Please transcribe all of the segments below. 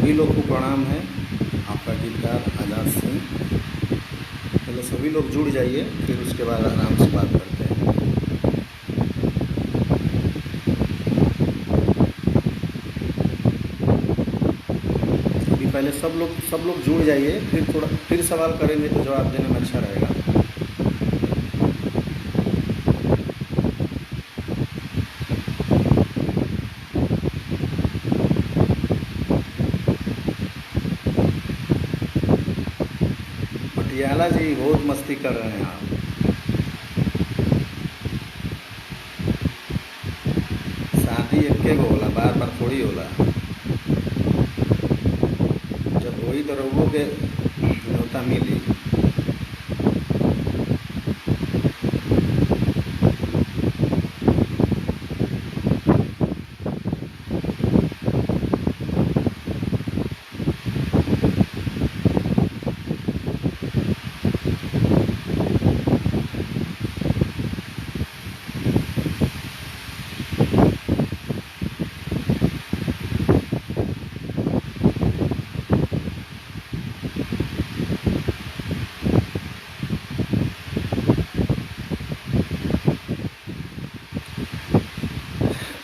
सभी लोग को प्रणाम है। आपका गीतकार आज़ाद सिंह। पहले सभी लोग जुड़ जाइए, फिर उसके बाद आराम से बात करते हैं। अभी पहले सब लोग जुड़ जाइए, फिर सवाल करेंगे तो जवाब देने में अच्छा रहेगा। पटियाला जी बहुत मस्ती कर रहे हैं आप। शादी एके गो होला, बार बार थोड़ी होला। जब होई तो रउओ के न्योता मिली।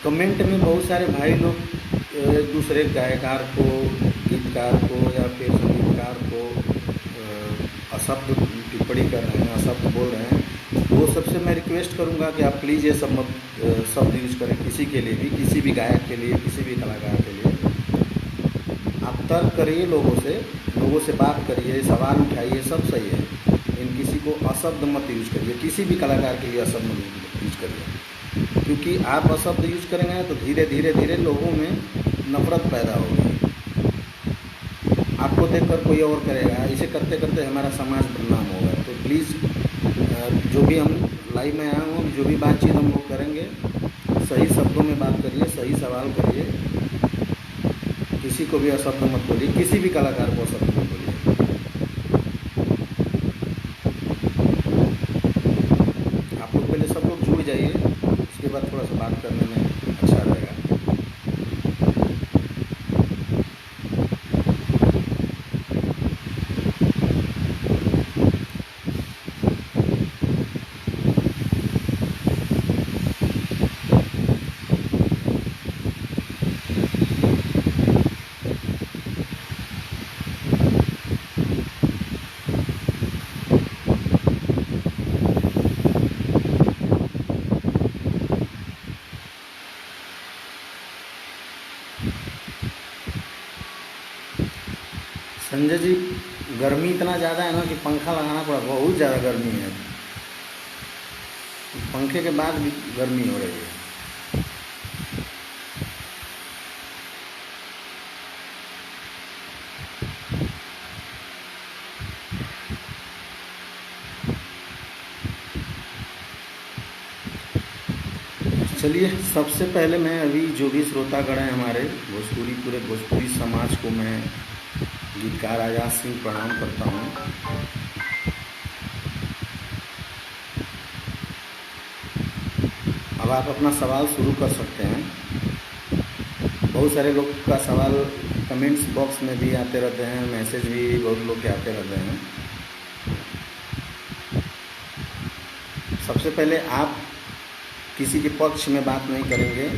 कमेंट में बहुत सारे भाई लोग एक दूसरे गायकार को, गीतकार को या फिर संगीतकार को अशब्द टिप्पणी कर रहे हैं, अशब्द बोल रहे हैं। वो सबसे मैं रिक्वेस्ट करूंगा कि आप प्लीज़ ये सब शब्द यूज करें किसी के लिए भी, किसी भी गायक के लिए, किसी भी कलाकार के लिए। आप तर्क करिए, लोगों से बात करिए, सवाल उठाइए, सब सही है, लेकिन किसी को अशब्द मत यूज करिए। किसी भी कलाकार के लिए अशब्द मत यूज करिए, क्योंकि आप अशब्द यूज करेंगे तो धीरे धीरे लोगों में नफरत पैदा होगी। आपको देखकर कोई और करेगा, इसे करते करते हमारा समाज बदनाम होगा। तो प्लीज़ जो भी हम लाइव में आए हों, जो भी बातचीत हम लोग करेंगे, सही शब्दों में बात करिए, सही सवाल करिए। किसी को भी अशब्द मत बोलिए, किसी भी कलाकार को अशब्द मत बोलिए। आप लोग पहले सब लोग जुड़ जाइए, उसके बाद थोड़ा सा बात करने में अच्छा रहेगा। संजय जी, गर्मी इतना ज़्यादा है ना कि पंखा लगाना पड़ा, बहुत ज़्यादा गर्मी है। पंखे के बाद भी गर्मी हो रही है। चलिए, सबसे पहले मैं अभी जो भी श्रोतागण हैं हमारे पूरे भोजपुरी समाज को मैं गीतकार आज़ाद सिंह प्रणाम करता हूँ। अब आप अपना सवाल शुरू कर सकते हैं। बहुत सारे लोग का सवाल कमेंट्स बॉक्स में भी आते रहते हैं, मैसेज भी बहुत लोग के आते रहते हैं। सबसे पहले आप किसी के पक्ष में बात नहीं करेंगे,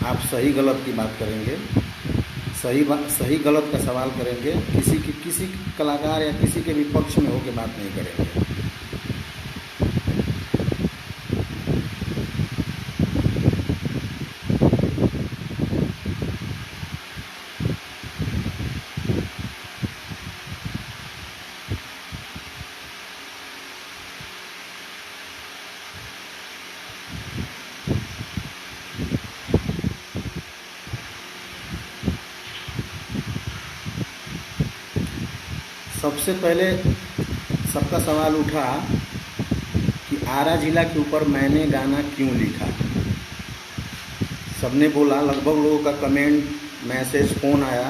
आप सही गलत की बात करेंगे, सही गलत का सवाल करेंगे। किसी कलाकार या किसी के भी पक्ष में होकर बात नहीं करेंगे। सबसे पहले सबका सवाल उठा कि आरा जिला के ऊपर मैंने गाना क्यों लिखा। सबने बोला, लगभग लोगों का कमेंट, मैसेज, फ़ोन आया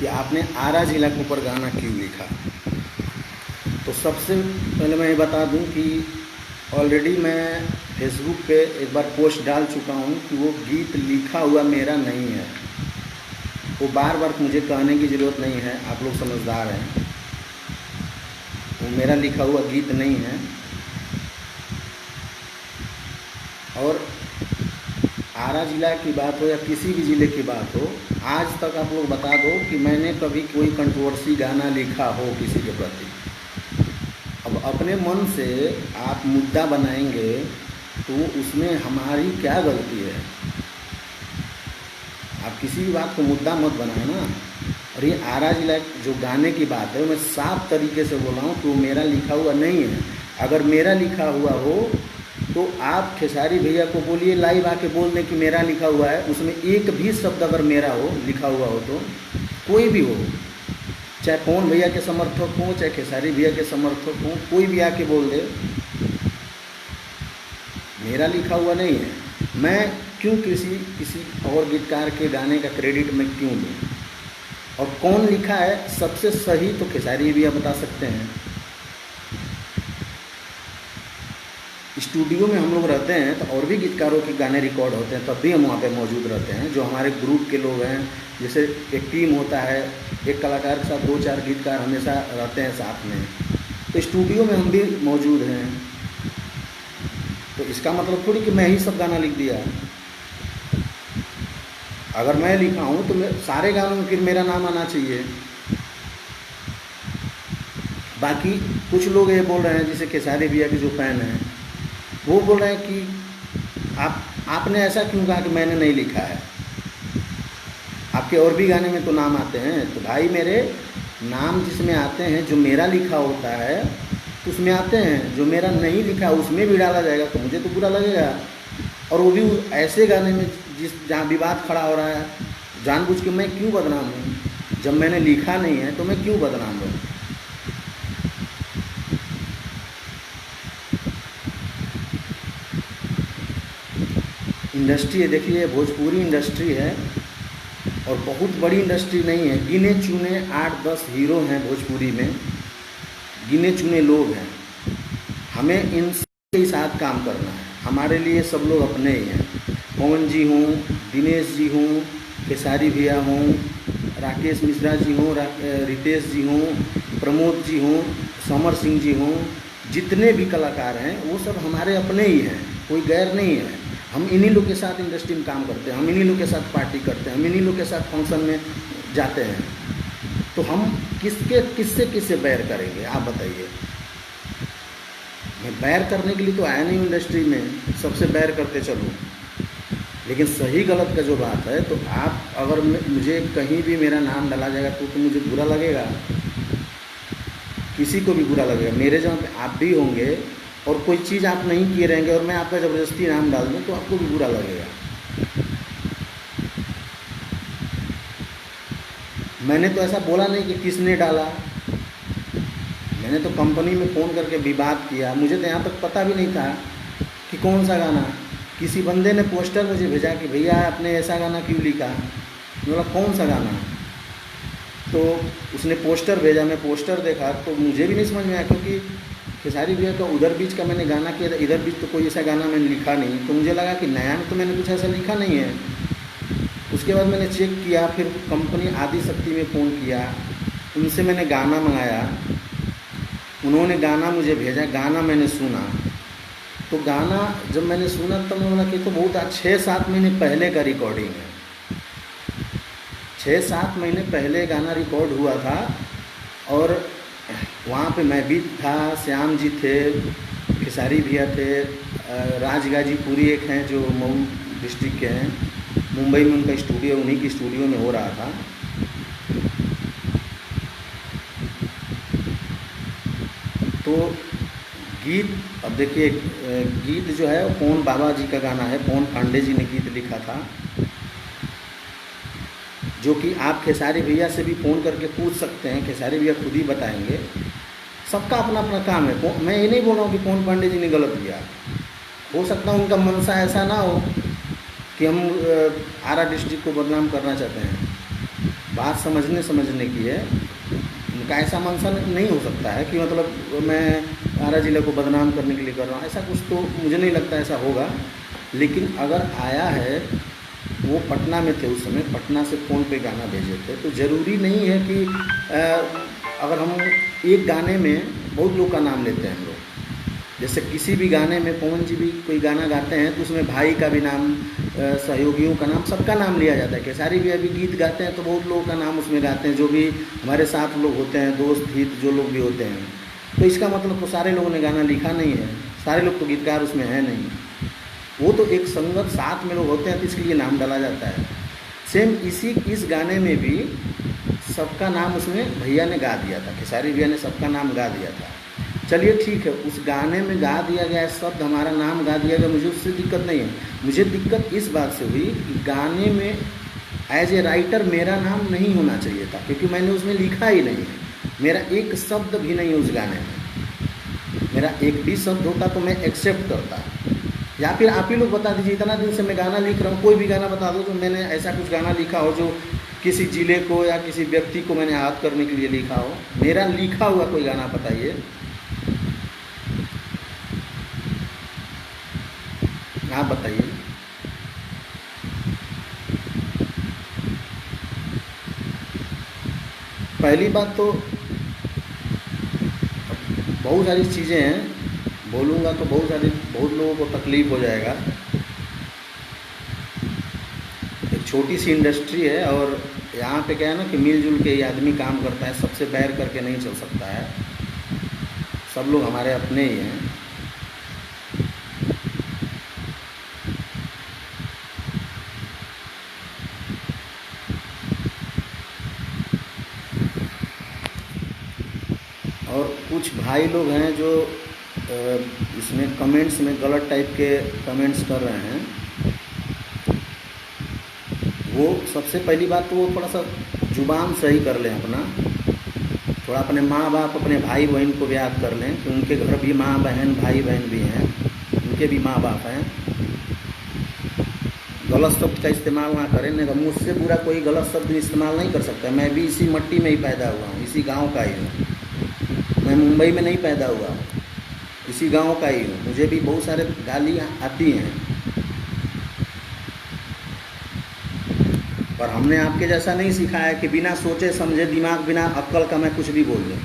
कि आपने आरा जिला के ऊपर गाना क्यों लिखा। तो सबसे पहले मैं ये बता दूं कि ऑलरेडी मैं फेसबुक पे एक बार पोस्ट डाल चुका हूँ कि वो गीत लिखा हुआ मेरा नहीं है। वो बार बार मुझे कहने की ज़रूरत नहीं है, आप लोग समझदार हैं। वो मेरा लिखा हुआ गीत नहीं है। और आरा ज़िला की बात हो या किसी भी ज़िले की बात हो, आज तक आप लोग बता दो कि मैंने कभी कोई कंट्रोवर्सी गाना लिखा हो किसी के प्रति। अब अपने मन से आप मुद्दा बनाएंगे तो उसमें हमारी क्या गलती है? आप किसी भी बात को मुद्दा मत बनाए ना। और ये आरा जिला जो गाने की बात है, मैं साफ तरीके से बोल रहा हूँ कि वो मेरा लिखा हुआ नहीं है। अगर मेरा लिखा हुआ हो तो आप खेसारी भैया को बोलिए लाइव आके बोल दें कि मेरा लिखा हुआ है। उसमें एक भी शब्द अगर मेरा हो, लिखा हुआ हो, तो कोई भी हो, चाहे पवन भैया के समर्थक हों, चाहे खेसारी भैया के समर्थक हों, कोई भी आके बोल दे मेरा लिखा हुआ नहीं है। मैं क्यों किसी और गीतकार के गाने का क्रेडिट मैं क्यों दूँ? और कौन लिखा है सबसे सही तो खेसारी भैया बता सकते हैं। स्टूडियो में हम लोग रहते हैं तो और भी गीतकारों के गाने रिकॉर्ड होते हैं, तब भी हम वहाँ पे मौजूद रहते हैं। जो हमारे ग्रुप के लोग हैं, जैसे एक टीम होता है, एक कलाकार के साथ 2-4 गीतकार हमेशा रहते हैं साथ में, तो स्टूडियो में हम भी मौजूद हैं। तो इसका मतलब थोड़ी कि मैं ही सब गाना लिख दिया। अगर मैं लिखा हूँ तो मैं सारे गानों में फिर मेरा नाम आना चाहिए। बाकी कुछ लोग ये बोल रहे हैं, जैसे खेसारी भैया के जो फैन हैं, वो बोल रहे हैं कि आपने ऐसा क्यों कहा कि मैंने नहीं लिखा है, आपके और भी गाने में तो नाम आते हैं। तो भाई मेरे नाम जिसमें आते हैं, जो मेरा लिखा होता है तो उसमें आते हैं, जो मेरा नहीं लिखा उसमें भी डाला जाएगा तो मुझे तो बुरा लगेगा। और वो भी ऐसे गाने में जहाँ विवाद खड़ा हो रहा है, जानबूझ के मैं क्यों बदनाम हूँ? जब मैंने लिखा नहीं है तो मैं क्यों बदनाम हूँ? इंडस्ट्री है, देखिए भोजपुरी इंडस्ट्री है और बहुत बड़ी इंडस्ट्री नहीं है। गिने चुने 8-10 हीरो हैं भोजपुरी में, गिने चुने लोग हैं। हमें इनके साथ काम करना है। हमारे लिए सब लोग अपने ही हैं। पवन जी हों, दिनेश जी हों, खेसारी भैया हों, राकेश मिश्रा जी हों, रितेश जी हों, प्रमोद जी हों, समर सिंह जी हों, जितने भी कलाकार हैं वो सब हमारे अपने ही हैं, कोई गैर नहीं है। हम इन्हीं लोग के साथ इंडस्ट्री में काम करते हैं, हम इन्हीं लोग के साथ पार्टी करते हैं, हम इन्हीं लोग के साथ फंक्शन में जाते हैं। तो हम किससे बैर करेंगे आप बताइए? मैं बैर करने के लिए तो आया नहीं इंडस्ट्री में, सबसे बैर करते चलूँ। लेकिन सही गलत का जो बात है, तो आप अगर मुझे कहीं भी मेरा नाम डाला जाएगा तो मुझे बुरा लगेगा, किसी को भी बुरा लगेगा। मेरे जहाँ पे आप भी होंगे और कोई चीज़ आप नहीं किए रहेंगे और मैं आपका ज़बरदस्ती नाम डाल दूँ तो आपको भी बुरा लगेगा। मैंने तो ऐसा बोला नहीं कि किसने डाला, मैंने तो कंपनी में फ़ोन करके विवाद किया। मुझे तो यहाँ तक पता भी नहीं था कि कौन सा गाना। किसी बंदे ने पोस्टर मुझे भेजा कि भैया आपने ऐसा गाना क्यों लिखा। मैं बोला कौन सा गाना? तो उसने पोस्टर भेजा, मैं पोस्टर देखा तो मुझे भी नहीं समझ में आया, क्योंकि खेसारी भैया का उधर बीच का मैंने गाना किया था, इधर बीच तो कोई ऐसा गाना मैंने लिखा नहीं। तो मुझे लगा कि नया में तो मैंने कुछ ऐसा लिखा नहीं है। उसके बाद मैंने चेक किया, फिर कंपनी आदि शक्ति में फ़ोन किया, उनसे मैंने गाना मंगाया, उन्होंने गाना मुझे भेजा, गाना मैंने सुना। तो गाना जब मैंने सुना तब मैं बोला कि तो बहुत 6-7 महीने पहले का रिकॉर्डिंग है। 6-7 महीने पहले गाना रिकॉर्ड हुआ था और वहाँ पे मैं भी था, श्याम जी थे, खेसारी भैया थे, राज गाजीपुरी एक हैं जो मऊ डिस्ट्रिक्ट के हैं, मुंबई में उनका स्टूडियो, उन्हीं की स्टूडियो में हो रहा था। तो गीत, अब देखिए गीत जो है पवन बाबा जी का गाना है, पवन पांडे जी ने गीत लिखा था, जो कि आप खेसारी भैया से भी फ़ोन करके पूछ सकते हैं, खेसारी भैया खुद ही बताएंगे। सबका अपना अपना काम है। मैं ये नहीं बोल रहा हूँ कि पवन पांडे जी ने गलत किया, हो सकता है उनका मनसा ऐसा ना हो कि हम आरा डिस्ट्रिक्ट को बदनाम करना चाहते हैं। बात समझने की है। उनका ऐसा मनसा नहीं हो सकता है कि मतलब मैं आरा ज़िले को बदनाम करने के लिए कर रहा हूँ, ऐसा कुछ तो मुझे नहीं लगता ऐसा होगा। लेकिन अगर आया है वो पटना में थे उस समय, पटना से फ़ोन पे गाना भेजे थे। तो ज़रूरी नहीं है कि अगर हम एक गाने में बहुत लोग का नाम लेते हैं हम लोग, जैसे किसी भी गाने में पवन जी भी कोई गाना गाते हैं तो उसमें भाई का भी नाम, सहयोगियों का नाम, सबका नाम लिया जाता है। खेसारी भी अभी गीत गाते हैं तो बहुत लोगों का नाम उसमें गाते हैं, जो भी हमारे साथ लोग होते हैं, दोस्त हित जो लोग भी होते हैं। तो इसका मतलब तो सारे लोगों ने गाना लिखा नहीं है, सारे लोग तो गीतकार उसमें है नहीं, वो तो एक संगत साथ में लोग होते हैं तो इसके लिए नाम डाला जाता है। सेम इस गाने में भी सबका नाम उसमें भैया ने गा दिया था, खेसारी भैया ने सबका नाम गा दिया था। चलिए ठीक है, उस गाने में गा दिया गया शब्द, हमारा नाम गा दिया गया, मुझे उससे दिक्कत नहीं है। मुझे दिक्कत इस बात से हुई कि गाने में एज ए राइटर मेरा नाम नहीं होना चाहिए था, क्योंकि मैंने उसमें लिखा ही नहीं है, मेरा एक शब्द भी नहीं है उस गाने में। मेरा एक भी शब्द होता तो मैं एक्सेप्ट करता, या फिर आप ही लोग बता दीजिए, इतना दिन से मैं गाना लिख रहा हूँ, कोई भी गाना बता दो जो मैंने ऐसा कुछ गाना लिखा हो जो किसी जिले को या किसी व्यक्ति को मैंने याद करने के लिए लिखा हो। मेरा लिखा हुआ कोई गाना बताइए, आप बताइए। पहली बात तो बहुत सारी चीज़ें हैं, बोलूँगा तो बहुत लोगों को तकलीफ़ हो जाएगा। एक छोटी सी इंडस्ट्री है और यहाँ पे क्या है ना कि मिलजुल के ये आदमी काम करता है, सबसे बैर करके नहीं चल सकता है, सब लोग हमारे अपने ही हैं। और कुछ भाई लोग हैं जो इसमें कमेंट्स में गलत टाइप के कमेंट्स कर रहे हैं। वो सबसे पहली बात तो वो थोड़ा सा जुबान सही कर लें अपना, थोड़ा अपने माँ बाप अपने भाई बहन को भी याद कर लें कि उनके घर भी माँ बहन भाई बहन भी हैं, उनके भी माँ बाप हैं। गलत शब्द का इस्तेमाल ना करें, नहीं तो मुझसे बुरा कोई गलत शब्द इस्तेमाल नहीं कर सकता। मैं भी इसी मिट्टी में ही पैदा हुआ हूँ, इसी गांव का ही हूँ, मैं मुंबई में नहीं पैदा हुआ हूँ, इसी गांव का ही हूँ। मुझे भी बहुत सारे गालियाँ आती हैं, पर हमने आपके जैसा नहीं सिखाया कि बिना सोचे समझे दिमाग बिना अक्ल का मैं कुछ भी बोल दूँ।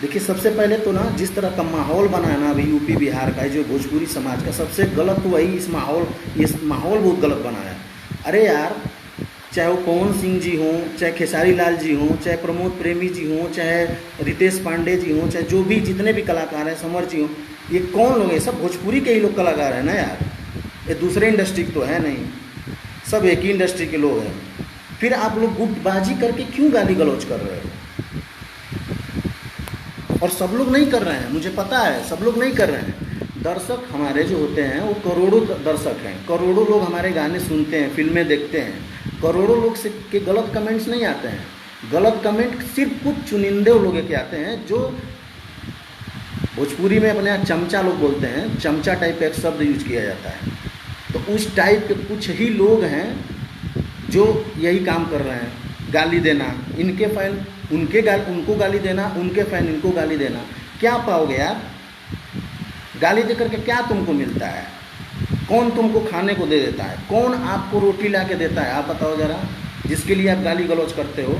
देखिए, सबसे पहले तो ना जिस तरह का माहौल बना है ना अभी यूपी बिहार का, जो भोजपुरी समाज का, सबसे गलत तो वही इस माहौल बहुत गलत बना है। अरे यार, चाहे वो पवन सिंह जी हों, चाहे खेसारी लाल जी हों, चाहे प्रमोद प्रेमी जी हों, चाहे रितेश पांडे जी हों, चाहे जो भी जितने भी कलाकार हैं, समर जी हों, ये कौन लोग हैं? सब भोजपुरी के ही लोग कलाकार हैं ना यार, ये दूसरे इंडस्ट्री के तो है नहीं, सब एक ही इंडस्ट्री के लोग हैं। फिर आप लोग गुटबाजी करके क्यों गाली गलौज कर रहे हो? और सब लोग नहीं कर रहे हैं, मुझे पता है सब लोग नहीं कर रहे हैं। दर्शक हमारे जो होते हैं वो करोड़ों दर्शक हैं, करोड़ों लोग हमारे गाने सुनते हैं, फिल्में देखते हैं, करोड़ों लोग से के गलत कमेंट्स नहीं आते हैं। गलत कमेंट सिर्फ कुछ चुनिंदे लोग के आते हैं, जो भोजपुरी में अपने यहाँ चमचा लोग बोलते हैं, चमचा टाइप का एक शब्द यूज किया जाता है। तो उस टाइप के कुछ ही लोग हैं जो यही काम कर रहे हैं, गाली देना, इनके फैन उनको गाली देना, उनके फैन इनको गाली देना। क्या पाओगे यार? गाली दे करके क्या तुमको मिलता है? कौन तुमको खाने को दे देता है? कौन आपको रोटी ला के देता है? आप बताओ ज़रा, जिसके लिए आप गाली गलौज करते हो।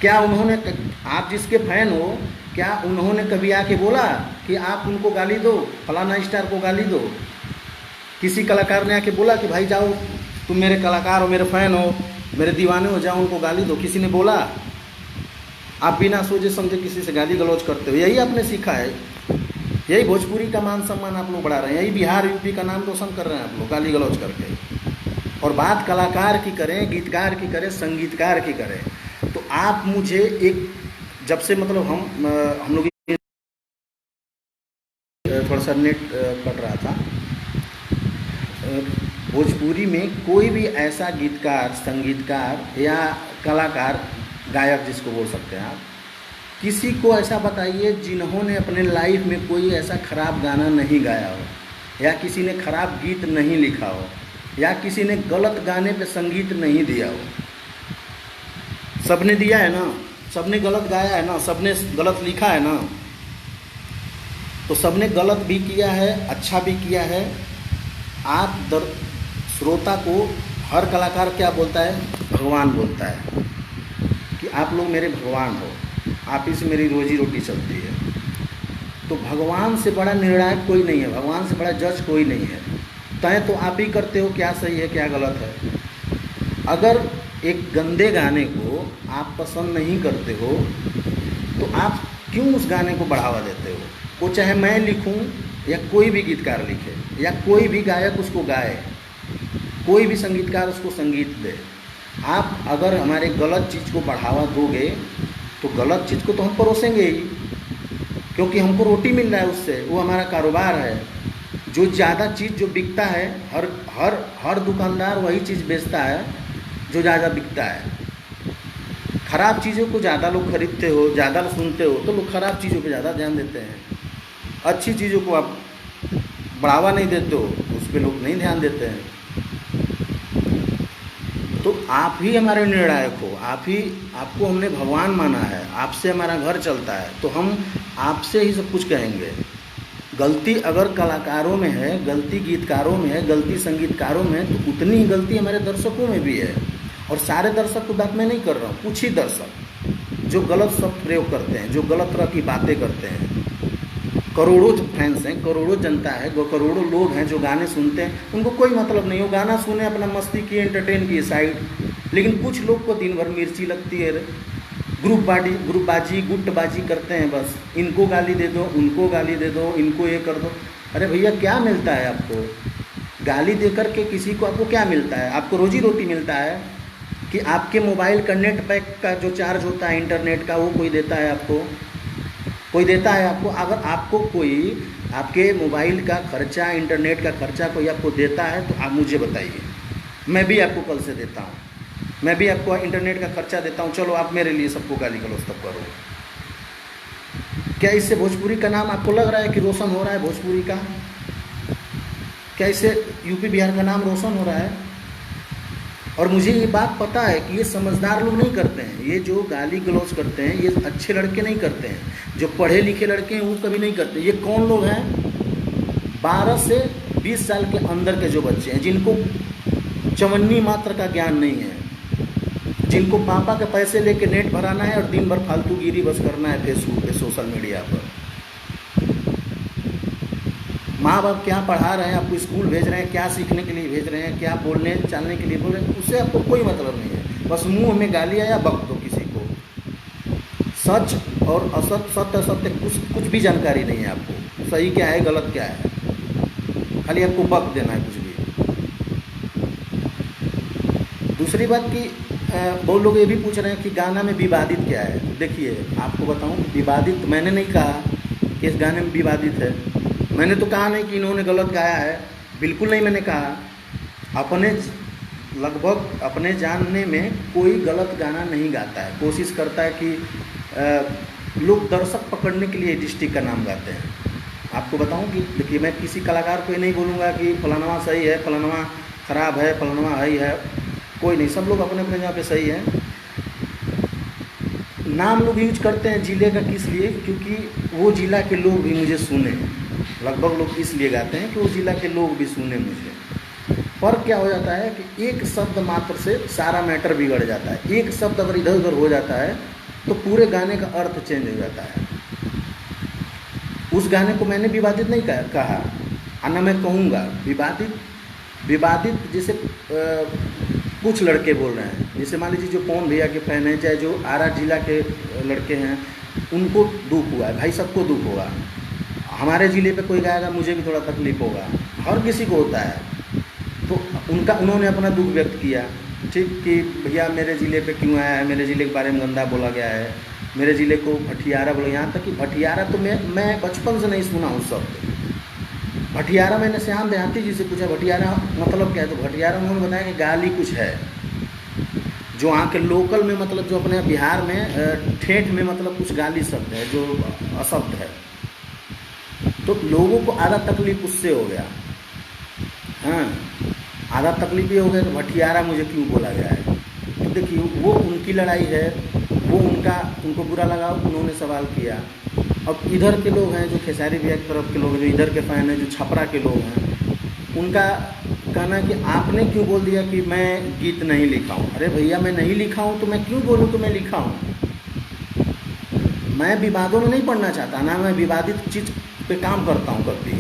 क्या उन्होंने, आप जिसके फैन हो, क्या उन्होंने कभी आके बोला कि आप उनको गाली दो, फलाना स्टार को गाली दो? किसी कलाकार ने आके बोला कि भाई जाओ, तुम मेरे कलाकार हो, मेरे फ़ैन हो, मेरे दीवाने हो, जाओ उनको गाली दो? किसी ने बोला? आप बिना सोचे समझे किसी से गाली गलौज करते हो, यही आपने सीखा है। यही भोजपुरी का मान सम्मान आप लोग बढ़ा रहे हैं, यही बिहार यूपी का नाम रोशन कर रहे हैं आप लोग गाली गलौज करके। और बात कलाकार की करें, गीतकार की करें, संगीतकार की करें, तो आप मुझे एक, जब से मतलब हम लोग थोड़ा सा नेट कट रहा था, भोजपुरी में कोई भी ऐसा गीतकार, संगीतकार या कलाकार, गायक जिसको बोल सकते हैं आप, किसी को ऐसा बताइए जिन्होंने अपने लाइफ में कोई ऐसा ख़राब गाना नहीं गाया हो, या किसी ने ख़राब गीत नहीं लिखा हो, या किसी ने गलत गाने पे संगीत नहीं दिया हो। सबने दिया है ना, सबने गलत गाया है ना, सबने गलत लिखा है ना। तो सबने गलत भी किया है, अच्छा भी किया है। श्रोता को हर कलाकार क्या बोलता है? भगवान बोलता है कि आप लोग मेरे भगवान हो, आप ही से मेरी रोजी रोटी चलती है। तो भगवान से बड़ा निर्णायक कोई नहीं है, भगवान से बड़ा जज कोई नहीं है। तय तो आप ही करते हो क्या सही है क्या गलत है। अगर एक गंदे गाने को आप पसंद नहीं करते हो तो आप क्यों उस गाने को बढ़ावा देते हो? वो चाहे मैं लिखूं या कोई भी गीतकार लिखे या कोई भी गायक उसको गाए, कोई भी संगीतकार उसको संगीत दे। आप अगर हमारे गलत चीज़ को बढ़ावा दोगे तो गलत चीज़ को तो हम परोसेंगे ही, क्योंकि हमको रोटी मिल रहा है उससे, वो हमारा कारोबार है। जो ज़्यादा चीज़ जो बिकता है, हर हर हर दुकानदार वही चीज़ बेचता है जो ज़्यादा बिकता है। ख़राब चीज़ों को ज़्यादा लोग खरीदते हो, ज़्यादा सुनते हो तो लोग ख़राब चीज़ों पे ज़्यादा ध्यान देते हैं। अच्छी चीज़ों को आप बढ़ावा नहीं देते हो, उस पर लोग नहीं ध्यान देते हैं। तो आप ही हमारे निर्णायक हो, आपको हमने भगवान माना है, आपसे हमारा घर चलता है, तो हम आपसे ही सब कुछ कहेंगे। गलती अगर कलाकारों में है, गलती गीतकारों में है, गलती संगीतकारों में है, तो उतनी ही गलती हमारे दर्शकों में भी है। और सारे दर्शक की बात मैं नहीं कर रहा हूँ, कुछ ही दर्शक जो गलत शब्द प्रयोग करते हैं, जो गलत तरह की बातें करते हैं। करोड़ों फैंस हैं, करोड़ों जनता है, करोड़ों लोग हैं जो गाने सुनते हैं, उनको कोई मतलब नहीं, वो गाना सुने, अपना मस्ती किए, एंटरटेन किए साइड। लेकिन कुछ लोग को दिन भर मिर्ची लगती है, ग्रुपबाजी गुटबाजी करते हैं। बस इनको गाली दे दो, उनको गाली दे दो, इनको ये कर दो। अरे भैया क्या मिलता है आपको? गाली दे कर के किसी को आपको क्या मिलता है? आपको रोजी रोटी मिलता है कि आपके मोबाइल का नेट पैक का जो चार्ज होता है इंटरनेट का, वो कोई देता है आपको? कोई देता है आपको? अगर आपको कोई आपके मोबाइल का खर्चा, इंटरनेट का खर्चा कोई आपको देता है तो आप मुझे बताइए, मैं भी आपको कल से देता हूँ, मैं भी आपको इंटरनेट का खर्चा देता हूँ, चलो आप मेरे लिए सबको गाली गलौज तब करो। क्या इससे भोजपुरी का नाम आपको लग रहा है कि रोशन हो रहा है? भोजपुरी का क्या इससे यूपी बिहार का नाम रोशन हो रहा है? और मुझे ये बात पता है कि ये समझदार लोग नहीं करते हैं, ये जो गाली गलौज करते हैं ये अच्छे लड़के नहीं करते हैं, जो पढ़े लिखे लड़के हैं वो कभी नहीं करते। ये कौन लोग हैं? 12 से 20 साल के अंदर के जो बच्चे हैं, जिनको चवन्नी मात्र का ज्ञान नहीं है, जिनको पापा के पैसे लेके नेट भराना है और दिन भर फालतू गिरी बस करना है फेसबुक पे, सोशल मीडिया पर। माँ बाप क्या पढ़ा रहे हैं, आपको स्कूल भेज रहे हैं, क्या सीखने के लिए भेज रहे हैं, क्या बोलने चालने के लिए बोल रहे हैं, उससे आपको कोई मतलब नहीं है। बस मुंह में गाली आया बक दो किसी को। सच और असत, सत्य असत्य कुछ भी जानकारी नहीं है आपको, सही क्या है गलत क्या है, खाली आपको बक देना है कुछ भी। दूसरी बात कि बहुत लोग ये भी पूछ रहे हैं कि गाना में विवादित क्या है। देखिए आपको बताऊं, विवादित मैंने नहीं कहा कि इस गाने में विवादित है। मैंने तो कहा नहीं कि इन्होंने गलत गाया है, बिल्कुल नहीं मैंने कहा। लगभग अपने जानने में कोई गलत गाना नहीं गाता है, कोशिश करता है कि लोग दर्शक पकड़ने के लिए डिस्ट्रिक्ट का नाम गाते हैं। आपको बताऊं कि देखिए मैं किसी कलाकार को ये नहीं बोलूँगा कि फलानवा सही है, फलानवा ख़राब है, फलानवा है, कोई नहीं, सब लोग अपने अपने जगह पे सही है। नाम लोग यूज करते हैं ज़िले का, किस लिए? क्योंकि वो ज़िला के लोग भी मुझे सुने, लगभग लोग इसलिए गाते हैं कि वो ज़िला के लोग भी सुने मुझे। फर्क क्या हो जाता है कि एक शब्द मात्र से सारा मैटर बिगड़ जाता है। एक शब्द अगर इधर उधर हो जाता है तो पूरे गाने का अर्थ चेंज हो जाता है। उस गाने को मैंने विवादित नहीं कहा, और ना मैं कहूँगा विवादित जैसे कुछ लड़के बोल रहे हैं, जैसे मान लीजिए जो पवन भैया के फैन हैं, चाहे जो आरा जिला के लड़के हैं, उनको दुख हुआ है। भाई सबको दुख होगा, हमारे ज़िले पे कोई गाएगा मुझे भी थोड़ा तकलीफ़ होगा, हर किसी को होता है। तो उन्होंने अपना दुख व्यक्त किया, ठीक, कि भैया मेरे ज़िले पे क्यों आया है, मेरे ज़िले के बारे में गंदा बोला गया है, मेरे ज़िले को भटियारा बोला। यहाँ तक कि भटियारा तो मैं बचपन से नहीं सुना हूँ शब्द। भटियारा मैंने श्याम देहाती जी से पूछा भटियारा मतलब क्या है, तो भटियारा उन्होंने बताया कि गाली कुछ है जो वहाँ के लोकल में, मतलब जो अपने बिहार में ठेठ में, मतलब कुछ गाली शब्द है जो अशब्द है। तो लोगों को आधा तकलीफ उससे हो गया। हाँ, आधा तकलीफ ये हो गया कि भटियारा मुझे क्यों बोला गया है। तो देखिए वो उनकी लड़ाई है, वो उनको बुरा लगा, उन्होंने सवाल किया। अब इधर के लोग हैं जो खेसारी भैया की तरफ के लोग हैं, जो इधर के फ़ैन हैं, जो छपरा के लोग हैं, उनका कहना है कि आपने क्यों बोल दिया कि मैं गीत नहीं लिखा हूँ। अरे भैया, मैं नहीं लिखा हूँ तो मैं क्यों बोलूँ कि मैं लिखा हूँ। मैं विवादों में नहीं पढ़ना चाहता, ना मैं विवादित चीज़ पे काम करता हूँ कभी।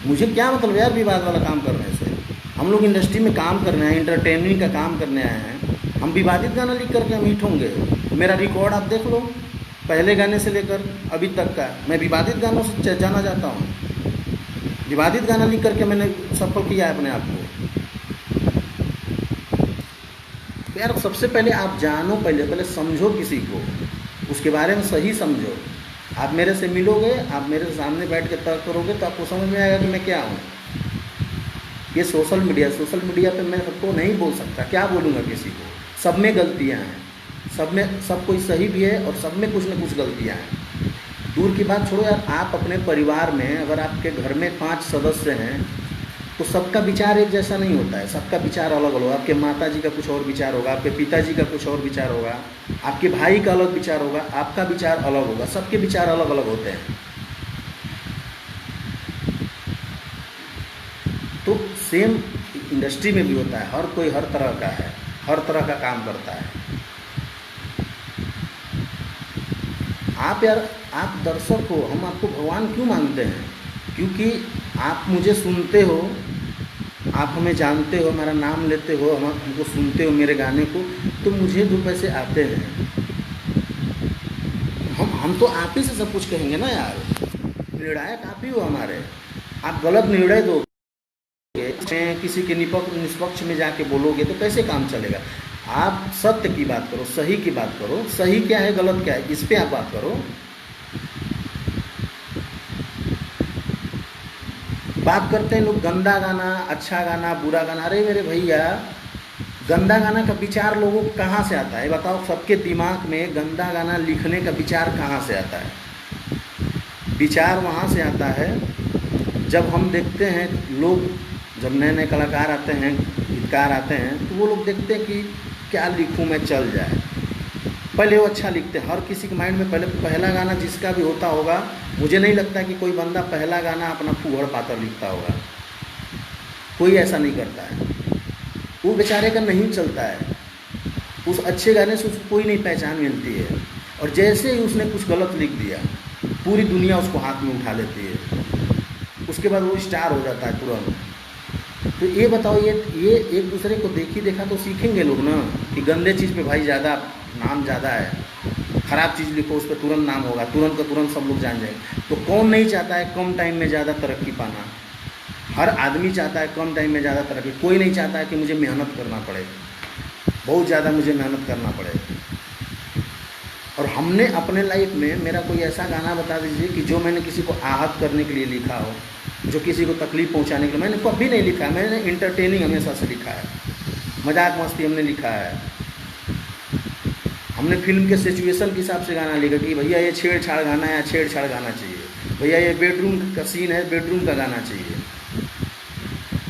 मुझे क्या मतलब यार विवाद वाला काम करने से। हम लोग इंडस्ट्री में काम करने आए हैं, इंटरटेनमेंट का काम करने आए हैं। हम विवादित गाना लिख करके हम हिट होंगे? मेरा रिकॉर्ड आप देख लो, पहले गाने से लेकर अभी तक का मैं विवादित गानों से जाना जाता हूँ। विवादित गाना लिख करके मैंने सफल किया है अपने आप को। तो यार सबसे पहले आप जानो, पहले समझो किसी को, उसके बारे में सही समझो। आप मेरे से मिलोगे, आप मेरे सामने बैठ के तर्क करोगे तो आपको समझ में आएगा कि मैं क्या हूँ। ये सोशल मीडिया पे मैं सबको नहीं बोल सकता, क्या बोलूँगा किसी को। सब में गलतियाँ हैं, सब कोई सही भी है और सब में कुछ न कुछ गलतियाँ हैं। दूर की बात छोड़ो यार, आप अपने परिवार में अगर आपके घर में 5 सदस्य हैं तो सबका विचार एक जैसा नहीं होता है, सबका विचार अलग अलग होगा। आपके माता जी का कुछ और विचार होगा, आपके पिताजी का कुछ और विचार होगा, आपके भाई का अलग विचार होगा, आपका विचार अलग होगा, सबके विचार अलग अलग होते हैं। तो सेम इंडस्ट्री में भी होता है, हर कोई हर तरह का है, हर तरह का काम करता है। आप यार, आप दर्शक हो, हम आपको भगवान क्यों मानते हैं? क्योंकि आप मुझे सुनते हो, आप हमें जानते हो, हमारा नाम लेते हो, हमको सुनते हो, मेरे गाने को, तो मुझे 2 पैसे आते हैं। हम तो आप ही से सब कुछ कहेंगे ना यार, निर्णायक आप ही हो हमारे। आप गलत निर्णय दोगे, किसी के निष्पक्ष में जाके बोलोगे तो कैसे काम चलेगा। आप सत्य की बात करो, सही की बात करो, सही क्या है गलत क्या है इस पे आप बात करो। बात करते हैं लोग गंदा गाना, अच्छा गाना, बुरा गाना। अरे मेरे भैया, गंदा गाना का विचार लोगों को कहाँ से आता है बताओ? सबके दिमाग में गंदा गाना लिखने का विचार कहाँ से आता है? विचार वहाँ से आता है जब हम देखते हैं लोग, जब नए नए कलाकार आते हैं, गीतकार आते हैं, तो वो लोग देखते हैं कि क्या लिखूं मैं चल जाए। पहले वो अच्छा लिखते हैं, हर किसी के माइंड में पहला गाना जिसका भी होता होगा, मुझे नहीं लगता कि कोई बंदा पहला गाना अपना फूहड़ पातर लिखता होगा, कोई ऐसा नहीं करता है। वो बेचारे का नहीं चलता है, उस अच्छे गाने से उसको कोई नहीं पहचान मिलती है, और जैसे ही उसने कुछ गलत लिख दिया पूरी दुनिया उसको हाथ में उठा लेती है, उसके बाद वो स्टार हो जाता है तुरंत। तो ये बताओ, ये एक दूसरे को देखी देखा तो सीखेंगे लोग ना, कि गंदे चीज़ पे भाई ज़्यादा नाम ज़्यादा है, ख़राब चीज़ लिखो उस पर तुरंत नाम होगा, तुरंत का तुरंत सब लोग जान जाएंगे। तो कौन नहीं चाहता है कम टाइम में ज़्यादा तरक्की पाना? हर आदमी चाहता है कम टाइम में ज़्यादा तरक्की। कोई नहीं चाहता है कि मुझे मेहनत करना पड़े, बहुत ज़्यादा मुझे मेहनत करना पड़े। और हमने अपने लाइफ में, मेरा कोई ऐसा गाना बता दीजिए कि जो मैंने किसी को आहत करने के लिए लिखा हो, जो किसी को तकलीफ़ पहुंचाने के लिए, मैंने कभी नहीं लिखा है। मैंने इंटरटेनिंग हमेशा से लिखा है, मजाक मस्ती हमने लिखा है। हमने फिल्म के सिचुएशन के हिसाब से गाना लिखा कि भैया ये छेड़छाड़ गाना है, छेड़छाड़ गाना चाहिए, भैया ये बेडरूम का सीन है, बेडरूम का गाना चाहिए।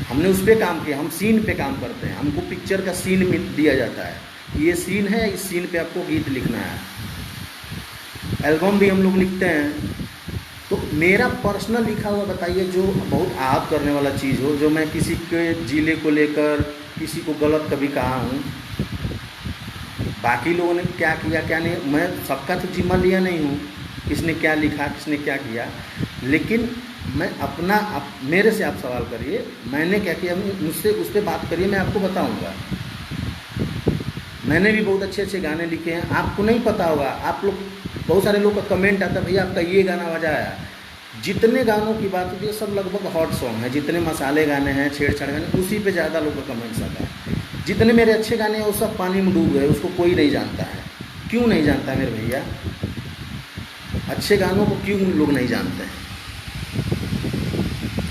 हमने उस पर काम किया, हम सीन पे काम करते हैं। हमको पिक्चर का सीन दिया जाता है, ये सीन है, इस सीन पे आपको गीत लिखना है। एल्बम भी हम लोग लिखते हैं। तो मेरा पर्सनल लिखा हुआ बताइए जो बहुत आहत करने वाला चीज़ हो, जो मैं किसी के जिले को लेकर किसी को गलत कभी कहा हूँ। बाकी लोगों ने क्या किया क्या नहीं, मैं सबका तो जिम्मा लिया नहीं हूँ, किसने क्या लिखा किसने क्या किया। लेकिन मैं अपना मेरे से आप सवाल करिए, मैंने क्या किया, मुझसे उस पर बात करिए, मैं आपको बताऊँगा। मैंने भी बहुत अच्छे अच्छे गाने लिखे हैं, आपको नहीं पता होगा। आप लोग, बहुत सारे लोग का कमेंट आता है, भैया आपका ये गाना मजा आया। जितने गानों की बात होती है सब लगभग हॉट सॉन्ग है, जितने मसाले गाने हैं, छेड़छाड़ गाने, उसी पे ज़्यादा लोग का कमेंट्स आता है। जितने मेरे अच्छे गाने हैं वो सब पानी में डूब गए, उसको कोई नहीं जानता है। क्यों नहीं जानता है मेरे भैया? अच्छे गानों को क्यों लोग नहीं जानते हैं?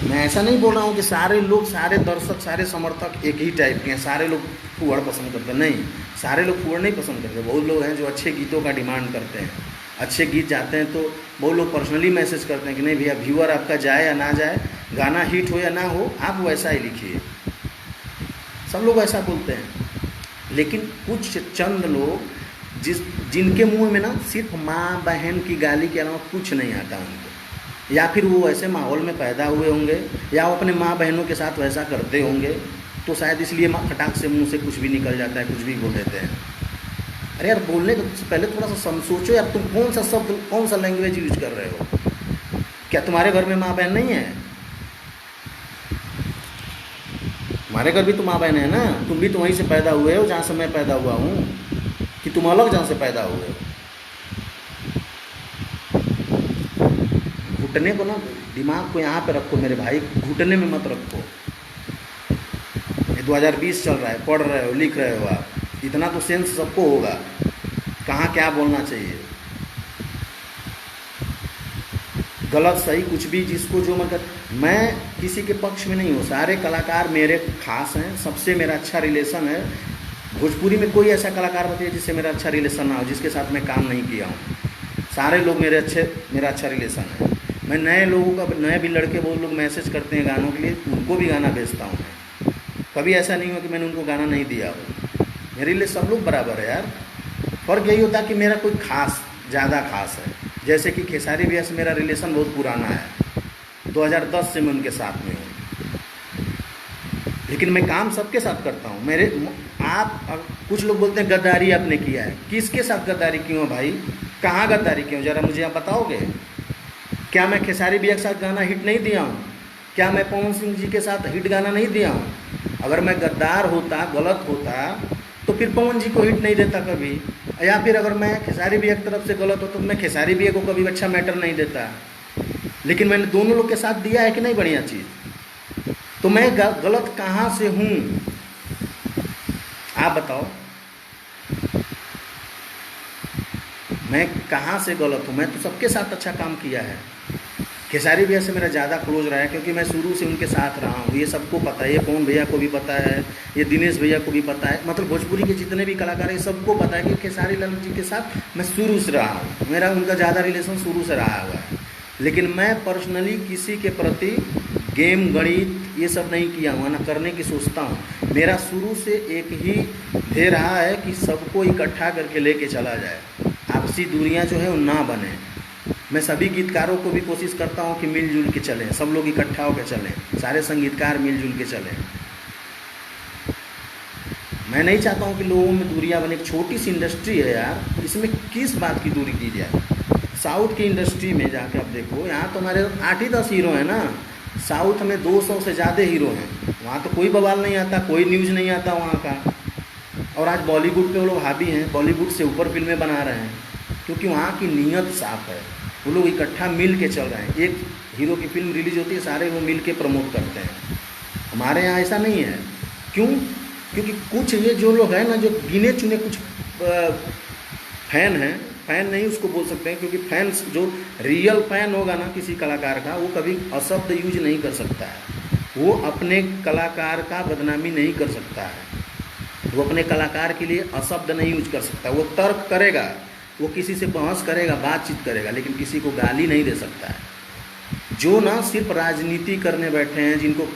मैं ऐसा नहीं बोल रहा हूँ कि सारे लोग, सारे दर्शक, सारे समर्थक एक ही टाइप के हैं, सारे लोग फूहड़ पसंद करते हैं। नहीं, सारे लोग फूहड़ नहीं पसंद करते। बहुत लोग हैं जो अच्छे गीतों का डिमांड करते हैं, अच्छे गीत जाते हैं तो बहुत लोग पर्सनली मैसेज करते हैं कि नहीं भैया, व्यूअर आपका जाए या ना जाए, गाना हिट हो या ना हो, आप वैसा ही लिखिए। सब लोग ऐसा बोलते हैं। लेकिन कुछ चंद लोग जिस जिनके मुंह में ना सिर्फ माँ बहन की गाली के अलावा कुछ नहीं आता उनको, या फिर वो ऐसे माहौल में पैदा हुए होंगे या वो अपने माँ बहनों के साथ वैसा करते होंगे, तो शायद इसलिए फटाक से मुंह से कुछ भी निकल जाता है, कुछ भी बोल देते हैं। अरे यार, बोलने से पहले थोड़ा सा सोचो यार, तुम कौन सा शब्द, कौन सा लैंग्वेज यूज कर रहे हो। क्या तुम्हारे घर में माँ बहन नहीं है? हमारे घर भी तो माँ बहन है ना, तुम भी तो वहीं से पैदा हुए हो जहाँ से मैं पैदा हुआ हूँ, कि तुम अलग जहाँ से पैदा हुए हो। घुटने को ना, दिमाग को यहाँ पे रखो मेरे भाई, घुटने में मत रखो। ये 2020 चल रहा है, पढ़ रहे हो, लिख रहे हो आप, इतना तो सेंस सबको होगा कहाँ क्या बोलना चाहिए। गलत सही कुछ भी, जिसको जो मतलब, मैं किसी के पक्ष में नहीं हूँ, सारे कलाकार मेरे खास हैं, सबसे मेरा अच्छा रिलेशन है। भोजपुरी में कोई ऐसा कलाकार बताइए जिससे मेरा अच्छा रिलेशन ना हो, जिसके साथ मैं काम नहीं किया हूँ। सारे लोग मेरा अच्छा रिलेशन है। मैं नए लोगों का, नए भी लड़के बहुत लोग मैसेज करते हैं गानों के लिए, उनको भी गाना भेजता हूँ मैं। कभी ऐसा नहीं हो कि मैंने उनको गाना नहीं दिया हो। मेरे लिए सब लोग बराबर है यार। फ़र्क यही होता है कि मेरा कोई खास, ज़्यादा खास है। जैसे कि खेसारी भैया से मेरा रिलेशन बहुत पुराना है, 2010 से मैं उनके साथ में हूँ, लेकिन मैं काम सबके साथ करता हूँ। मेरे आप कुछ लोग बोलते हैं गद्दारी आपने किया है, किसके साथ गद्दारी क्यों है भाई? कहाँ गद्दारी क्यों, ज़रा मुझे आप बताओगे? क्या मैं खेसारी भैया के साथ गाना हिट नहीं दिया हूँ? क्या मैं पवन सिंह जी के साथ हिट गाना नहीं दिया हूँ? अगर मैं गद्दार होता, गलत होता, तो फिर पवन जी को हिट नहीं देता कभी। या फिर अगर मैं खेसारी भैया की तरफ से गलत होता तो मैं खेसारी भैया को कभी अच्छा मैटर नहीं देता। लेकिन मैंने दोनों लोग के साथ दिया है कि नहीं बढ़िया चीज़? तो मैं गलत कहाँ से हूँ आप बताओ? मैं कहाँ से गलत हूँ? मैं तो सबके साथ अच्छा काम किया है। खेसारी भैया से मेरा ज़्यादा क्लोज रहा है क्योंकि मैं शुरू से उनके साथ रहा हूँ। ये सबको पता है, ये पवन भैया को भी पता है, ये दिनेश भैया को भी पता है, मतलब भोजपुरी के जितने भी कलाकार हैं सबको पता है कि खेसारी लाल जी के साथ मैं शुरू से रहा हूँ। मेरा उनका ज़्यादा रिलेशन शुरू से रहा हुआ है। लेकिन मैं पर्सनली किसी के प्रति गेम, गणित ये सब नहीं किया हूँ, ना करने की सोचता हूँ। मेरा शुरू से एक ही ध्येय रहा है कि सबको इकट्ठा करके लेके चला जाए, आपसी दूरियाँ जो है वो ना बने। मैं सभी गीतकारों को भी कोशिश करता हूँ कि मिलजुल के चलें, सब लोग इकट्ठा होकर चलें, सारे संगीतकार मिलजुल के चलें। मैं नहीं चाहता हूँ कि लोगों में दूरियां बने। एक छोटी सी इंडस्ट्री है यार, इसमें किस बात की दूरी की जाए? साउथ की इंडस्ट्री में जाके आप देखो, यहाँ तो हमारे 8 ही 10 हीरो हैं ना। साउथ में 200 से ज़्यादा हीरो हैं। वहाँ तो कोई बवाल नहीं आता, कोई न्यूज़ नहीं आता वहाँ का। और आज बॉलीवुड पे वो लोग हावी हैं, बॉलीवुड से ऊपर फिल्में बना रहे हैं, क्योंकि वहाँ की नीयत साफ है। वो लोग इकट्ठा मिल के चल रहे हैं। एक हीरो की फिल्म रिलीज होती है, सारे वो मिल के प्रमोट करते हैं। हमारे यहाँ ऐसा नहीं है। क्यों? क्योंकि कुछ ये जो लोग हैं ना, जो गिने चुने कुछ फैन हैं, फैन नहीं उसको बोल सकते हैं, क्योंकि फैंस, जो रियल फैन होगा ना किसी कलाकार का, वो कभी अशब्द यूज नहीं कर सकता है। वो अपने कलाकार का बदनामी नहीं कर सकता है। वो अपने कलाकार के लिए अशब्द नहीं यूज कर सकता। वो तर्क करेगा, वो किसी से बहस करेगा, बातचीत करेगा, लेकिन किसी को गाली नहीं दे सकता है। जो ना सिर्फ राजनीति करने बैठे हैं, जिनको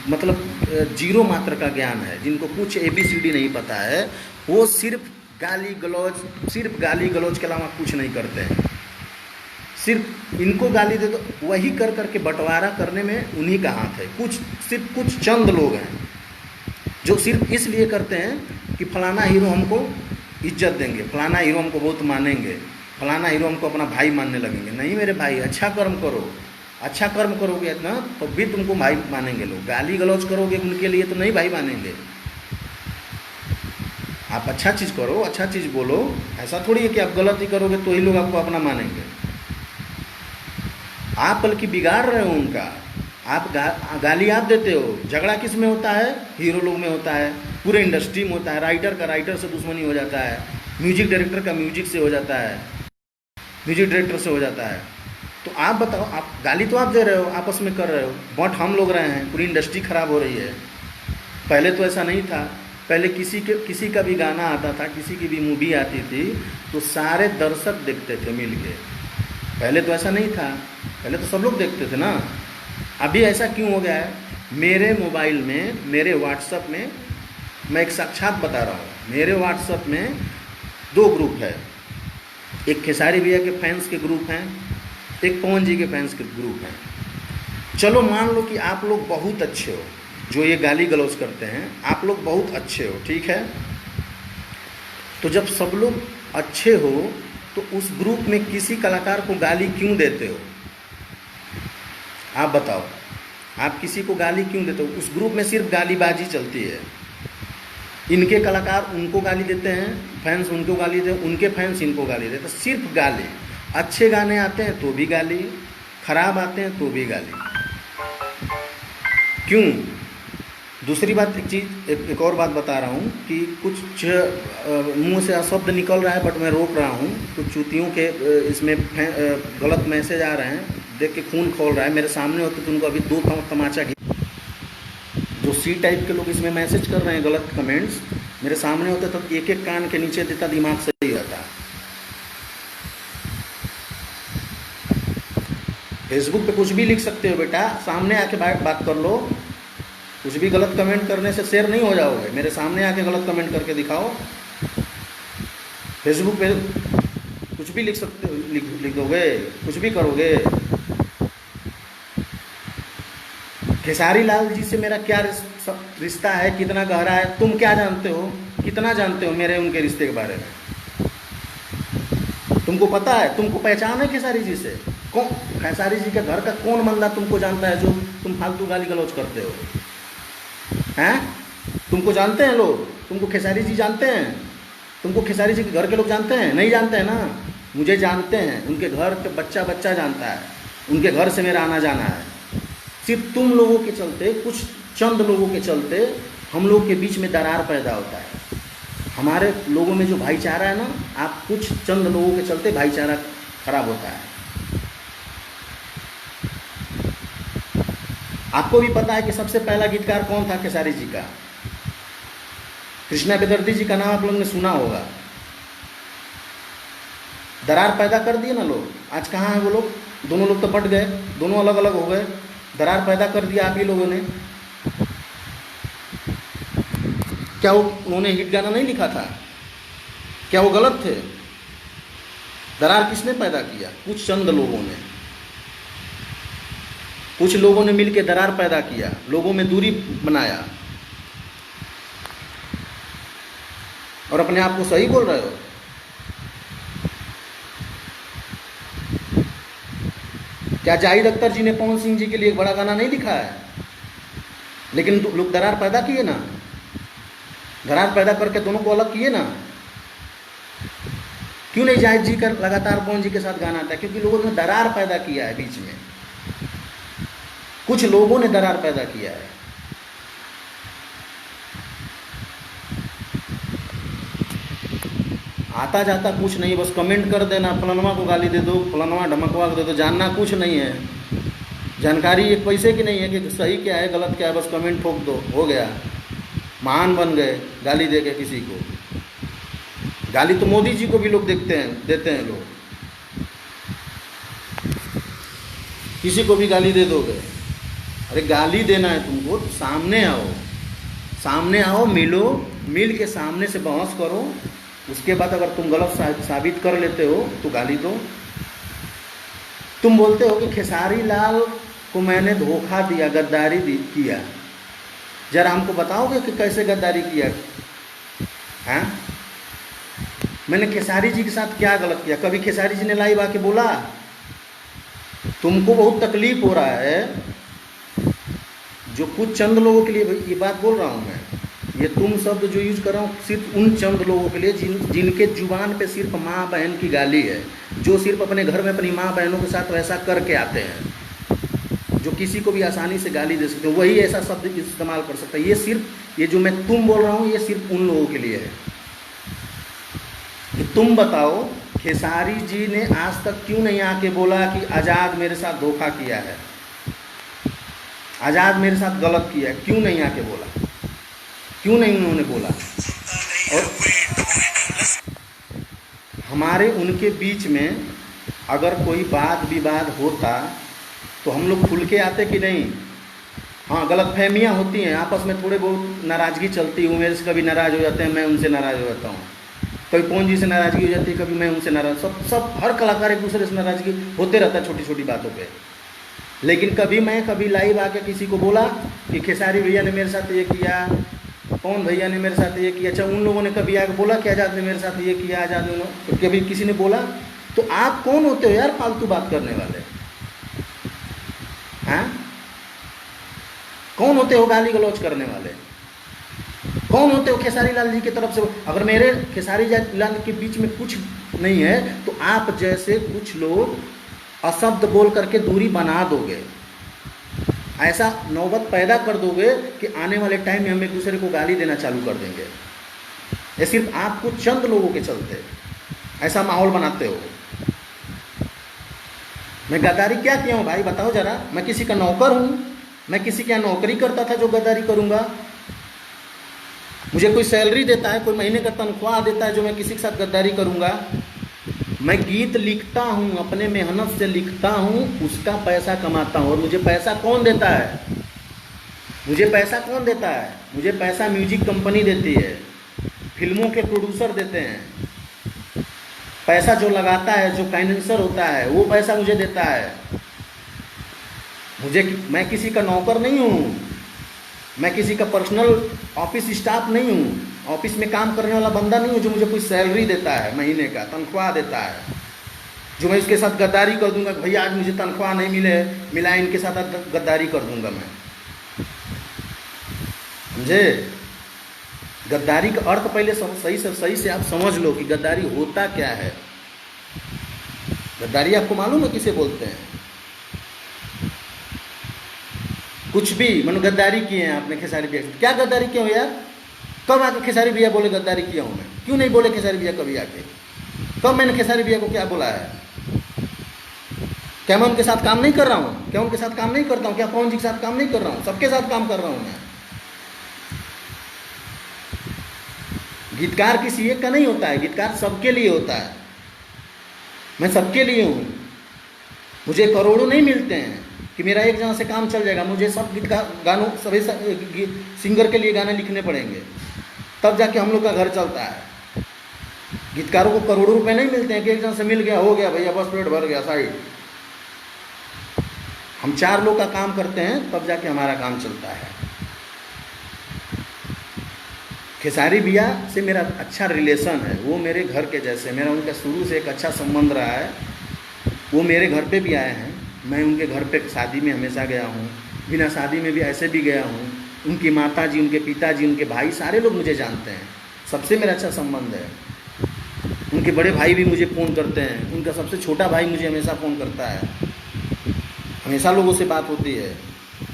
मतलब जीरो मात्रा का ज्ञान है, जिनको कुछ ABCD नहीं पता है, वो सिर्फ गाली गलौज के अलावा कुछ नहीं करते हैं। सिर्फ इनको गाली दे दो, वही कर करके बंटवारा करने में उन्हीं का हाथ है। सिर्फ कुछ चंद लोग हैं जो सिर्फ इसलिए करते हैं कि फलाना हीरो हमको इज्जत देंगे, फलाना हीरो हमको बहुत मानेंगे, फलाना हीरो हमको अपना भाई मानने लगेंगे। नहीं मेरे भाई, अच्छा कर्म करो, अच्छा कर्म करोगे ना तो भी तुमको भाई मानेंगे लोग। गाली गलौज करोगे उनके लिए तो नहीं भाई मानेंगे। आप अच्छा चीज़ करो, अच्छा चीज़ बोलो। ऐसा थोड़ी है कि आप गलत ही करोगे तो ही लोग आपको अपना मानेंगे। आप बल्कि बिगाड़ रहे हो उनका। आप गाली आप देते हो। झगड़ा किस में होता है? हीरो लोग में होता है, पूरे इंडस्ट्री में होता है। राइटर का राइटर से दुश्मनी हो जाता है, म्यूजिक डायरेक्टर का म्यूजिक से हो जाता है, म्यूजिक डायरेक्टर से हो जाता है। तो आप बताओ, आप गाली तो आप दे रहे हो, आपस में कर रहे हो, बट हम लोग रहे हैं, पूरी इंडस्ट्री ख़राब हो रही है। पहले तो ऐसा नहीं था। पहले किसी का भी गाना आता था, किसी की भी मूवी आती थी तो सारे दर्शक देखते थे मिल के। पहले तो ऐसा नहीं था, पहले तो सब लोग देखते थे ना। अभी ऐसा क्यों हो गया है? मेरे मोबाइल में, मेरे व्हाट्सएप में, मैं एक साक्षात बता रहा हूँ, मेरे व्हाट्सएप में दो ग्रुप है, एक खेसारी भैया के फैंस के ग्रुप हैं, एक पवन जी के फैंस के ग्रुप हैं। चलो मान लो कि आप लोग बहुत अच्छे हो, जो ये गाली गलौज करते हैं आप लोग बहुत अच्छे हो, ठीक है। तो जब सब लोग अच्छे हो तो उस ग्रुप में किसी कलाकार को गाली क्यों देते हो? आप बताओ, आप किसी को गाली क्यों देते हो? उस ग्रुप में सिर्फ गालीबाजी चलती है। इनके कलाकार उनको गाली देते हैं, फैंस उनको गाली देते हैं, उनके फैंस इनको गाली देते हैं, सिर्फ गाली। अच्छे गाने आते हैं तो भी गाली, खराब आते हैं तो भी गाली। क्यों? दूसरी बात, एक और बात बता रहा हूँ कि कुछ मुंह से अशब्द निकल रहा है बट मैं रोक रहा हूँ। कुछ चूतियों के इसमें गलत मैसेज आ रहे हैं, देख के खून खौल रहा है। मेरे सामने होते तो उनको अभी दो तमाचा जो सी टाइप के लोग इसमें मैसेज कर रहे हैं गलत कमेंट्स, मेरे सामने होते तो एक एक कान के नीचे देता, दिमाग सही रहता। फेसबुक पे कुछ भी लिख सकते हो बेटा, सामने आके बात कर लो। कुछ भी गलत कमेंट करने से शेयर नहीं हो जाओगे, मेरे सामने आके गलत कमेंट करके दिखाओ। फेसबुक पे कुछ भी लिख सकते हो, लिख दोगे, कुछ भी करोगे। खेसारी लाल जी से मेरा क्या रिश्ता है, कितना गहरा है, तुम क्या जानते हो? कितना जानते हो मेरे उनके रिश्ते के बारे में? तुमको पता है? तुमको पहचान है खेसारी जी से? कौन खेसारी जी के घर का कौन बंदा तुमको जानता है जो तुम फालतू गाली गलौज करते हो? हैं? तुमको जानते हैं लोग? तुमको खेसारी जी जानते हैं? तुमको खेसारी जी के घर के लोग जानते हैं? नहीं जानते हैं ना। मुझे जानते हैं, उनके घर के बच्चा बच्चा जानता है, उनके घर से मेरा आना जाना है। सिर्फ तुम लोगों के चलते, कुछ चंद लोगों के चलते हम लोग के बीच में दरार पैदा होता है। हमारे लोगों में जो भाईचारा है ना, आप कुछ चंद लोगों के चलते भाईचारा खराब होता है। आपको भी पता है कि सबसे पहला गीतकार कौन था खेसारी जी का? कृष्णा बेदर्दी जी का नाम आप लोगों ने सुना होगा। दरार पैदा कर दिए ना लोग। आज कहाँ हैं वो लोग? दोनों लोग तो बट गए, दोनों अलग अलग हो गए। दरार पैदा कर दिया आप ही लोगों ने। क्या वो उन्होंने हिट गाना नहीं लिखा था? क्या वो गलत थे? दरार किसने पैदा किया? कुछ चंद लोगों ने। कुछ लोगों ने मिलकर दरार पैदा किया, लोगों में दूरी बनाया। और अपने आप को सही बोल रहे हो? क्या जाहिद अख्तर जी ने पवन सिंह जी के लिए एक बड़ा गाना नहीं लिखा है? लेकिन लोग दरार पैदा किए ना, दरार पैदा करके दोनों को अलग किए ना। क्यों नहीं जाहिद जी का लगातार पवन जी के साथ गाना आता है? क्योंकि लोगों ने दरार पैदा किया है बीच में। कुछ लोगों ने दरार पैदा किया है। आता जाता कुछ नहीं, बस कमेंट कर देना, फलानवा को गाली दे दो, फलानवा ढमकवा दे दो, जानना कुछ नहीं है। जानकारी एक पैसे की नहीं है कि सही क्या है गलत क्या है, बस कमेंट ठोक दो, हो गया। महान बन गए गाली दे के किसी को। गाली तो मोदी जी को भी लोग देते हैं लोग। किसी को भी गाली दे दोगे? अरे गाली देना है तुमको तो सामने आओ, मिलो, मिल के सामने से बहस करो। उसके बाद अगर तुम गलत साबित कर लेते हो तो गाली दो। तुम बोलते हो कि खेसारी लाल को मैंने धोखा दिया, गद्दारी किया। जरा हमको बताओगे कि कैसे गद्दारी किया? हैं? मैंने खेसारी जी के साथ क्या गलत किया? कभी खेसारी जी ने लाइव आके बोला? तुमको बहुत तकलीफ हो रहा है, जो कुछ चंद लोगों के लिए ये बात बोल रहा हूँ मैं। ये तुम शब्द जो यूज कर रहा हूँ सिर्फ उन चंद लोगों के लिए जिनके जुबान पे सिर्फ माँ बहन की गाली है, जो सिर्फ अपने घर में अपनी माँ बहनों के साथ वैसा करके आते हैं, जो किसी को भी आसानी से गाली दे सकते हैं, वही ऐसा शब्द इस्तेमाल कर सकता है। ये सिर्फ ये जो मैं तुम बोल रहा हूँ ये सिर्फ उन लोगों के लिए है। कि तुम बताओ खेसारी जी ने आज तक क्यों नहीं आके बोला कि आज़ाद मेरे साथ धोखा किया है, आज़ाद मेरे साथ गलत किया है? क्यों नहीं आके बोला? क्यों नहीं उन्होंने बोला? और हमारे उनके बीच में अगर कोई वाद विवाद होता तो हम लोग खुल के आते कि नहीं? हाँ, गलतफहमियाँ होती हैं आपस में, थोड़े बहुत नाराज़गी चलती है, मेरे से कभी नाराज़ हो जाते हैं, मैं उनसे नाराज़ हो जाता हूँ। कभी पवन जी से नाराज़गी हो जाती है, कभी मैं उनसे नाराज़, सब हर कलाकार एक दूसरे से नाराज़गी होते रहता है छोटी छोटी बातों पे। लेकिन कभी लाइव आके किसी को बोला कि खेसारी भैया ने मेरे साथ ये किया, पवन भैया ने मेरे साथ ये किया, अच्छा उन लोगों ने कभी आके बोला कि आज़ाद ने मेरे साथ ये किया, आज़ाद ने, तो कभी किसी ने बोला? तो आप कौन होते हो यार फालतू बात करने वाले? हैं? कौन होते हो गाली गलौज करने वाले? कौन होते हो खेसारी लाल जी की तरफ से? अगर मेरे खेसारी लाल के बीच में कुछ नहीं है तो आप जैसे कुछ लोग अशब्द बोल करके दूरी बना दोगे, ऐसा नौबत पैदा कर दोगे कि आने वाले टाइम में हम एक दूसरे को गाली देना चालू कर देंगे। ये सिर्फ आपको चंद लोगों के चलते ऐसा माहौल बनाते हो। मैं गद्दारी क्या किया हूँ भाई बताओ जरा? मैं किसी का नौकर हूँ? मैं किसी के यहाँ नौकरी करता था जो गद्दारी करूँगा? मुझे कोई सैलरी देता है, कोई महीने का तनख्वाह देता है जो मैं किसी के साथ गद्दारी करूँगा? मैं गीत लिखता हूँ, अपने मेहनत से लिखता हूँ, उसका पैसा कमाता हूँ। और मुझे पैसा कौन देता है? मुझे पैसा कौन देता है? मुझे पैसा म्यूजिक कंपनी देती है, फिल्मों के प्रोड्यूसर देते हैं। पैसा जो लगाता है, जो फाइनेंसर होता है, वो पैसा मुझे देता है। मैं किसी का नौकर नहीं हूँ, मैं किसी का पर्सनल ऑफिस स्टाफ नहीं हूँ, ऑफिस में काम करने वाला बंदा नहीं हूँ जो मुझे कोई सैलरी देता है, महीने का तनख्वाह देता है, जो मैं इसके साथ गद्दारी कर दूंगा। भैया आज मुझे तनख्वाह नहीं मिला, इनके साथ गद्दारी कर दूंगा मैं। समझे? गद्दारी का अर्थ पहले सही से आप समझ लो कि गद्दारी होता क्या है। गद्दारी आपको मालूम है किसे बोलते हैं? कुछ भी मनो गद्दारी किए हैं आपने खेसारी भैया। क्या गद्दारी किया हो यार? कब आके खेसारी भैया बोले गद्दारी किया हूँ मैं? क्यों नहीं बोले खेसारी भैया कभी आके? कब मैंने खेसारी भैया को क्या बोला है? क्या मैं उनके साथ काम नहीं कर रहा हूँ? क्या उनके साथ काम नहीं करता हूँ? क्या पवन जी के साथ काम नहीं कर रहा हूँ? सबके साथ काम कर रहा हूँ मैं। गीतकार किसी एक का नहीं होता है, गीतकार सबके लिए होता है। मैं सबके लिए हूँ। मुझे करोड़ों नहीं मिलते हैं कि मेरा एक जना से काम चल जाएगा। मुझे सब गीतकार गानों सभी सिंगर के लिए गाने लिखने पड़ेंगे, तब जाके हम लोग का घर चलता है। गीतकारों को करोड़ों रुपए नहीं मिलते हैं कि एक जना से मिल गया, हो गया भैया, बस पेट भर गया, साइड। हम 4 लोग का काम करते हैं तब जाके हमारा काम चलता है। खेसारी भैया से मेरा अच्छा रिलेशन है, वो मेरे घर के जैसे, मेरा उनका शुरू से एक अच्छा संबंध रहा है। वो मेरे घर पे भी आए हैं, मैं उनके घर पे शादी में हमेशा गया हूँ, बिना शादी में भी ऐसे भी गया हूँ। उनकी माताजी, उनके पिताजी, उनके भाई, सारे लोग मुझे जानते हैं, सबसे मेरा अच्छा संबंध है। उनके बड़े भाई भी मुझे फ़ोन करते हैं, उनका सबसे छोटा भाई मुझे हमेशा फ़ोन करता है, हमेशा लोगों से बात होती है।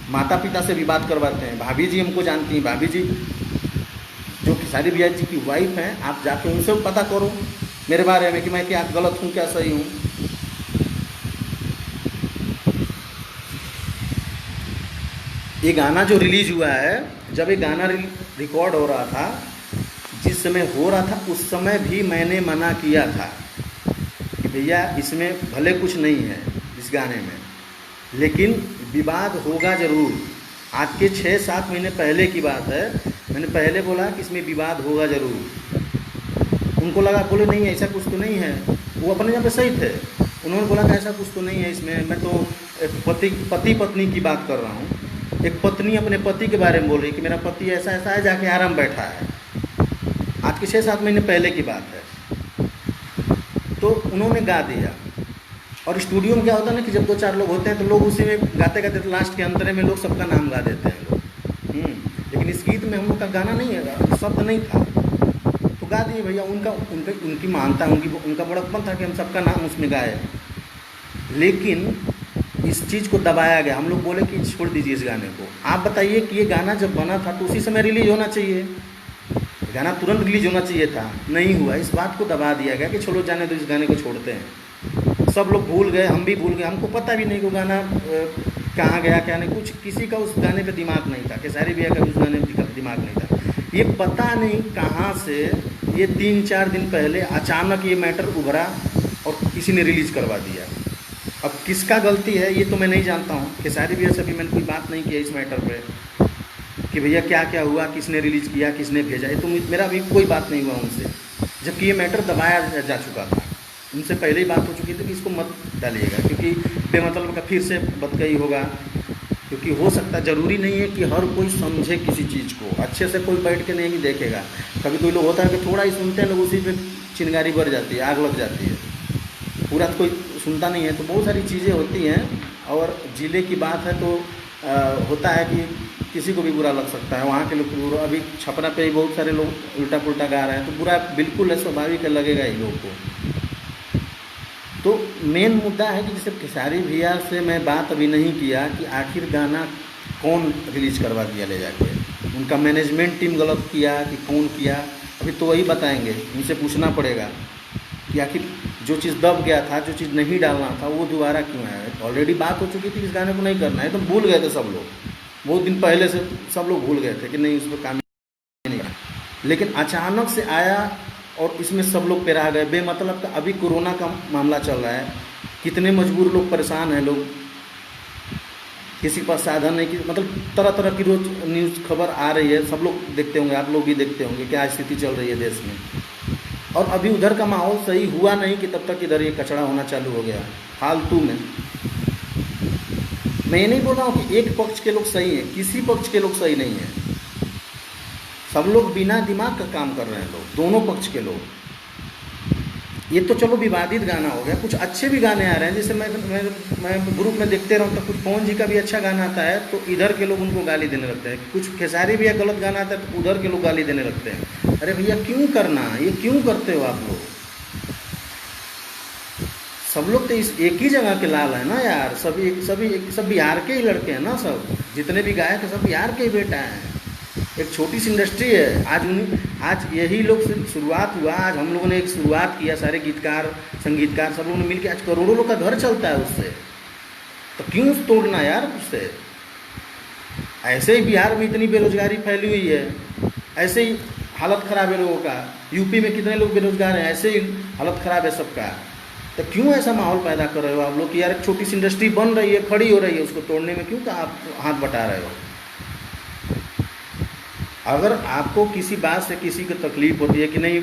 माता पिता से भी बात करवाते हैं। भाभी जी हमको जानती हैं, भाभी जी जो खेसारी भैया जी की वाइफ हैं, आप जाके उनसे पता करो मेरे बारे में कि मैं क्या गलत हूँ क्या सही हूँ। ये गाना जो रिलीज हुआ है, जब ये गाना रिकॉर्ड हो रहा था, जिस समय हो रहा था उस समय भी मैंने मना किया था कि भैया इसमें भले कुछ नहीं है इस गाने में, लेकिन विवाद होगा ज़रूर। आज के 6-7 महीने पहले की बात है, मैंने पहले बोला कि इसमें विवाद होगा ज़रूर। उनको लगा, बोले नहीं ऐसा कुछ तो नहीं है, वो अपने यहाँ पे सही थे। उन्होंने बोला कि ऐसा कुछ तो नहीं है इसमें, मैं तो पति पत्नी की बात कर रहा हूँ। एक पत्नी अपने पति के बारे में बोल रही कि मेरा पति ऐसा ऐसा है, जाके आराम बैठा है। आज के 6-7 महीने पहले की बात है। तो उन्होंने गा दिया। और स्टूडियो में क्या होता है ना कि जब 2-4 लोग होते हैं तो लोग उसी में गाते गाते तो लास्ट के अंतरे में लोग सबका नाम गा देते हैं लोग। लेकिन इस गीत में हम लोग का गाना नहीं है, शब्द नहीं था, तो गा दिए भैया। उनकी मानता, उनका बड़प्पन था कि हम सबका नाम उसमें गाए। लेकिन इस चीज़ को दबाया गया, हम लोग बोले कि छोड़ दीजिए इस गाने को। आप बताइए कि ये गाना जब बना था तो उसी समय रिलीज होना चाहिए, गाना तुरंत रिलीज होना चाहिए था, नहीं हुआ। इस बात को दबा दिया गया कि चलो जाने दो, इस गाने को छोड़ते हैं। सब लोग भूल गए, हम भी भूल गए, हमको पता भी नहीं कि गाना कहाँ गया क्या नहीं, कुछ किसी का उस गाने पे दिमाग नहीं था, खेसारी भैया का उस गाने पे दिमाग नहीं था। ये पता नहीं कहाँ से ये 3-4 दिन पहले अचानक ये मैटर उभरा और किसी ने रिलीज़ करवा दिया। अब किसका गलती है ये तो मैं नहीं जानता हूँ। खेसारी भैया से भी मैंने कोई बात नहीं किया इस मैटर पे कि भैया क्या क्या हुआ, किसने रिलीज़ किया, किसने भेजा, ये तो मेरा भी कोई बात नहीं हुआ उनसे। जबकि ये मैटर दबाया जा चुका था, उनसे पहले ही बात हो चुकी थी कि इसको मत डालिएगा, क्योंकि बेमतलब का फिर से बतकई होगा। क्योंकि हो सकता है, ज़रूरी नहीं है कि हर कोई समझे किसी चीज़ को, अच्छे से कोई बैठ के नहीं देखेगा। कभी कोई लोग होता है कि थोड़ा ही सुनते हैं लोग, उसी पे चिंगारी बढ़ जाती है, आग लग जाती है, पूरा तो कोई सुनता नहीं है। तो बहुत सारी चीज़ें होती हैं, और ज़िले की बात है तो होता है कि किसी को भी बुरा लग सकता है, वहाँ के लोग बुरा। अभी छपरा पे ही बहुत सारे लोग उल्टा पुल्टा गा रहे हैं, तो बुरा बिल्कुल है, स्वाभाविक लगेगा ही लोगों को। तो मेन मुद्दा है कि जैसे खेसारी भैया से मैं बात अभी नहीं किया कि आखिर गाना कौन रिलीज करवा दिया ले जाके, उनका मैनेजमेंट टीम गलत किया कि कौन किया, अभी तो वही बताएंगे। उनसे पूछना पड़ेगा कि आखिर जो चीज़ दब गया था, जो चीज़ नहीं डालना था, वो दोबारा क्यों आया। ऑलरेडी बात हो चुकी थी इस गाने को नहीं करना है, तो भूल गए थे सब लोग, बहुत दिन पहले से सब लोग भूल गए थे कि नहीं, उस पर काम नहीं करना। लेकिन अचानक से आया और इसमें सब लोग पेरा गए बेमतलब का। अभी कोरोना का मामला चल रहा है, कितने मजबूर लोग, परेशान हैं लोग, किसी के पास साधन नहीं, कि मतलब तरह तरह की रोज न्यूज़ खबर आ रही है, सब लोग देखते होंगे, आप लोग भी देखते होंगे क्या स्थिति चल रही है देश में। और अभी उधर का माहौल सही हुआ नहीं कि तब तक इधर ये कचरा होना चालू हो गया फालतू में। मैं ये नहीं बोल रहा हूँ कि एक पक्ष के लोग सही हैं, किसी पक्ष के लोग सही नहीं हैं, सब लोग बिना दिमाग का काम कर रहे हैं लोग, दोनों पक्ष के लोग। ये तो चलो विवादित गाना हो गया, कुछ अच्छे भी गाने आ रहे हैं, जैसे मैं ग्रुप में देखते रहूँ तो कुछ पवन जी का भी अच्छा गाना आता है तो इधर के लोग उनको गाली देने लगते हैं, कुछ खेसारी भी गलत गाना आता है तो उधर के लोग गाली देने लगते हैं। अरे भैया क्यों करना, ये क्यों करते हो आप लोग? सब लोग तो इस एक ही जगह के लाल है ना यार, सब बिहार के ही लड़के हैं ना, सब जितने भी गायक हैं सब बिहार के ही बेटा हैं। एक छोटी सी इंडस्ट्री है, आज यही लोग से शुरुआत हुआ, आज हम लोगों ने एक शुरुआत किया, सारे गीतकार संगीतकार सब लोगों ने मिलकर, आज करोड़ों लोग का घर चलता है उससे, तो क्यों तोड़ना यार उससे। ऐसे ही बिहार में इतनी बेरोजगारी फैली हुई है, ऐसे ही हालत ख़राब है लोगों का, यूपी में कितने लोग बेरोजगार हैं, ऐसे ही हालत ख़राब है सबका। तो क्यों ऐसा माहौल पैदा कर रहे हो आप लोग कि यार एक छोटी सी इंडस्ट्री बन रही है, खड़ी हो रही है, उसको तोड़ने में क्यों आप हाथ बटा रहे हो? अगर आपको किसी बात से किसी को तकलीफ होती है कि नहीं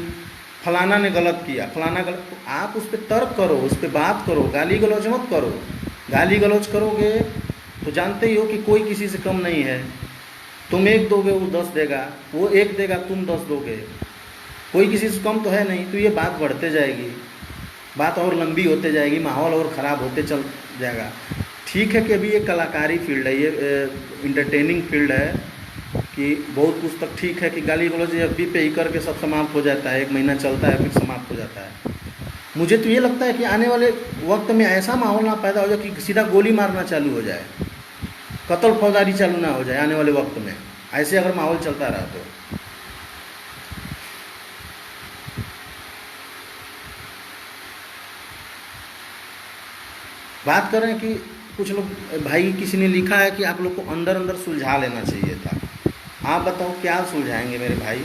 फलाना ने गलत किया, फलाना गलत, तो आप उस पर तर्क करो, उस पर बात करो, गाली गलौज मत करो। गाली गलौज करोगे तो जानते ही हो कि कोई किसी से कम नहीं है, तुम एक दोगे वो 10 देगा, वो एक देगा तुम 10 दोगे, कोई किसी से कम तो है नहीं। तो ये बात बढ़ते जाएगी, बात और लंबी होते जाएगी, माहौल और ख़राब होते चल जाएगा। ठीक है कि अभी ये कलाकारी फील्ड है, ये इंटरटेनिंग फील्ड है कि बहुत कुछ तक ठीक है कि गाली गलौज अभी पे ही करके सब समाप्त हो जाता है, 1 महीना चलता है फिर समाप्त हो जाता है। मुझे तो ये लगता है कि आने वाले वक्त में ऐसा माहौल ना पैदा हो जाए कि सीधा गोली मारना चालू हो जाए, कत्ल फौजदारी चालू ना हो जाए आने वाले वक्त में, ऐसे अगर माहौल चलता रहा तो। बात करें कि कुछ लोग भाई किसी ने लिखा है कि आप लोग को अंदर अंदर सुलझा लेना चाहिए था। आप बताओ क्या सुलझाएंगे मेरे भाई?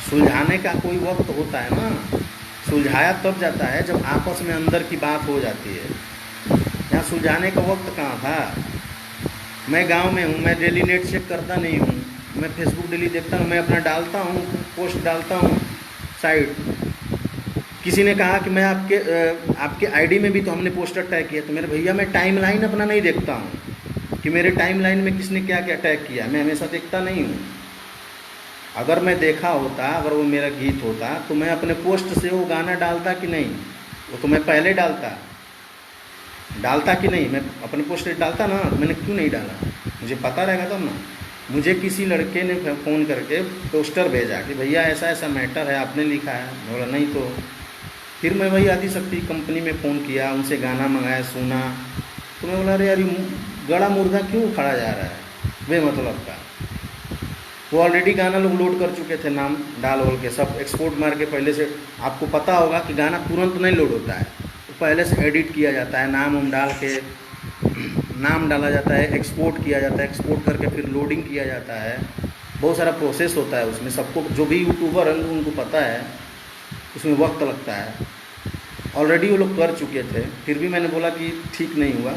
सुलझाने का कोई वक्त होता है ना, सुलझाया तब जाता है जब आपस में अंदर की बात हो जाती है। यहाँ सुलझाने का वक्त कहाँ था? मैं गांव में हूँ, मैं डेली नेट चेक करता नहीं हूँ, मैं फेसबुक डेली देखता हूँ, मैं अपना डालता हूँ, पोस्ट डालता हूँ साइड। किसी ने कहा कि मैं आपके आईडी में भी तो हमने पोस्टर टैग किया, तो मेरे भैया मैं टाइमलाइन अपना नहीं देखता हूँ कि मेरे टाइमलाइन में किसने क्या क्या टैग किया, मैं हमेशा देखता नहीं हूँ। अगर मैं देखा होता, अगर वो मेरा गीत होता तो मैं अपने पोस्ट से वो गाना डालता कि नहीं? वो तो मैं पहले डालता कि नहीं? मैं अपने पोस्ट डालता ना, मैंने क्यों नहीं डाला? मुझे पता रहेगा तब ना। मुझे किसी लड़के ने फ़ोन करके पोस्टर भेजा कि भैया ऐसा ऐसा मैटर है, आपने लिखा है। बोला नहीं तो फिर मैं वही आदिशक्ति कंपनी में फ़ोन किया, उनसे गाना मंगाया, सुना, तो मैं बोला अरे यार गड़ा मुर्दा क्यों खड़ा जा रहा है बेमतलब का। वो ऑलरेडी गाना लोग लोड कर चुके थे, नाम डाल वोल के सब एक्सपोर्ट मार के पहले से। आपको पता होगा कि गाना तुरंत नहीं लोड होता है, तो पहले से एडिट किया जाता है, नाम उम डाल के नाम डाला जाता है, एक्सपोर्ट किया जाता है, एक्सपोर्ट करके फिर लोडिंग किया जाता है। बहुत सारा प्रोसेस होता है उसमें, सबको जो भी यूट्यूबर हैं उनको पता है, उसमें वक्त लगता है। ऑलरेडी वो लोग कर चुके थे, फिर भी मैंने बोला कि ठीक नहीं हुआ,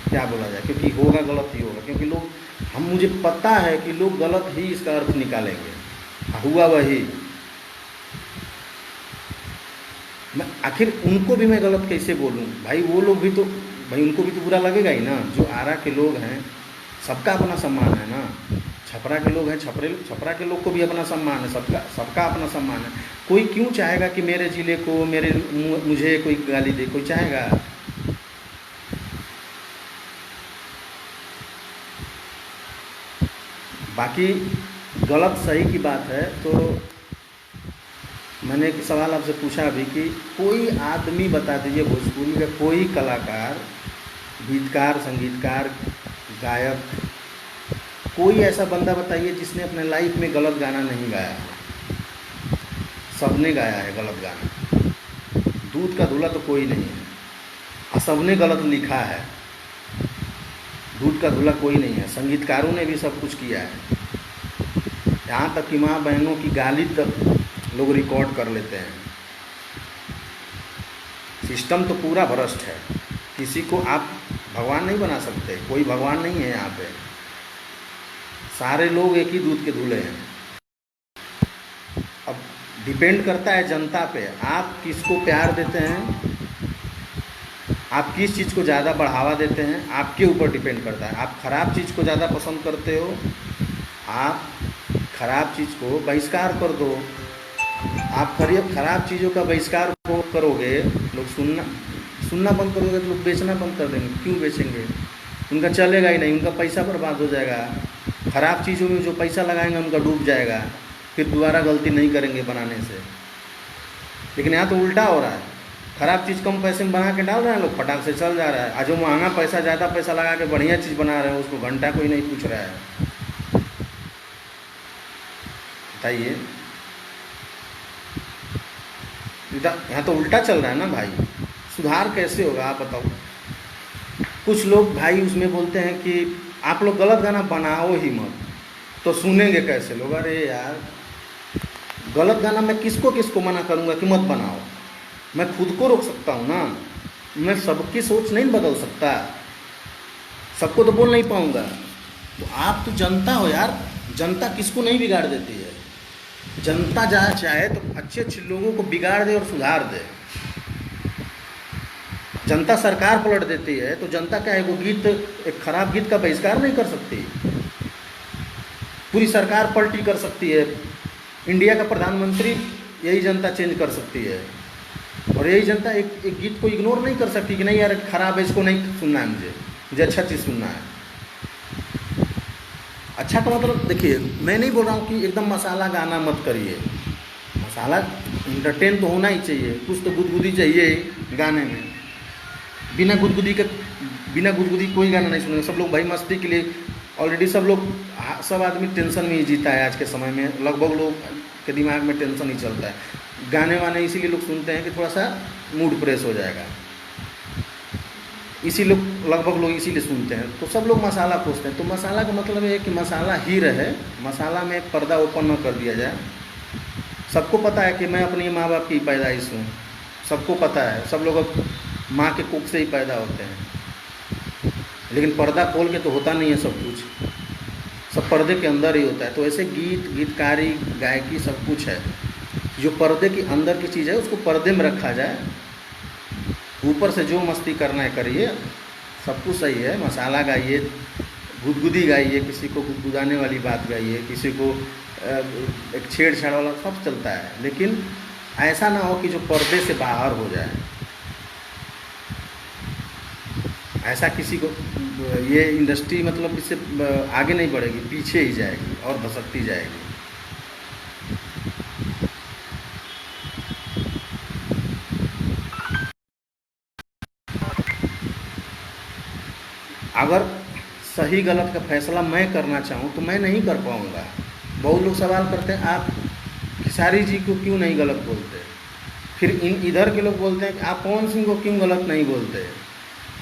क्या बोला जाए, क्योंकि होगा गलत ही होगा, क्योंकि लोग मुझे पता है कि लोग गलत ही इसका अर्थ निकालेंगे। हुआ वही, मैं आखिर उनको भी मैं गलत कैसे बोलूँ भाई? वो लोग भी तो, भाई उनको भी तो बुरा लगेगा ही ना। जो आरा के लोग हैं, सबका अपना सम्मान है ना। छपरा के लोग हैं, छपरा के लोग को भी अपना सम्मान है, सबका सबका अपना सम्मान है। कोई क्यों चाहेगा कि मेरे ज़िले को, मुझे कोई गाली दे? कोई चाहेगा? बाकी गलत सही की बात है। तो मैंने एक सवाल आपसे पूछा अभी कि कोई आदमी बता दीजिए, भोजपुरी का कोई कलाकार, गीतकार, संगीतकार, गायक, कोई ऐसा बंदा बताइए जिसने अपने लाइफ में गलत गाना नहीं गाया है। सबने गाया है गलत गाना। दूध का धुला तो कोई नहीं है, और सबने गलत लिखा है। दूध का धुला कोई नहीं है। संगीतकारों ने भी सब कुछ किया है, यहाँ तक कि माँ बहनों की गाली तक लोग रिकॉर्ड कर लेते हैं। सिस्टम तो पूरा भ्रष्ट है। किसी को आप भगवान नहीं बना सकते, कोई भगवान नहीं है यहाँ पे। सारे लोग एक ही दूध के धुले हैं। अब डिपेंड करता है जनता पे, आप किसको प्यार देते हैं, आप किस चीज़ को ज़्यादा बढ़ावा देते हैं, आपके ऊपर डिपेंड करता है। आप ख़राब चीज़ को ज़्यादा पसंद करते हो, आप ख़राब चीज़ को बहिष्कार कर दो। आप ख़राब चीज़ों का बहिष्कार को करोगे, लोग सुनना बंद करोगे तो लोग बेचना बंद कर देंगे। क्यों बेचेंगे? उनका चलेगा ही नहीं, उनका पैसा बर्बाद हो जाएगा। ख़राब चीज़ों में जो पैसा लगाएंगे उनका डूब जाएगा, फिर दोबारा गलती नहीं करेंगे बनाने से। लेकिन यहाँ तो उल्टा हो रहा है, ख़राब चीज़ कम पैसे में बना के डाल रहे हैं लोग, फटाक से चल जा रहा है। और जो महंगा पैसा, ज़्यादा पैसा लगा के बढ़िया चीज़ बना रहे हैं, उसको घंटा कोई नहीं पूछ रहा है। बताइए, यहाँ तो उल्टा चल रहा है ना भाई। सुधार कैसे होगा आप बताओ? कुछ लोग भाई उसमें बोलते हैं कि आप लोग गलत गाना बनाओ ही मत, तो सुनेंगे कैसे लोग? अरे यार, गलत गाना मैं किसको किसको मना करूँगा कि मत बनाओ? मैं खुद को रोक सकता हूँ ना। मैं सबकी सोच नहीं बदल सकता, सबको तो बोल नहीं पाऊँगा। तो आप तो जनता हो यार, जनता किसको नहीं बिगाड़ देती है। जनता जहाँ चाहे तो अच्छे अच्छे लोगों को बिगाड़ दे और सुधार दे। जनता सरकार पलट देती है तो जनता क्या है, वो गीत, एक खराब गीत का बहिष्कार नहीं कर सकती। पूरी सरकार पलटी कर सकती है। इंडिया का प्रधानमंत्री यही जनता चेंज कर सकती है, और यही जनता एक गीत को इग्नोर नहीं कर सकती कि नहीं यार खराब है, इसको नहीं सुनना है, मुझे अच्छा चीज़ सुनना है। अच्छा का मतलब देखिए, मैं नहीं बोल रहा हूँ कि एकदम मसाला गाना मत करिए। मसाला इंटरटेन तो होना ही चाहिए, कुछ तो गुदगुदी चाहिए गाने में। बिना गुदगुदी कोई गाना नहीं सुनेंगे। सब लोग भाई मस्ती के लिए, ऑलरेडी सब आदमी टेंशन में ही जीता है आज के समय में। लगभग लोग के दिमाग में टेंशन ही चलता है। गाने वाने इसीलिए लोग सुनते हैं कि थोड़ा सा मूड फ्रेश हो जाएगा, लगभग लोग इसीलिए सुनते हैं। तो सब लोग मसाला खोजते हैं। तो मसाला का मतलब ये है कि मसाला ही रहे, मसाला में पर्दा ओपन न कर दिया जाए। सबको पता है कि मैं अपनी माँ बाप की पैदाइश हूँ, सबको पता है। सब लोग माँ के कोख से ही पैदा होते हैं, लेकिन पर्दा खोल के तो होता नहीं है सब कुछ, सब पर्दे के अंदर ही होता है। तो ऐसे गीतकारी, गायकी सब कुछ है। जो पर्दे के अंदर की चीज़ है उसको पर्दे में रखा जाए, ऊपर से जो मस्ती करना है करिए, सब कुछ सही है। मसाला गाइए, गुदगुदी गाइए, किसी को गुदगुदाने वाली बात गाइए, किसी को एक छेड़छाड़ वाला, सब चलता है। लेकिन ऐसा ना हो कि जो पर्दे से बाहर हो जाए। ऐसा किसी को, ये इंडस्ट्री मतलब इससे आगे नहीं बढ़ेगी, पीछे ही जाएगी और भसकती जाएगी। अगर सही गलत का फैसला मैं करना चाहूँ तो मैं नहीं कर पाऊँगा। बहुत लोग सवाल करते हैं आप खेसारी जी को क्यों नहीं गलत बोलते, फिर इधर के लोग बोलते हैं कि आप पवन सिंह को क्यों गलत नहीं बोलते,